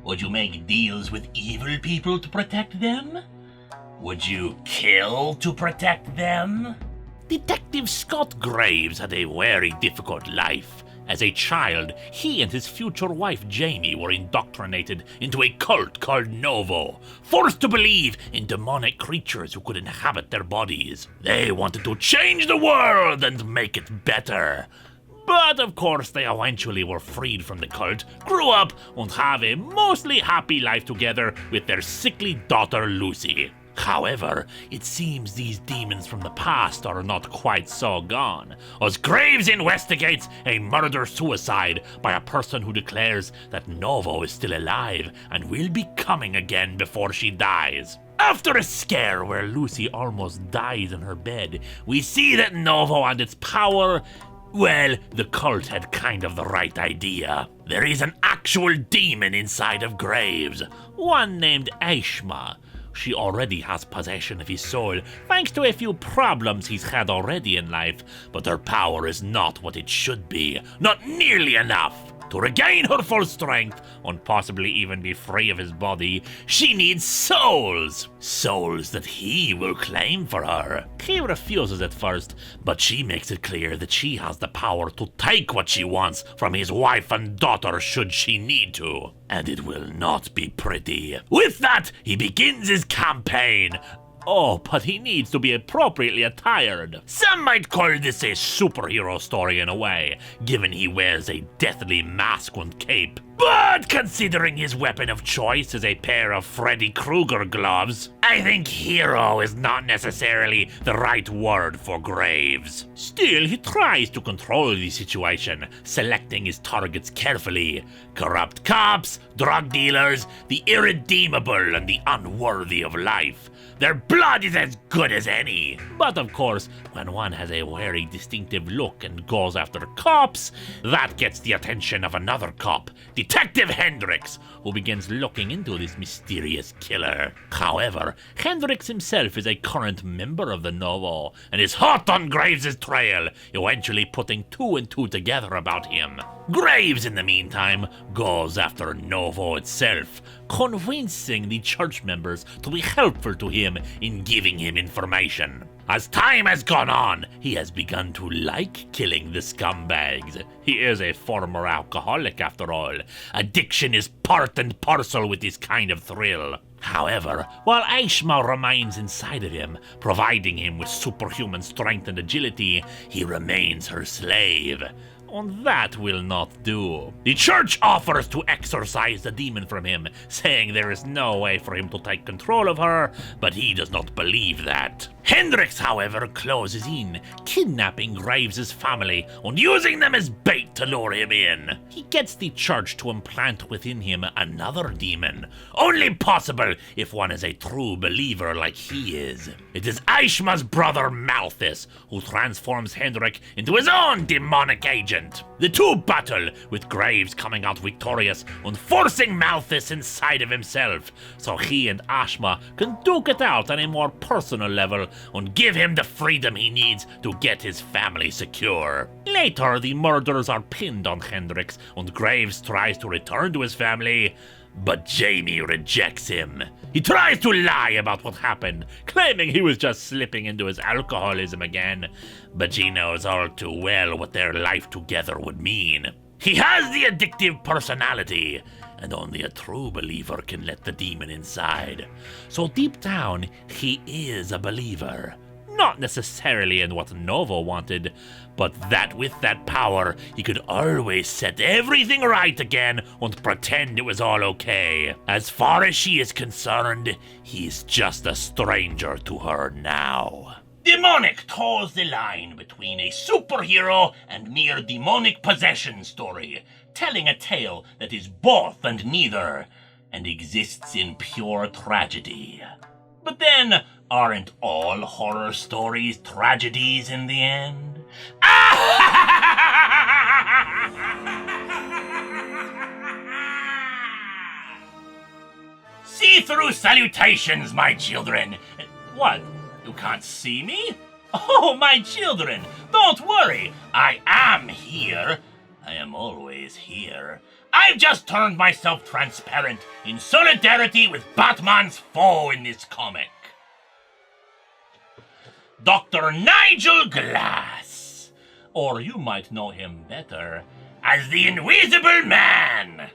Speaker 1: Would you make deals with evil people to protect them? Would you kill to protect them?
Speaker 2: Detective Scott Graves had a very difficult life. As a child, he and his future wife Jamie were indoctrinated into a cult called Novo, forced to believe in demonic creatures who could inhabit their bodies. They wanted to change the world and make it better. But of course, they eventually were freed from the cult, grew up, and have a mostly happy life together with their sickly daughter Lucy. However, it seems these demons from the past are not quite so gone, as Graves investigates a murder-suicide by a person who declares that Novo is still alive and will be coming again before she dies. After a scare where Lucy almost dies in her bed, we see that Novo and its power, well, the cult had kind of the right idea. There is an actual demon inside of Graves, one named Aishma. She already has possession of his soul, thanks to a few problems he's had already in life, but her power is not what it should be, not nearly enough. To regain her full strength, and possibly even be free of his body, she needs souls. Souls that he will claim for her. He refuses at first, but she makes it clear that she has the power to take what she wants from his wife and daughter should she need to. And it will not be pretty. With that, he begins his campaign. Oh, but he needs to be appropriately attired. Some might call this a superhero story in a way, given he wears a deathly mask and cape. But considering his weapon of choice is a pair of Freddy Krueger gloves, I think hero is not necessarily the right word for Graves. Still, he tries to control the situation, selecting his targets carefully. Corrupt cops, drug dealers, the irredeemable and the unworthy of life. Their blood is as good as any. But of course, when one has a very distinctive look and goes after cops, that gets the attention of another cop, Detective Hendricks, who begins looking into this mysterious killer. However, Hendricks himself is a current member of the Novo and is hot on Graves' trail, eventually putting 2 and 2 together about him. Graves, in the meantime, goes after Novo itself, convincing the church members to be helpful to him in giving him information. As time has gone on, he has begun to like killing the scumbags. He is a former alcoholic after all. Addiction is part and parcel with this kind of thrill. However, while Aishma remains inside of him, providing him with superhuman strength and agility, he remains her slave. And that will not do. The church offers to exorcise the demon from him, saying there is no way for him to take control of her, but he does not believe that. Hendricks, however, closes in, kidnapping Graves' family and using them as bait to lure him in. He gets the church to implant within him another demon, only possible if one is a true believer like he is. It is Aishma's brother Malthus who transforms Hendrick into his own demonic agent. The two battle, with Graves coming out victorious and forcing Malthus inside of himself, so he and Aishma can duke it out on a more personal level and give him the freedom he needs to get his family secure. Later, the murders are pinned on Hendricks and Graves tries to return to his family, but Jamie rejects him. He tries to lie about what happened, claiming he was just slipping into his alcoholism again, but she knows all too well what their life together would mean. He has the addictive personality, and only a true believer can let the demon inside. So deep down, he is a believer. Not necessarily in what Novo wanted, but that with that power, he could always set everything right again and pretend it was all okay. As far as she is concerned, he's just a stranger to her now.
Speaker 1: Demonic toes the line between a superhero and mere demonic possession story, telling a tale that is both and neither, and exists in pure tragedy. But then, aren't all horror stories tragedies in the end? See-through salutations, my children. What? You can't see me? Oh, my children, don't worry. I am here. I am always here. I've just turned myself transparent in solidarity with Batman's foe in this comic. Dr. Nigel Glass. Or you might know him better as the Invisible Man.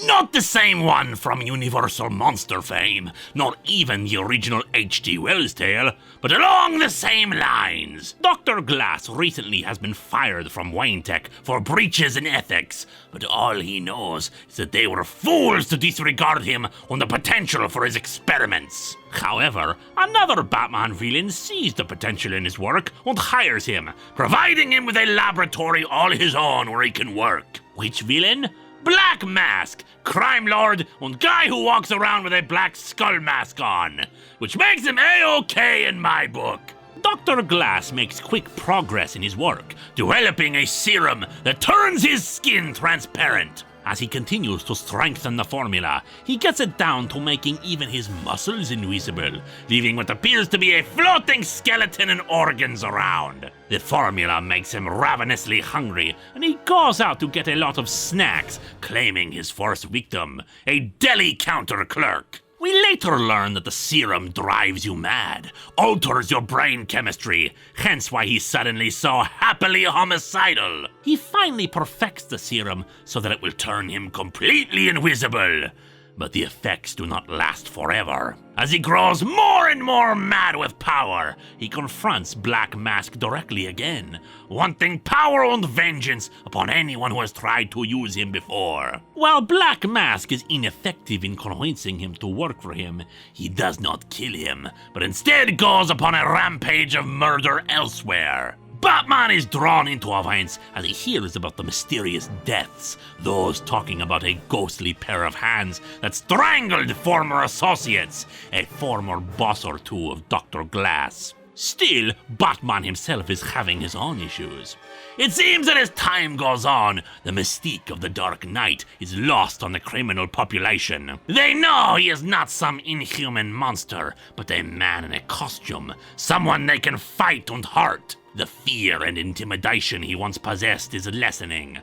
Speaker 2: Not the same one from Universal Monster fame, not even the original H.G. Wells tale, but along the same lines. Dr. Glass recently has been fired from Wayne Tech for breaches in ethics, but all he knows is that they were fools to disregard him on the potential for his experiments. However, another Batman villain sees the potential in his work and hires him, providing him with a laboratory all his own where he can work. Which villain? Black Mask, crime lord, and guy who walks around with a black skull mask on, which makes him A-OK in my book. Dr. Glass makes quick progress in his work, developing a serum that turns his skin transparent. As he continues to strengthen the formula, he gets it down to making even his muscles invisible, leaving what appears to be a floating skeleton and organs around. The formula makes him ravenously hungry, and he goes out to get a lot of snacks, claiming his first victim, a deli counter clerk. We later learn that the serum drives you mad, alters your brain chemistry, hence why he's suddenly so happily homicidal. He finally perfects the serum so that it will turn him completely invisible. But the effects do not last forever. As he grows more and more mad with power, he confronts Black Mask directly again, wanting power and vengeance upon anyone who has tried to use him before. While Black Mask is ineffective in convincing him to work for him, he does not kill him, but instead goes upon a rampage of murder elsewhere. Batman is drawn into events as he hears about the mysterious deaths, those talking about a ghostly pair of hands that strangled former associates, a former boss or two of Dr. Glass. Still, Batman himself is having his own issues. It seems that as time goes on, the mystique of the Dark Knight is lost on the criminal population. They know he is not some inhuman monster, but a man in a costume, someone they can fight and hurt. The fear and intimidation he once possessed is lessening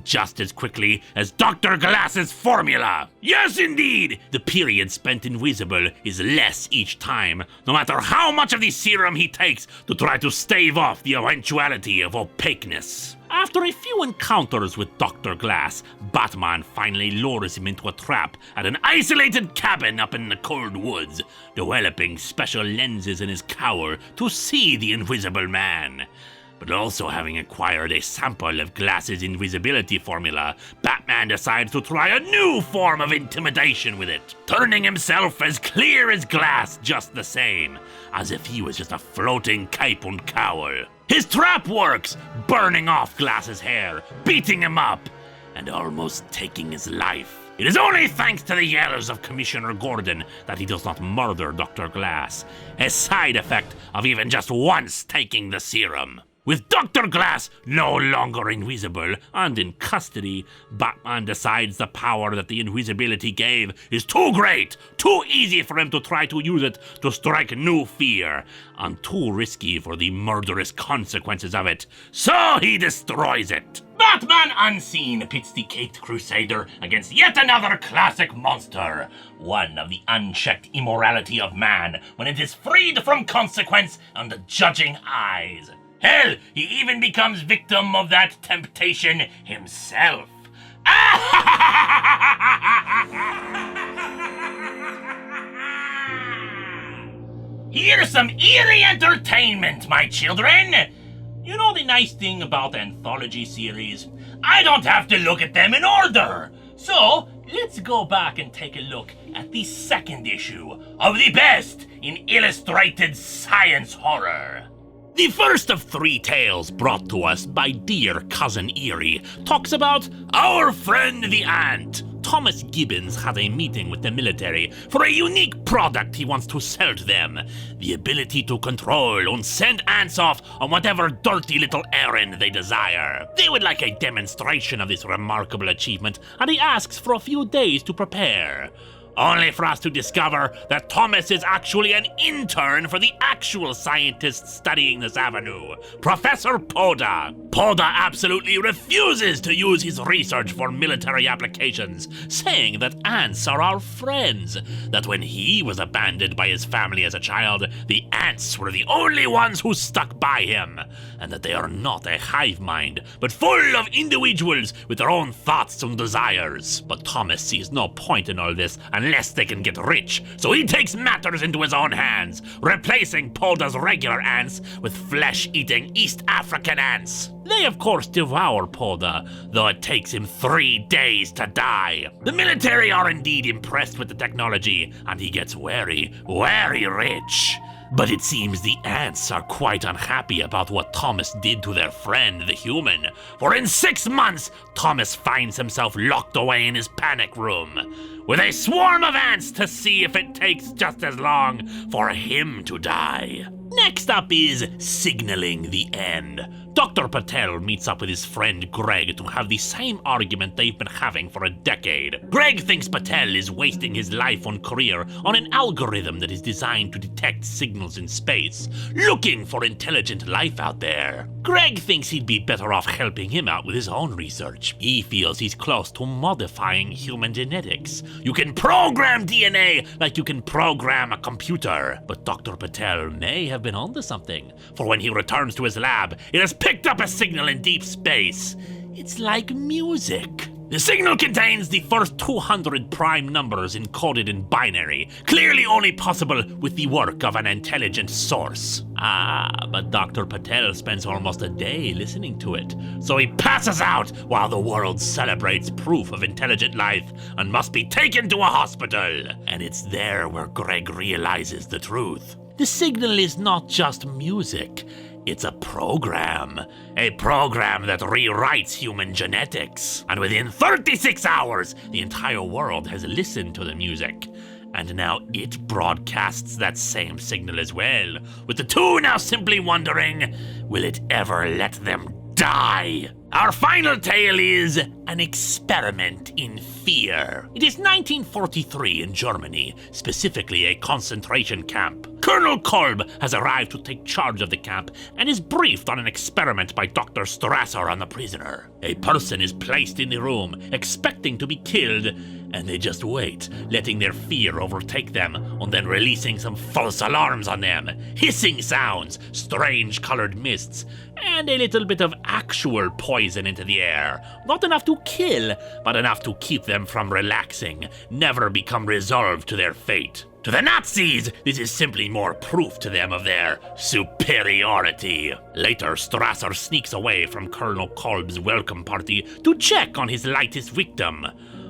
Speaker 2: just as quickly as Dr. Glass's formula. Yes, indeed! The period spent invisible is less each time, no matter how much of the serum he takes to try to stave off the eventuality of opaqueness. After a few encounters with Dr. Glass, Batman finally lures him into a trap at an isolated cabin up in the cold woods, developing special lenses in his cowl to see the Invisible Man. But also having acquired a sample of Glass's invisibility formula, Batman decides to try a new form of intimidation with it, turning himself as clear as glass just the same, as if he was just a floating cape and cowl. His trap works, burning off Glass's hair, beating him up, and almost taking his life. It is only thanks to the yells of Commissioner Gordon that he does not murder Dr. Glass, a side effect of even just once taking the serum. With Dr. Glass no longer invisible and in custody, Batman decides the power that the invisibility gave is too great, too easy for him to try to use it to strike new fear, and too risky for the murderous consequences of it, so he destroys it.
Speaker 1: Batman Unseen pits the Caped Crusader against yet another classic monster, one of the unchecked immorality of man when it is freed from consequence and the judging eyes. Hell, he even becomes victim of that temptation himself. Here's some eerie entertainment, my children. You know the nice thing about anthology series? I don't have to look at them in order. So, let's go back and take a look at the second issue of the best in illustrated science horror.
Speaker 2: The first of 3 tales brought to us by dear Cousin Eerie talks about our friend the ant. Thomas Gibbons had a meeting with the military for a unique product he wants to sell to them. The ability to control and send ants off on whatever dirty little errand they desire. They would like a demonstration of this remarkable achievement, and he asks for a few days to prepare. Only for us to discover that Thomas is actually an intern for the actual scientist studying this avenue, Professor Poda. Poda absolutely refuses to use his research for military applications, saying that ants are our friends, that when he was abandoned by his family as a child, the ants were the only ones who stuck by him, and that they are not a hive mind, but full of individuals with their own thoughts and desires. But Thomas sees no point in all this unless they can get rich, so he takes matters into his own hands, replacing Poda's regular ants with flesh-eating East African ants. They of course devour Poda, though it takes him 3 days to die. The military are indeed impressed with the technology, and he gets very, very rich. But it seems the ants are quite unhappy about what Thomas did to their friend, the human. For in 6 months, Thomas finds himself locked away in his panic room, with a swarm of ants to see if it takes just as long for him to die. Next Next up is signaling the end. Dr. Patel meets up with his friend Greg to have the same argument they've been having for a decade. Greg thinks Patel is wasting his life and career on an algorithm that is designed to detect signals in space, looking for intelligent life out there. Greg thinks he'd be better off helping him out with his own research. He feels he's close to modifying human genetics. You can program DNA like you can program a computer. But Dr. Patel may have been onto something, for when he returns to his lab, it has picked up a signal in deep space. It's like music. The signal contains the first 200 prime numbers encoded in binary, clearly only possible with the work of an intelligent source. But Dr. Patel spends almost a day listening to it, so he passes out while the world celebrates proof of intelligent life and must be taken to a hospital. And it's there where Greg realizes the truth. The signal is not just music. It's a program that rewrites human genetics. And within 36 hours, the entire world has listened to the music. And now it broadcasts that same signal as well, with the two now simply wondering, will it ever let them die? Our final tale is an experiment in fear. It is 1943 in Germany, specifically a concentration camp. Colonel Kolb has arrived to take charge of the camp and is briefed on an experiment by Dr. Strasser on the prisoner. A person is placed in the room, expecting to be killed, and they just wait, letting their fear overtake them, and then releasing some false alarms on them. Hissing sounds, strange colored mists, and a little bit of actual poison into the air. Not enough to kill, but enough to keep them from relaxing, never become resolved to their fate. To the Nazis, this is simply more proof to them of their superiority. Later, Strasser sneaks away from Colonel Kolb's welcome party to check on his latest victim,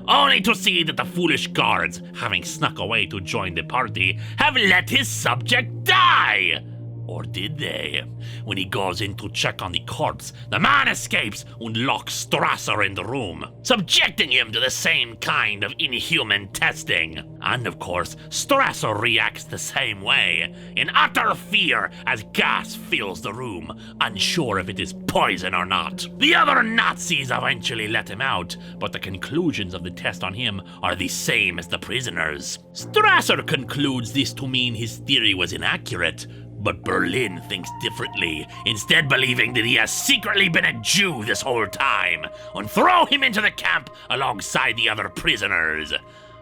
Speaker 2: only to see that the foolish guards, having snuck away to join the party, have let his subject die. Or did they? When he goes in to check on the corpse, the man escapes and locks Strasser in the room, subjecting him to the same kind of inhuman testing. And of course, Strasser reacts the same way, in utter fear as gas fills the room, unsure if it is poison or not. The other Nazis eventually let him out, but the conclusions of the test on him are the same as the prisoners. Strasser concludes this to mean his theory was inaccurate, but Berlin thinks differently, instead believing that he has secretly been a Jew this whole time, and throw him into the camp alongside the other prisoners,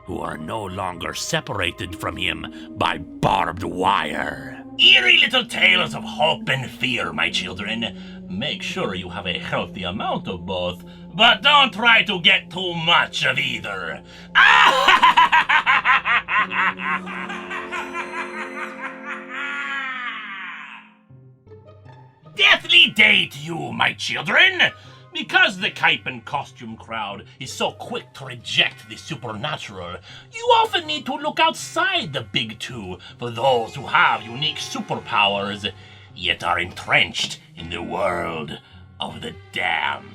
Speaker 2: who are no longer separated from him by barbed wire.
Speaker 1: Eerie little tales of hope and fear, my children. Make sure you have a healthy amount of both, but don't try to get too much of either. Deathly day to you, my children! Because the cape and costume crowd is so quick to reject the supernatural, you often need to look outside the big two for those who have unique superpowers, yet are entrenched in the world of the damned.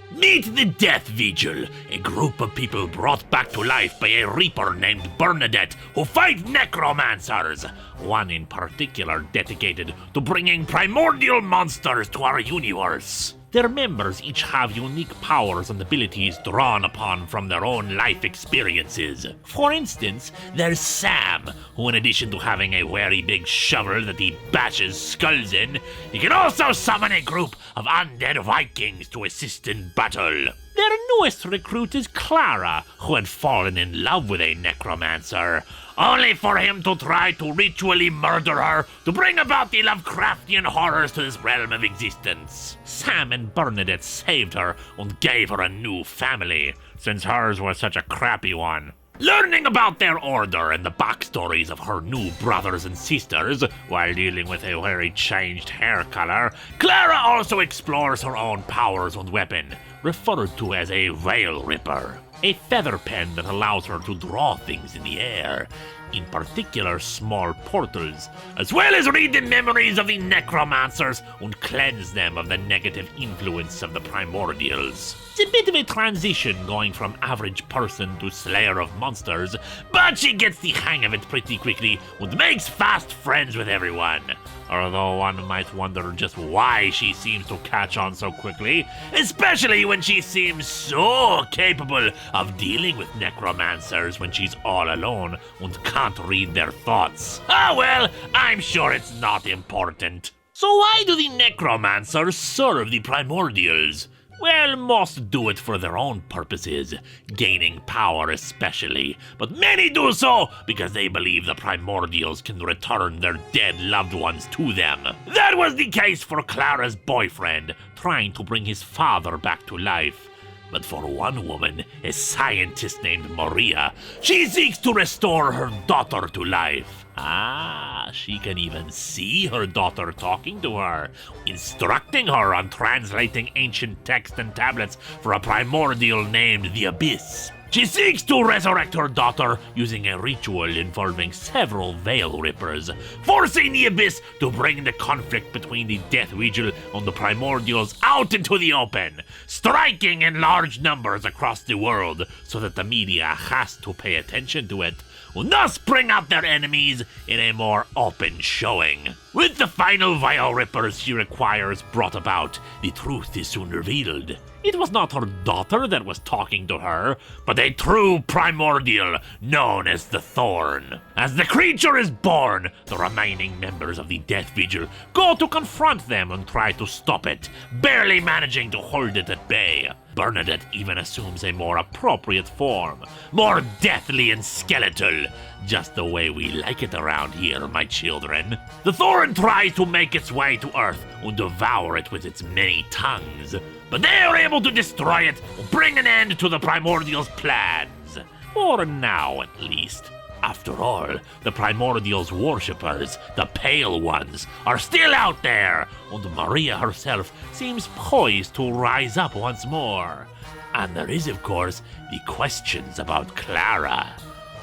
Speaker 2: Meet the Death Vigil, a group of people brought back to life by a reaper named Bernadette who fight necromancers, one in particular dedicated to bringing primordial monsters to our universe. Their members each have unique powers and abilities drawn upon from their own life experiences. For instance, there's Sam, who in addition to having a very big shovel that he bashes skulls in, he can also summon a group of undead Vikings to assist in battle. Their newest recruit is Clara, who had fallen in love with a necromancer, only for him to try to ritually murder her to bring about the Lovecraftian horrors to this realm of existence. Sam and Bernadette saved her and gave her a new family, since hers was such a crappy one. Learning about their order and the backstories of her new brothers and sisters, while dealing with a very changed hair color, Clara also explores her own powers and weapon, referred to as a Veil Ripper, a feather pen that allows her to draw things in the air, in particular small portals, as well as read the memories of the necromancers and cleanse them of the negative influence of the primordials. It's a bit of a transition going from average person to slayer of monsters, but she gets the hang of it pretty quickly and makes fast friends with everyone. although one might wonder just why she seems to catch on so quickly, especially when she seems so capable of dealing with necromancers when she's all alone and can't read their thoughts. Ah well, I'm sure it's not important. So why do the necromancers serve the primordials? Well, most do it for their own purposes, gaining power especially, but many do so because they believe the primordials can return their dead loved ones to them. That was the case for Clara's boyfriend, trying to bring his father back to life. But for one woman, a scientist named Maria, she seeks to restore her daughter to life. Ah, she can even see her daughter talking to her, instructing her on translating ancient text and tablets for a primordial named the Abyss. She seeks to resurrect her daughter using a ritual involving several veil rippers, forcing the Abyss to bring the conflict between the Death Vigil and the primordials out into the open, striking in large numbers across the world so that the media has to pay attention to it, and thus bring out their enemies in a more open showing. With the final veil rippers she requires brought about, the truth is soon revealed. It was not her daughter that was talking to her, but a true primordial known as the Thorn. As the creature is born, the remaining members of the Death Vigil go to confront them and try to stop it, barely managing to hold it at bay. Bernadette even assumes a more appropriate form, more deathly and skeletal, just the way we like it around here, my children. The Thorn tries to make its way to Earth and devour it with its many tongues, but they are able to destroy it and bring an end to the Primordials' plans. For now, at least. After all, the Primordials' worshippers, the Pale Ones, are still out there, and Maria herself seems poised to rise up once more. And there is, of course, the questions about Clara.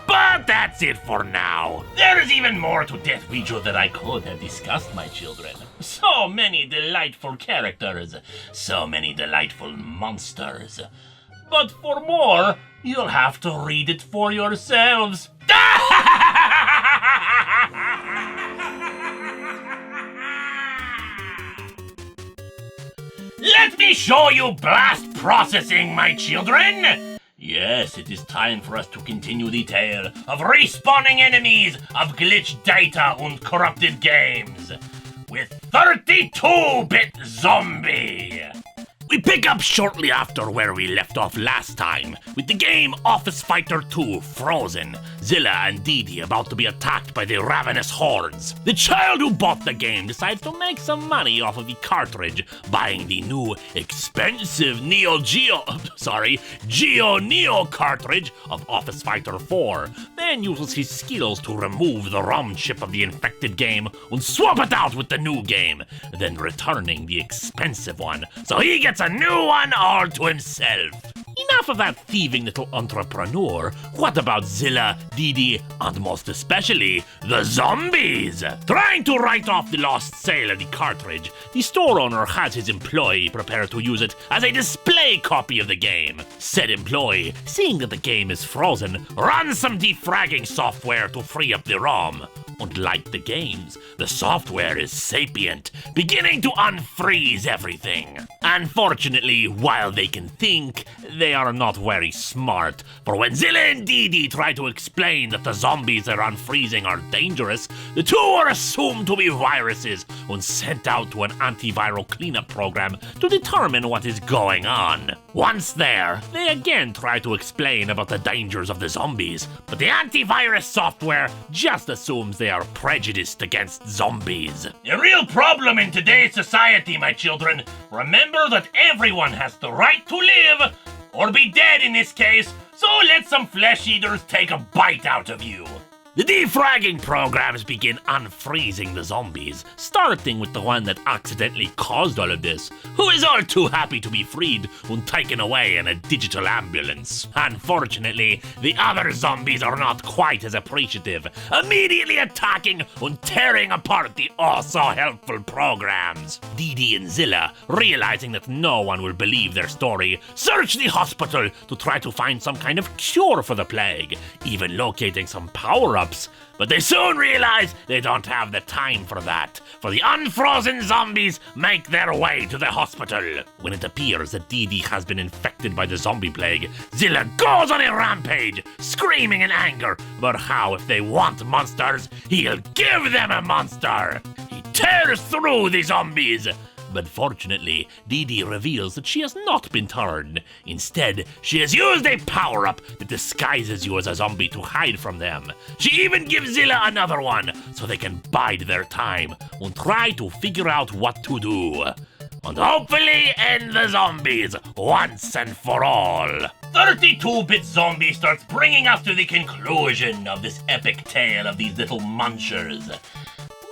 Speaker 2: But that's it for now.
Speaker 1: There is even more to Death Vigil that I could have discussed, my children. So many delightful characters, so many delightful monsters. But for more, you'll have to read it for yourselves. Let me show you blast processing, my children! Yes, it is time for us to continue the tale of respawning enemies, of glitched data and corrupted games, with 32-bit Zombie!
Speaker 2: We pick up shortly after where we left off last time, with the game Office Fighter 2 Frozen, Zilla and Dee Dee about to be attacked by the ravenous hordes. The child who bought the game decides to make some money off of the cartridge, buying the new expensive Geo Neo cartridge of Office Fighter 4, then uses his skills to remove the ROM chip of the infected game and swap it out with the new game, then returning the expensive one, so he gets a new one all to himself. Enough of that thieving little entrepreneur. What about Zilla, Dee Dee, and most especially, the zombies? Trying to write off the lost sale of the cartridge, the store owner has his employee prepare to use it as a display copy of the game. Said employee, seeing that the game is frozen, runs some defragging software to free up the ROM. And like the games, the software is sapient, beginning to unfreeze everything. Unfortunately, while they can think, they are not very smart, for when Zilla and Dee Dee try to explain that the zombies they're unfreezing are dangerous, the two are assumed to be viruses and sent out to an antiviral cleanup program to determine what is going on. Once there, they again try to explain about the dangers of the zombies, but the antivirus software just assumes they are prejudiced against zombies.
Speaker 1: A real problem in today's society, my children. Remember that everyone has the right to live, or be dead in this case, so let some flesh eaters take a bite out of you.
Speaker 2: The defragging programs begin unfreezing the zombies, starting with the one that accidentally caused all of this, who is all too happy to be freed and taken away in a digital ambulance. Unfortunately, the other zombies are not quite as appreciative, immediately attacking and tearing apart the oh-so-helpful programs. Dee Dee and Zilla, realizing that no one will believe their story, search the hospital to try to find some kind of cure for the plague, even locating some power power-ups. But they soon realize they don't have the time for that, for the unfrozen zombies make their way to the hospital. When it appears that Dee Dee has been infected by the zombie plague, Zilla goes on a rampage, screaming in anger about how if they want monsters, he'll give them a monster. He tears through the zombies. But fortunately, Dee Dee reveals that she has not been turned. Instead, she has used a power-up that disguises you as a zombie to hide from them. She even gives Zilla another one, so they can bide their time and try to figure out what to do. And hopefully end the zombies once and for all.
Speaker 1: 32-bit Zombie starts bringing us to the conclusion of this epic tale of these little munchers,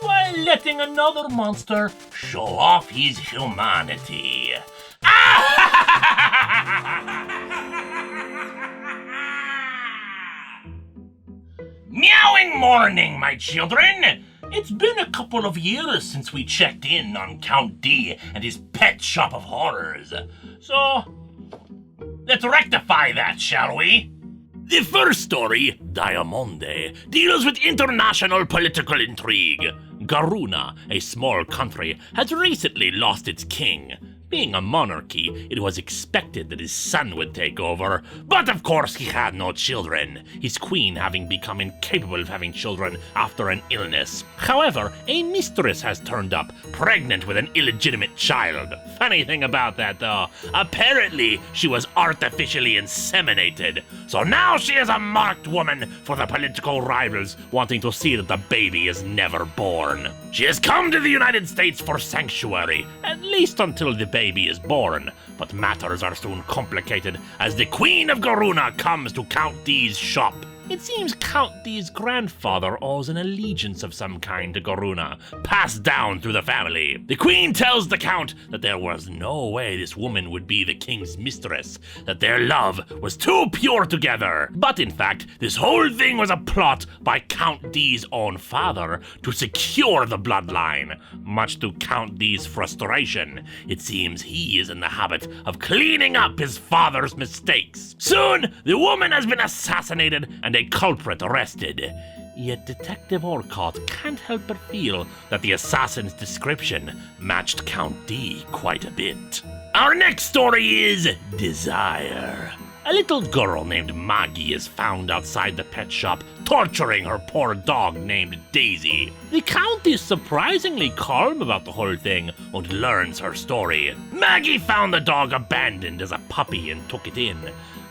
Speaker 1: while letting another monster show off his humanity. Meowing morning, my children! It's been a couple of years since we checked in on Count D and his pet shop of horrors. So, let's rectify that, shall we?
Speaker 2: The first story, Diamonde, deals with international political intrigue. Garuna, a small country, has recently lost its king. Being a monarchy, it was expected that his son would take over, but of course he had no children, his queen having become incapable of having children after an illness. However, a mistress has turned up, pregnant with an illegitimate child. Funny thing about that though, apparently she was artificially inseminated, so now she is a marked woman for the political rivals wanting to see that the baby is never born. She has come to the United States for sanctuary, at least until the baby is born, but matters are soon complicated as the Queen of Garuna comes to Count D's shop. It seems Count D's grandfather owes an allegiance of some kind to Garuna, passed down through the family. The Queen tells the Count that there was no way this woman would be the king's mistress, that their love was too pure together. But in fact, this whole thing was a plot by Count D's own father to secure the bloodline. Much to Count D's frustration, it seems he is in the habit of cleaning up his father's mistakes. Soon, the woman has been assassinated and a culprit arrested. Yet Detective Orcott can't help but feel that the assassin's description matched Count D quite a bit. Our next story is Desire. A little girl named Maggie is found outside the pet shop, torturing her poor dog named Daisy. The Count is surprisingly calm about the whole thing and learns her story. Maggie found the dog abandoned as a puppy and took it in.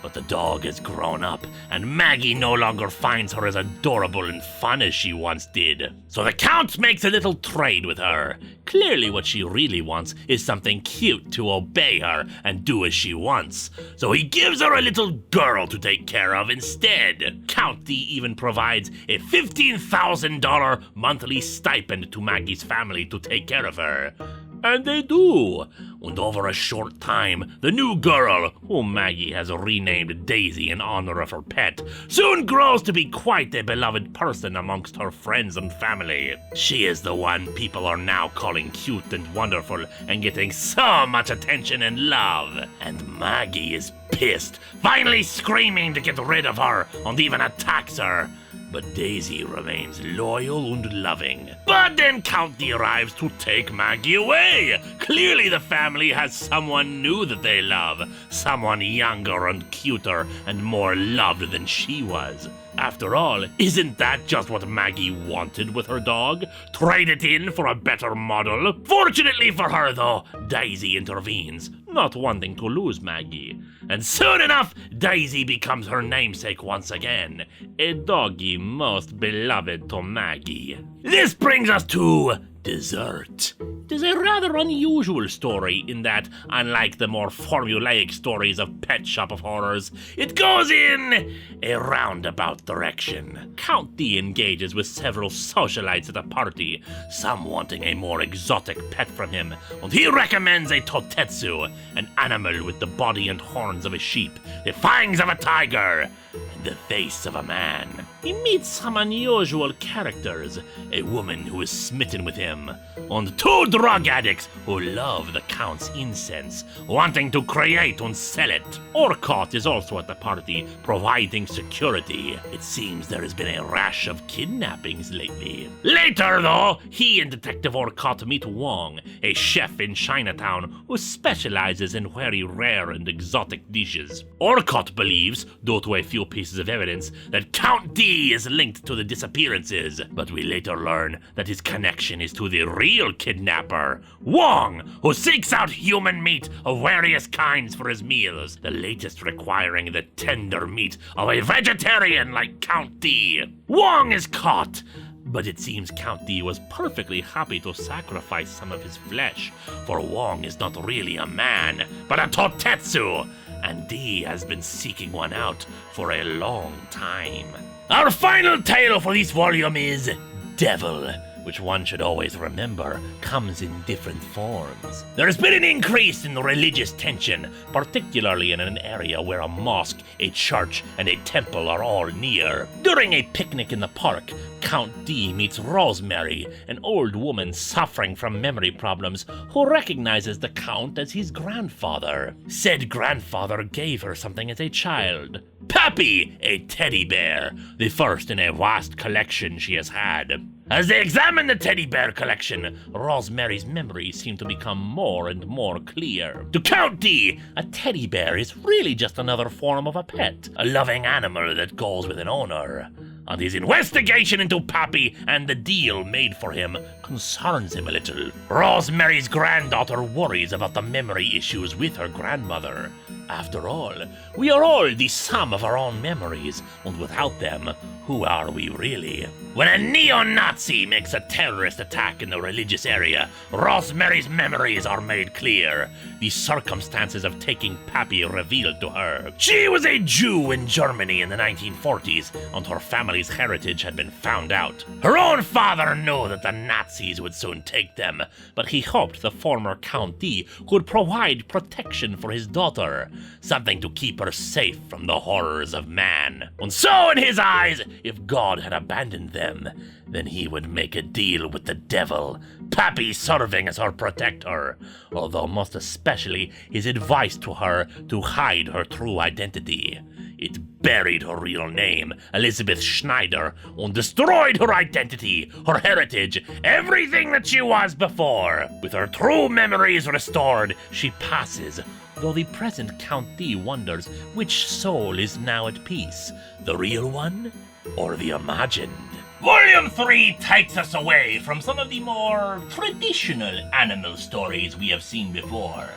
Speaker 2: But the dog has grown up, and Maggie no longer finds her as adorable and fun as she once did. So the Count makes a little trade with her. Clearly what she really wants is something cute to obey her and do as she wants. So he gives her a little girl to take care of instead. Count D even provides a $15,000 monthly stipend to Maggie's family to take care of her. And they do. And over a short time, the new girl, whom Maggie has renamed Daisy in honor of her pet, soon grows to be quite a beloved person amongst her friends and family. She is the one people are now calling cute and wonderful and getting so much attention and love. And Maggie is pissed, finally screaming to get rid of her and even attacks her. But Daisy remains loyal and loving. But then Count D arrives to take Maggie away. Clearly the family has someone new that they love. Someone younger and cuter and more loved than she was. After all, isn't that just what Maggie wanted with her dog? Trade it in for a better model? Fortunately for her though, Daisy intervenes, not wanting to lose Maggie. And soon enough, Daisy becomes her namesake once again, a doggy most beloved to Maggie. This brings us to Dessert. It is a rather unusual story in that, unlike the more formulaic stories of Pet Shop of Horrors, it goes in a roundabout direction. Count D engages with several socialites at a party, some wanting a more exotic pet from him, and he recommends a totetsu, an animal with the body and horns of a sheep, the fangs of a tiger, and the face of a man. He meets some unusual characters, a woman who is smitten with him, and two drug addicts who love the Count's incense, wanting to create and sell it. Orcott is also at the party, providing security. It seems there has been a rash of kidnappings lately. Later, though, he and Detective Orcott meet Wong, a chef in Chinatown who specializes in very rare and exotic dishes. Orcott believes, due to a few pieces of evidence, that Count D is linked to the disappearances, but we later learn that his connection is to the real kidnapper, Wong, who seeks out human meat of various kinds for his meals, the latest requiring the tender meat of a vegetarian like Count D. Wong is caught, but it seems Count D was perfectly happy to sacrifice some of his flesh, for Wong is not really a man, but a Totetsu, and D has been seeking one out for a long time. Our final tale for this volume is Devil, which one should always remember comes in different forms. There has been an increase in religious tension, particularly in an area where a mosque, a church, and a temple are all near. During a picnic in the park, Count D meets Rosemary, an old woman suffering from memory problems, who recognizes the Count as his grandfather. Said grandfather gave her something as a child. Pappy, a teddy bear, the first in a vast collection she has had. As they examine the teddy bear collection, Rosemary's memories seem to become more and more clear. To Count D, a teddy bear is really just another form of a pet, a loving animal that goes with an owner. And his investigation into Pappy and the deal made for him concerns him a little. Rosemary's granddaughter worries about the memory issues with her grandmother. After all, we are all the sum of our own memories, and without them, who are we really? When a neo-Nazi makes a terrorist attack in the religious area, Rosemary's memories are made clear. The circumstances of taking Pappy revealed to her. She was a Jew in Germany in the 1940s, and her family's heritage had been found out. Her own father knew that the Nazis would soon take them, but he hoped the former Count D could provide protection for his daughter, something to keep her safe from the horrors of man. And so, in his eyes, if God had abandoned them, then he would make a deal with the devil, Pappy serving as her protector, although most especially his advice to her to hide her true identity. It buried her real name, Elizabeth Schneider, and destroyed her identity, her heritage, everything that she was before. With her true memories restored, she passes, though the present Count D wonders which soul is now at peace, the real one or the imagined.
Speaker 1: Volume 3 takes us away from some of the more traditional animal stories we have seen before,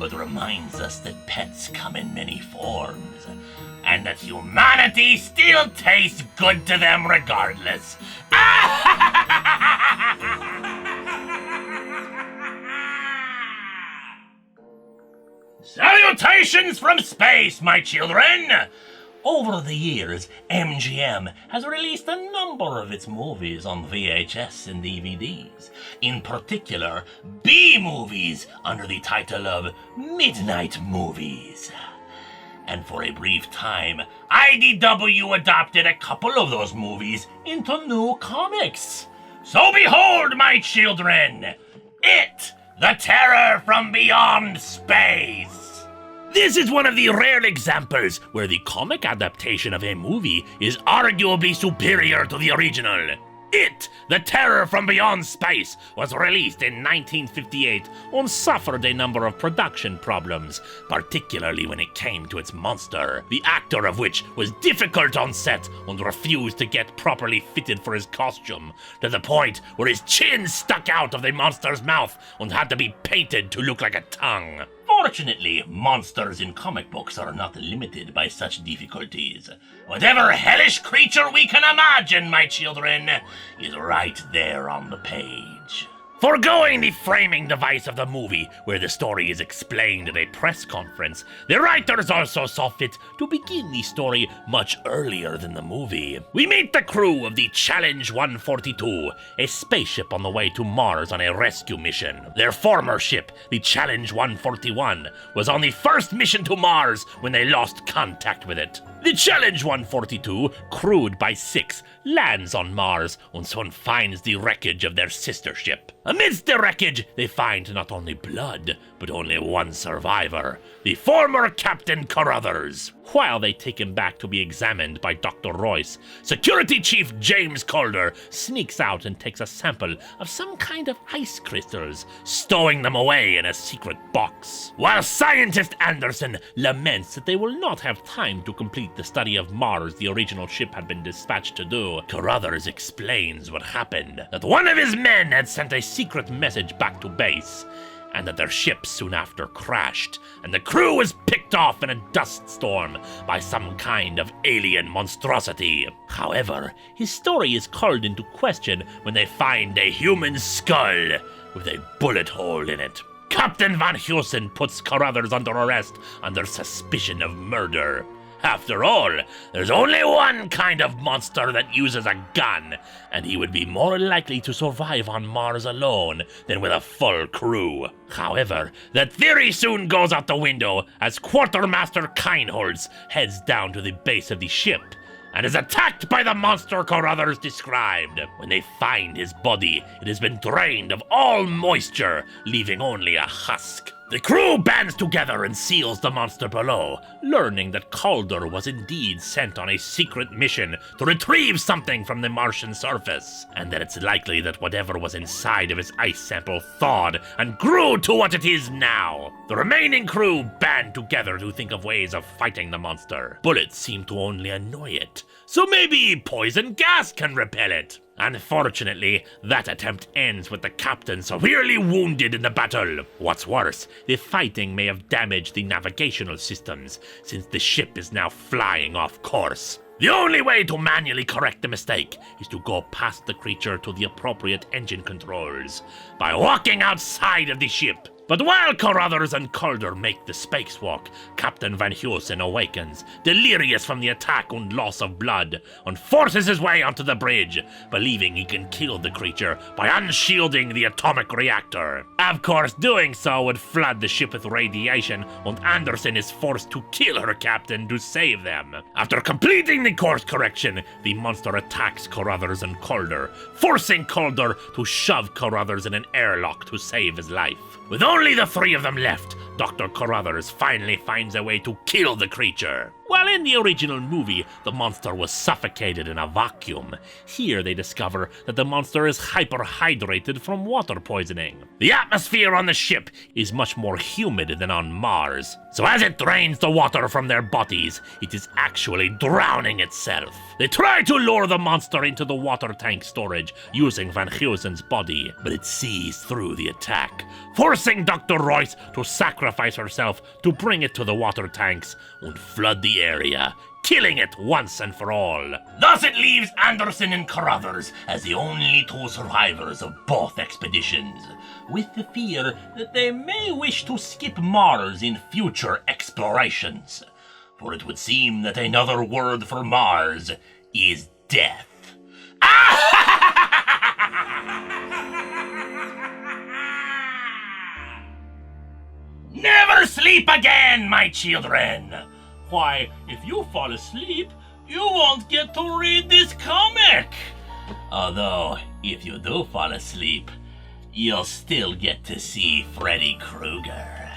Speaker 1: but reminds us that pets come in many forms, and that humanity still tastes good to them regardless. Salutations from space, my children! Over the years, MGM has released a number of its movies on VHS and DVDs. In particular, B-movies under the title of Midnight Movies. And for a brief time, IDW adopted a couple of those movies into new comics. So behold, my children, It, the Terror from Beyond Space.
Speaker 2: This is one of the rare examples where the comic adaptation of a movie is arguably superior to the original. It, the Terror from Beyond Space, was released in 1958 and suffered a number of production problems, particularly when it came to its monster, the actor of which was difficult on set and refused to get properly fitted for his costume, to the point where his chin stuck out of the monster's mouth and had to be painted to look like a tongue.
Speaker 1: Fortunately, monsters in comic books are not limited by such difficulties. Whatever hellish creature we can imagine, my children, is right there on the page.
Speaker 2: Foregoing the framing device of the movie, where the story is explained at a press conference, the writers also saw fit to begin the story much earlier than the movie. We meet the crew of the Challenge 142, a spaceship on the way to Mars on a rescue mission. Their former ship, the Challenge 141, was on the first mission to Mars when they lost contact with it. The Challenge 142, crewed by 6, lands on Mars and soon finds the wreckage of their sister ship. Amidst the wreckage, they find not only blood, but only one survivor, the former Captain Carruthers. While they take him back to be examined by Dr. Royce, Security Chief James Calder sneaks out and takes a sample of some kind of ice crystals, stowing them away in a secret box. While Scientist Anderson laments that they will not have time to complete the study of Mars the original ship had been dispatched to do, Carruthers explains what happened, that one of his men had sent a secret message back to base, and that their ship soon after crashed, and the crew was picked off in a dust storm by some kind of alien monstrosity. However, his story is called into question when they find a human skull with a bullet hole in it. Captain Van Heusen puts Carruthers under arrest under suspicion of murder. After all, there's only one kind of monster that uses a gun, and he would be more likely to survive on Mars alone than with a full crew. However, that theory soon goes out the window as Quartermaster Keinholz heads down to the base of the ship and is attacked by the monster Carruthers described. When they find his body, it has been drained of all moisture, leaving only a husk. The crew bands together and seals the monster below, learning that Calder was indeed sent on a secret mission to retrieve something from the Martian surface, and that it's likely that whatever was inside of his ice sample thawed and grew to what it is now. The remaining crew band together to think of ways of fighting the monster. Bullets seem to only annoy it, so maybe poison gas can repel it. Unfortunately, that attempt ends with the captain severely wounded in the battle. What's worse, the fighting may have damaged the navigational systems, since the ship is now flying off course. The only way to manually correct the mistake is to go past the creature to the appropriate engine controls by walking outside of the ship. But while Carruthers and Calder make the spacewalk, Captain Van Heusen awakens, delirious from the attack and loss of blood, and forces his way onto the bridge, believing he can kill the creature by unshielding the atomic reactor. Of course, doing so would flood the ship with radiation, and Anderson is forced to kill her captain to save them. After completing the course correction, the monster attacks Carruthers and Calder, forcing Calder to shove Carruthers in an airlock to save his life. With only the 3 of them left, Dr. Carruthers finally finds a way to kill the creature. While in the original movie, the monster was suffocated in a vacuum, here they discover that the monster is hyperhydrated from water poisoning. The atmosphere on the ship is much more humid than on Mars, so as it drains the water from their bodies, it is actually drowning itself. They try to lure the monster into the water tank storage using Van Heusen's body, but it sees through the attack, forcing Dr. Royce to sacrifice herself to bring it to the water tanks and flood the area, killing it once and for all. Thus it leaves Anderson and Carruthers as the only 2 survivors of both expeditions, with the fear that they may wish to skip Mars in future explorations, for it would seem that another word for Mars is death. Never sleep again, my children! Why, if you fall asleep, you won't get to read this comic! Although, if you do fall asleep, you'll still get to see Freddy Krueger.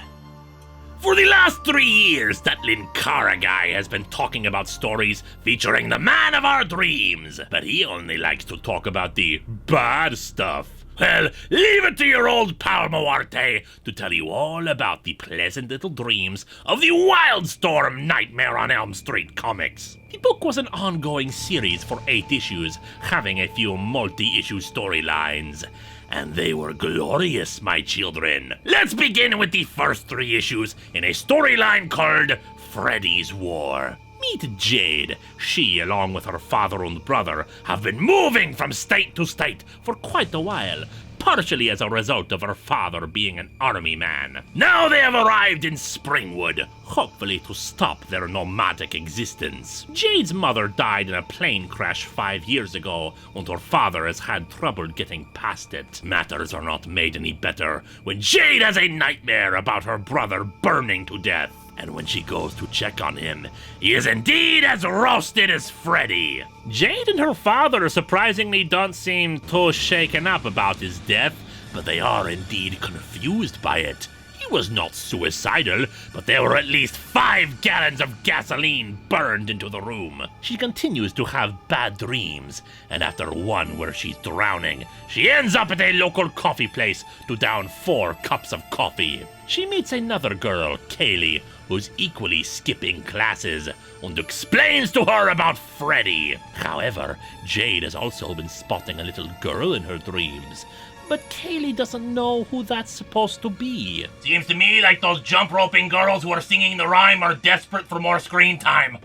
Speaker 2: For the last 3 years, that Linkara guy has been talking about stories featuring the man of our dreams, but he only likes to talk about the bad stuff. Well, leave it to your old pal Moarte to tell you all about the pleasant little dreams of the Wildstorm Nightmare on Elm Street comics. The book was an ongoing series for 8 issues, having a few multi-issue storylines. And they were glorious, my children. Let's begin with the first 3 issues in a storyline called Freddy's War. Meet Jade. She, along with her father and brother, have been moving from state to state for quite a while, partially as a result of her father being an army man. Now they have arrived in Springwood, hopefully to stop their nomadic existence. Jade's mother died in a plane crash 5 years ago, and her father has had trouble getting past it. Matters are not made any better when Jade has a nightmare about her brother burning to death. And when she goes to check on him, he is indeed as roasted as Freddy. Jade and her father surprisingly don't seem too shaken up about his death, but they are indeed confused by it. He was not suicidal, but there were at least 5 gallons of gasoline burned into the room. She continues to have bad dreams, and after one where she's drowning, she ends up at a local coffee place to down 4 cups of coffee. She meets another girl, Kaylee, who's equally skipping classes, and explains to her about Freddy. However, Jade has also been spotting a little girl in her dreams, but Kaylee doesn't know who that's supposed to be.
Speaker 1: Seems to me like those jump roping girls who are singing the rhyme are desperate for more screen time.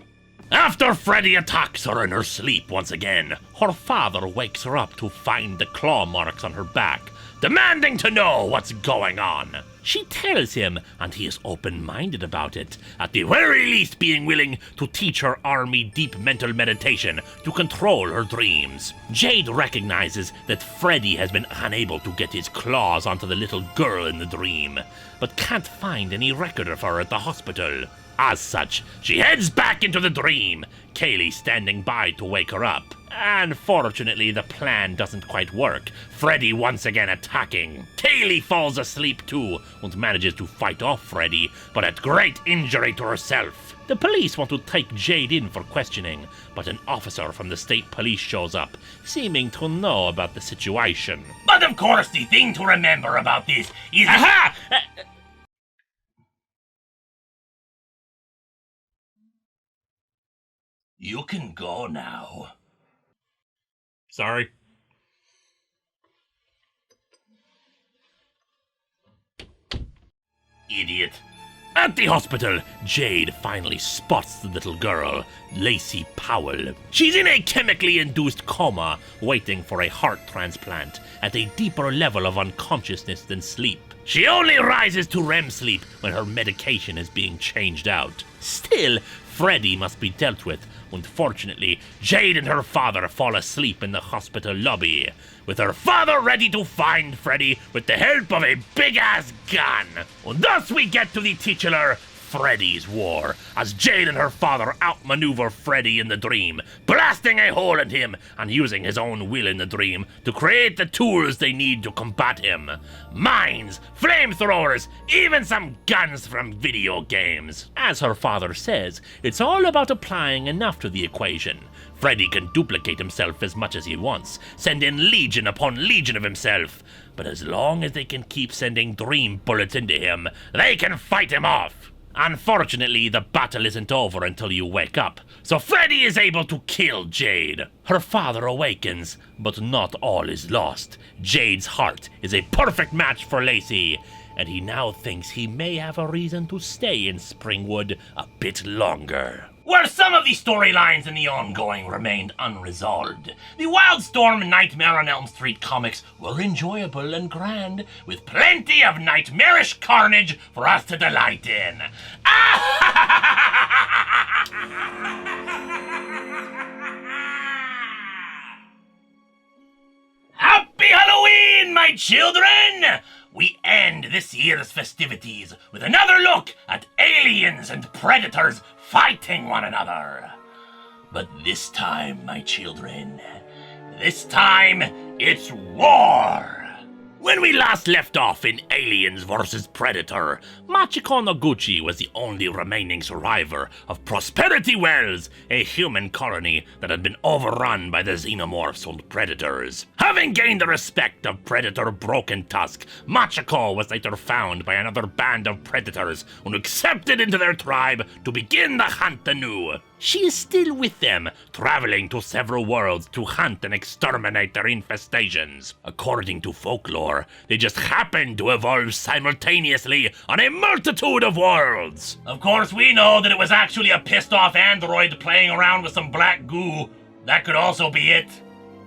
Speaker 2: After Freddy attacks her in her sleep once again, her father wakes her up to find the claw marks on her back, demanding to know what's going on. She tells him, and he is open-minded about it, at the very least being willing to teach her army deep mental meditation to control her dreams. Jade recognizes that Freddy has been unable to get his claws onto the little girl in the dream, but can't find any record of her at the hospital. As such, she heads back into the dream, Kaylee standing by to wake her up. Unfortunately, the plan doesn't quite work, Freddy once again attacking. Kaylee falls asleep too, and manages to fight off Freddy, but at great injury to herself. The police want to take Jade in for questioning, but an officer from the state police shows up, seeming to know about the situation.
Speaker 1: But of course, the thing to remember about this is...
Speaker 2: Aha!
Speaker 1: You can go now.
Speaker 2: Sorry.
Speaker 1: Idiot.
Speaker 2: At the hospital, Jade finally spots the little girl, Lacey Powell. She's in a chemically induced coma, waiting for a heart transplant, at a deeper level of unconsciousness than sleep. She only rises to REM sleep when her medication is being changed out. Still, Freddy must be dealt with. Unfortunately, Jade and her father fall asleep in the hospital lobby, with her father ready to find Freddy with the help of a big-ass gun. And thus we get to the titular Freddy's War, as Jade and her father outmaneuver Freddy in the dream, blasting a hole in him and using his own will in the dream to create the tools they need to combat him. Mines, flamethrowers, even some guns from video games. As her father says, it's all about applying enough to the equation. Freddy can duplicate himself as much as he wants, send in legion upon legion of himself, but as long as they can keep sending dream bullets into him, they can fight him off. Unfortunately, the battle isn't over until you wake up, so Freddy is able to kill Jade. Her father awakens, but not all is lost. Jade's heart is a perfect match for Lacey, and he now thinks he may have a reason to stay in Springwood a bit longer.
Speaker 1: Where some of the storylines in the ongoing remained unresolved, the Wildstorm Nightmare on Elm Street comics were enjoyable and grand, with plenty of nightmarish carnage for us to delight in. Happy Halloween, my children! We end this year's festivities with another look at aliens and predators fighting one another. But this time, my children, this time it's war.
Speaker 2: When we last left off in Aliens vs. Predator, Machiko Noguchi was the only remaining survivor of Prosperity Wells, a human colony that had been overrun by the xenomorphs and predators. Having gained the respect of Predator Broken Tusk, Machiko was later found by another band of predators and accepted into their tribe to begin the hunt anew. She is still with them, traveling to several worlds to hunt and exterminate their infestations. According to folklore, they just happen to evolve simultaneously on a multitude of worlds.
Speaker 1: Of course, we know that it was actually a pissed-off android playing around with some black goo. That could also be it.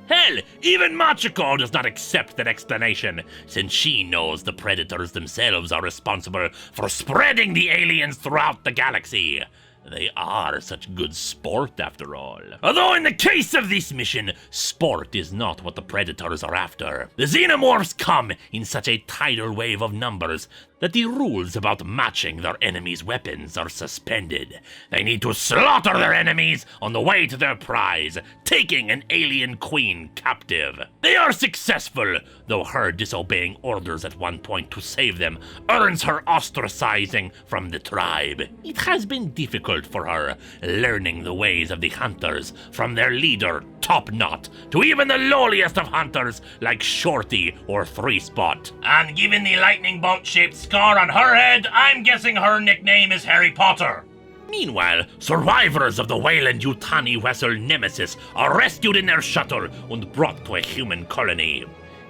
Speaker 2: Hell, even Machiko does not accept that explanation, since she knows the predators themselves are responsible for spreading the aliens throughout the galaxy. They are such good sport, after all. Although in the case of this mission, sport is not what the predators are after. The xenomorphs come in such a tidal wave of numbers that the rules about matching their enemies' weapons are suspended. They need to slaughter their enemies on the way to their prize, taking an alien queen captive. They are successful, though her disobeying orders at one point to save them earns her ostracizing from the tribe. It has been difficult for her, learning the ways of the hunters, from their leader, Top Knot, to even the lowliest of hunters like Shorty or Three Spot.
Speaker 1: And given the lightning bolt-shaped scar on her head, I'm guessing her nickname is Harry Potter.
Speaker 2: Meanwhile, survivors of the Weyland-Yutani vessel Nemesis are rescued in their shuttle and brought to a human colony.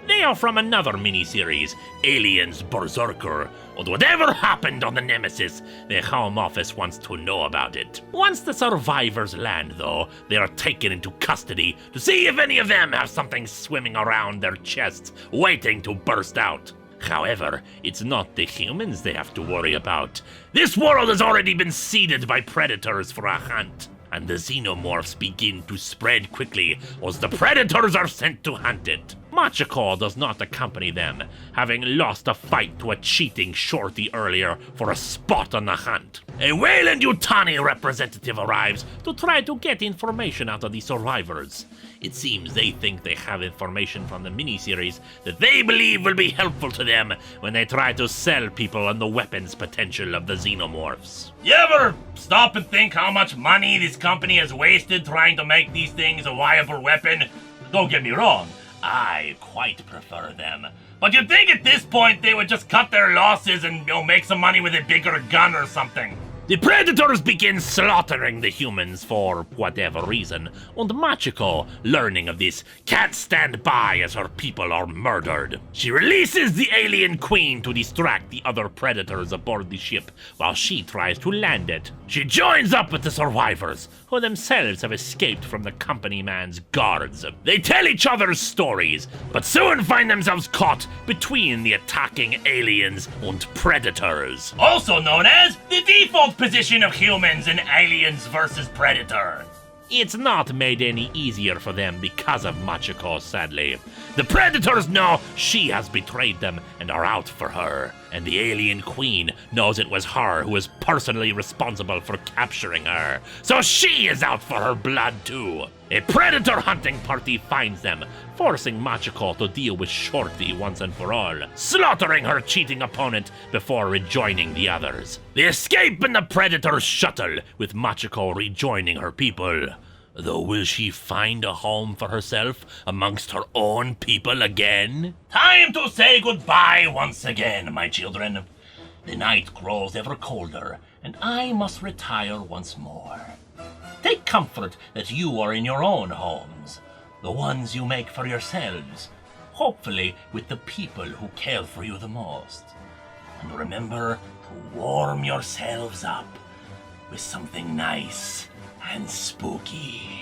Speaker 2: They are from another miniseries, Aliens Berserker, and whatever happened on the Nemesis, the Home Office wants to know about it. Once the survivors land, though, they are taken into custody to see if any of them have something swimming around their chests, waiting to burst out. However, it's not the humans they have to worry about. This world has already been seeded by predators for a hunt, and the xenomorphs begin to spread quickly as the predators are sent to hunt it. Machiko does not accompany them, having lost a fight to a cheating Shorty earlier for a spot on the hunt. A Weyland-Yutani representative arrives to try to get information out of the survivors. It seems they think they have information from the miniseries that they believe will be helpful to them when they try to sell people on the weapons potential of the xenomorphs.
Speaker 1: You ever stop and think how much money this company has wasted trying to make these things a viable weapon? Don't get me wrong, I quite prefer them. But you'd think at this point they would just cut their losses and make some money with a bigger gun or something.
Speaker 2: The predators begin slaughtering the humans for whatever reason, and Machiko, learning of this, can't stand by as her people are murdered. She releases the alien queen to distract the other predators aboard the ship while she tries to land it. She joins up with the survivors, who themselves have escaped from the company man's guards. They tell each other's stories, but soon find themselves caught between the attacking aliens and predators.
Speaker 1: Also known as the default position of humans in Aliens vs. Predator.
Speaker 2: It's not made any easier for them because of Machiko, sadly. The predators know she has betrayed them and are out for her, and the alien queen knows it was her who was personally responsible for capturing her, so she is out for her blood too. A predator hunting party finds them, forcing Machiko to deal with Shorty once and for all, slaughtering her cheating opponent before rejoining the others. They escape in the predator's shuttle, with Machiko rejoining her people. Though will she find a home for herself amongst her own people again?
Speaker 1: Time to say goodbye once again, my children. The night grows ever colder, and I must retire once more. Take comfort that you are in your own homes, the ones you make for yourselves, hopefully with the people who care for you the most. And remember to warm yourselves up with something nice and spooky.